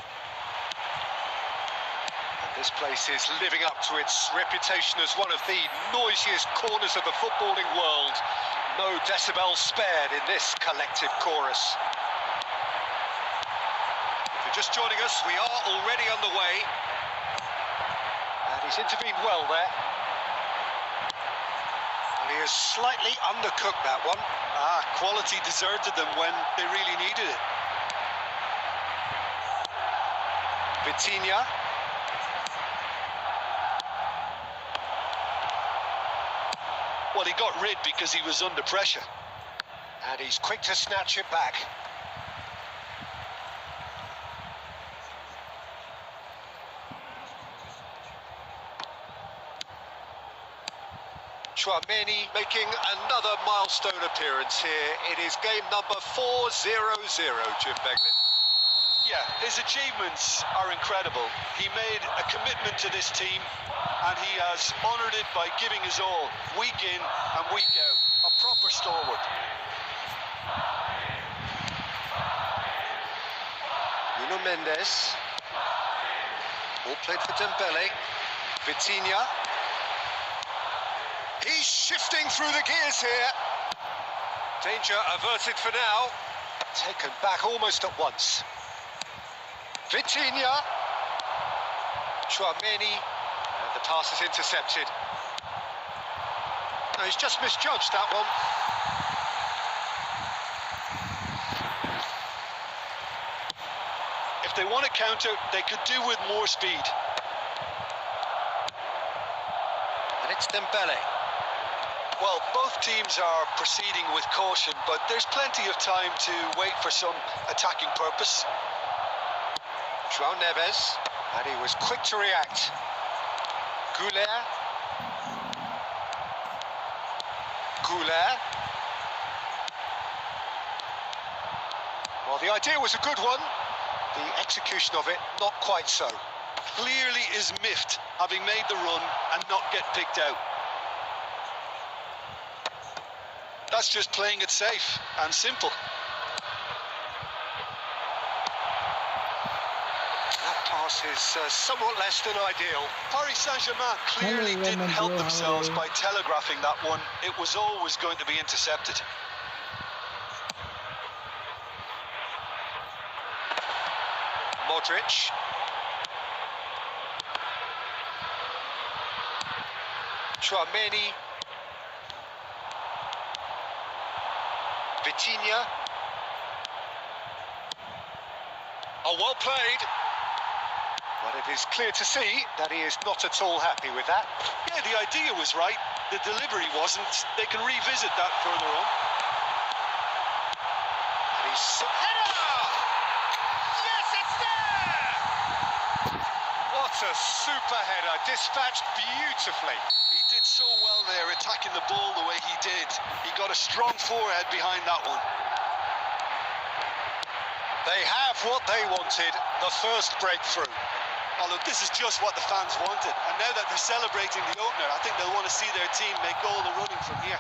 And this place is living up to its reputation as one of the noisiest corners of the footballing world. No decibels spared in this collective chorus. Just joining us, we are already underway, and he's intervened well there, and he has slightly undercooked that one. Quality deserted them when they really needed it. Vitinha. Well, he got rid because he was under pressure, And he's quick to snatch it back. Chouameni making another milestone appearance here. It is game number 400, Jim Beglin. Yeah, his achievements are incredible. He made a commitment to this team, and he has honoured it by giving his all, week in and week out. A proper stalwart. Nuno Mendes. All played for Dembele. Vitinha. He's shifting through the gears here. Danger averted for now. Taken back almost at once. Vitinha. Chouameni. And the pass is intercepted. No, he's just misjudged that one. If they want to counter, they could do with more speed. And it's Dembele. Well, both teams are proceeding with caution, but there's plenty of time to wait for some attacking purpose. João Neves, and he was quick to react. Goulet. Well, the idea was a good one. The execution of it, not quite so. Clearly is miffed, having made the run and not get picked out. That's just playing it safe and simple. That pass is somewhat less than ideal. Paris Saint-Germain clearly didn't help themselves by telegraphing that one. It was always going to be intercepted. Modric. Chouameni. Vitinha. Oh, well played. But it is clear to see that he is not at all happy with that. Yeah, the idea was right. The delivery wasn't. They can revisit that further on. And he's... Header! Yes, it's there! What a super header, dispatched beautifully. He did so well there, attacking the ball the way he did. He got a strong forehead behind that one. They have what they wanted, the first breakthrough. Oh, look, this is just what the fans wanted. And now that they're celebrating the opener, I think they'll want to see their team make all the running from here.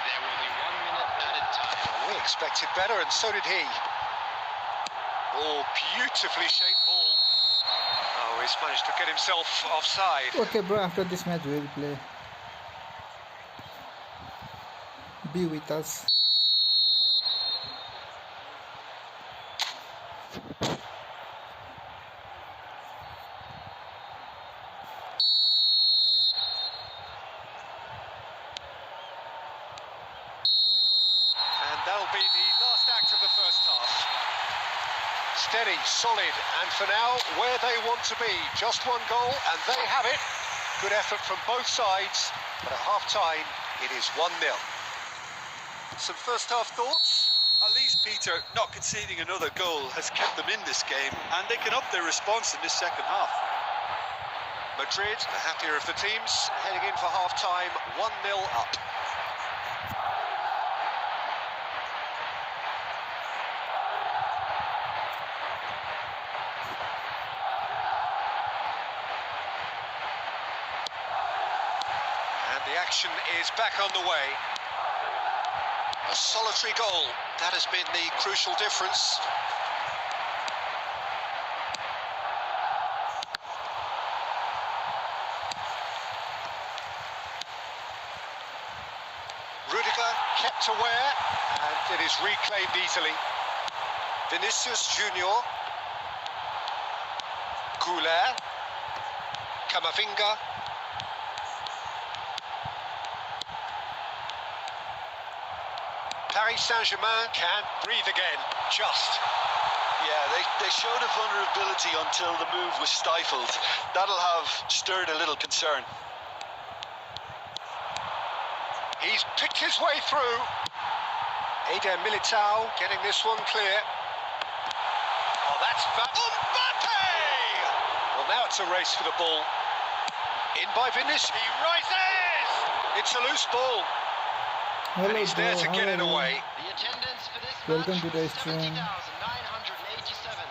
There will be 1 minute added time. We expected better, and so did he. Oh, beautifully shaped ball. Oh, he's managed to get himself offside. Okay, bro, after this match we will play. Be with us. And that'll be the last act of the first half. Steady, solid, and for now, where they want to be. Just one goal, and they have it. Good effort from both sides, but at half-time, it is 1-0. Some first-half thoughts? At least, Peter, not conceding another goal has kept them in this game, and they can up their response in this second half. Madrid, the happier of the teams, heading in for half-time, 1-0 up. The action is back underway. A solitary goal. That has been the crucial difference. Rudiger kept aware, and it is reclaimed easily. Vinicius Junior. Goulet. Camavinga. Paris Saint-Germain can breathe again, just. Yeah, they showed a vulnerability until the move was stifled. That'll have stirred a little concern. He's picked his way through. Eder Militao getting this one clear. Oh, that's Mbappe! Well, now it's a race for the ball. In by Vinicius. He rises! It's a loose ball. Hello, and he's there bro. to get it away. The attendance for this Welcome match to the was stream. 70,987.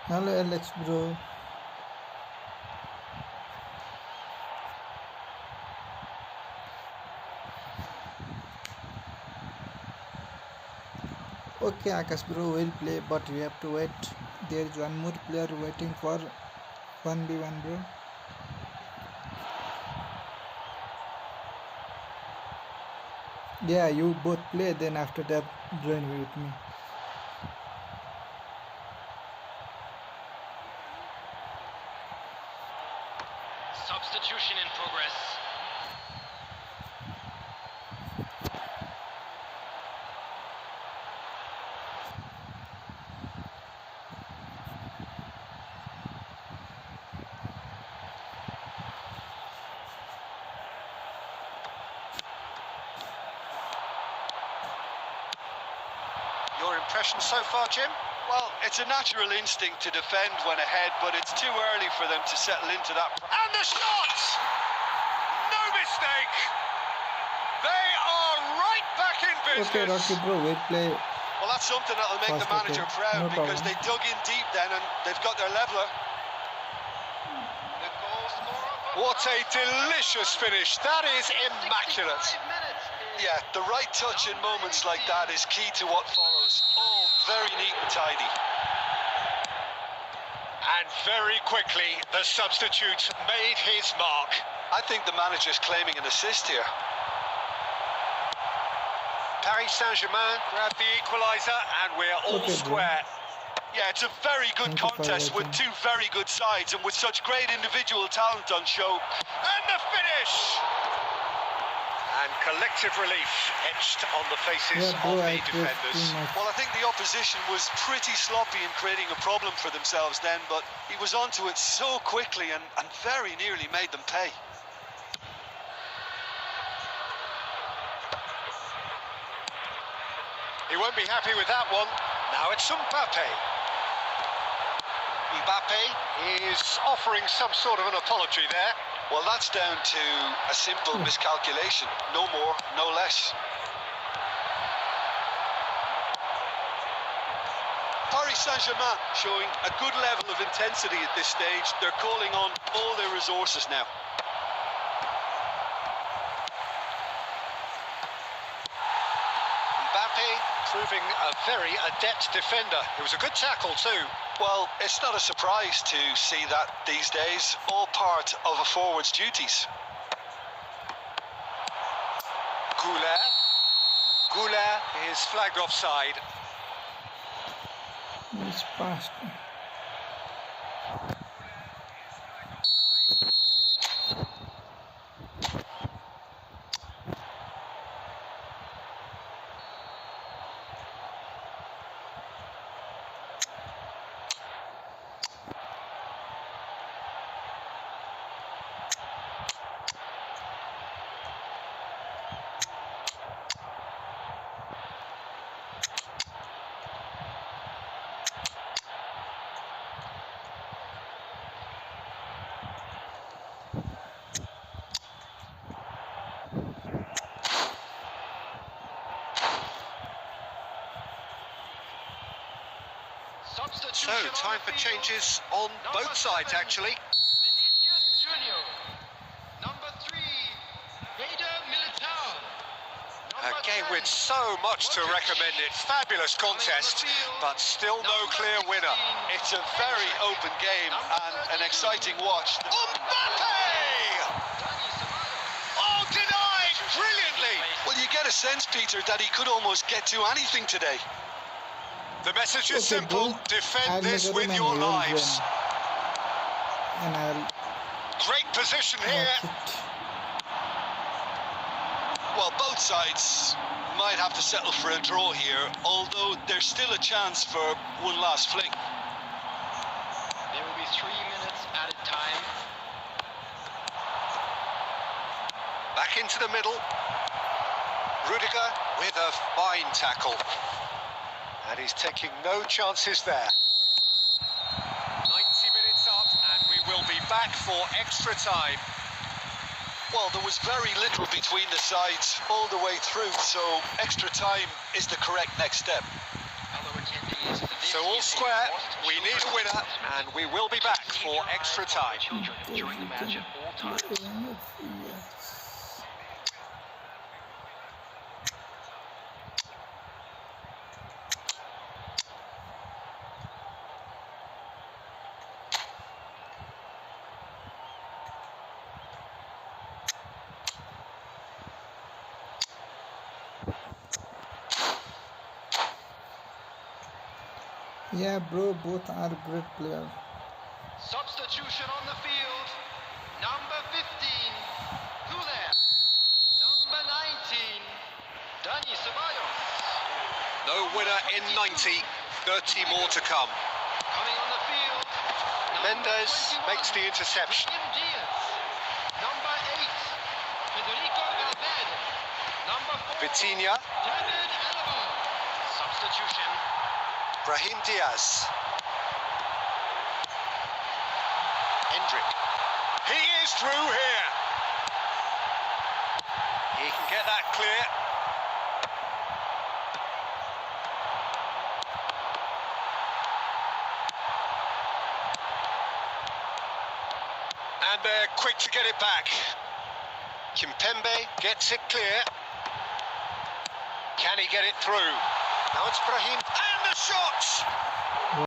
Hello, Alex, bro. Okay, Akash bro will play, but we have to wait. There is one more player waiting for 1v1, bro. Yeah, you both play, then after that join with me. Substitution in progress. Your impression so far, Jim? Well, it's a natural instinct to defend when ahead, but it's too early for them to settle into that. And the shot! No mistake! They are right back in business. Okay, Rocky bro will play. Well, that's something that'll make the Fast, manager okay. proud, No because problem. they dug in deep then and they've got their leveller. The goal scorer for What a delicious finish. That is immaculate. 65 minutes is Yeah, the right touch in moments like that is key to what follows. All very neat and tidy. And very quickly, the substitute made his mark. I think the manager's claiming an assist here. Paris Saint-Germain grabbed the equaliser, and we're all Okay, bro. square. Yeah, it's a very good Thank you for contest with watching. two very good sides and with such great individual talent on show. And the finish! And collective relief etched on the faces Yeah, of bro, the I played defenders. too much. Well, I think the opposition was pretty sloppy in creating a problem for themselves then, but he was onto it so quickly and very nearly made them pay. He won't be happy with that one. Now it's Mbappe. Mbappe is offering some sort of an apology there. Well, that's down to a simple miscalculation. No more, no less. Paris Saint-Germain showing a good level of intensity at this stage. They're calling on all their resources now. Mbappe proving a very adept defender. It was a good tackle too. Well, it's not a surprise to see that these days, all part of a forward's duties. Goulet is flagged offside. It's past. So, time for changes on both sides, actually. Vinicius Junior. Number 3, Vader Militao. A game with so much to recommend it. Fabulous contest, but still no clear winner. It's a very open game and an exciting watch. Mbappe! Oh, denied brilliantly. Well, you get a sense, Peter, that he could almost get to anything today. The message is Okay, simple. bro. Defend I'll this make a with room your and you'll lives. win. And I'll Great position here. watch it. Well, both sides might have to settle for a draw here, although there's still a chance for one last fling. There will be 3 minutes added time. Back into the middle. Rudiger with a fine tackle. And he's taking no chances there. 90 minutes up, and we will be back for extra time. Well, there was very little between the sides all the way through, so extra time is the correct next step. So all square, we need a winner, and we will be back for extra time. During the match at all times. Yeah, bro, both are great players. Substitution on the field. Number 15, Hule. Number 19, Dani Ceballos. No winner in 90, 30 more to come. Coming on the field. Mendes makes the interception. Brahim Diaz. Number 8, Federico Valverde. Number 4, Vitinha, David Alaba. Substitution. Brahim Diaz. Hendrick. He is through here. He can get that clear. And they're quick to get it back. Kimpembe gets it clear. Can he get it through? Now it's Brahim. And the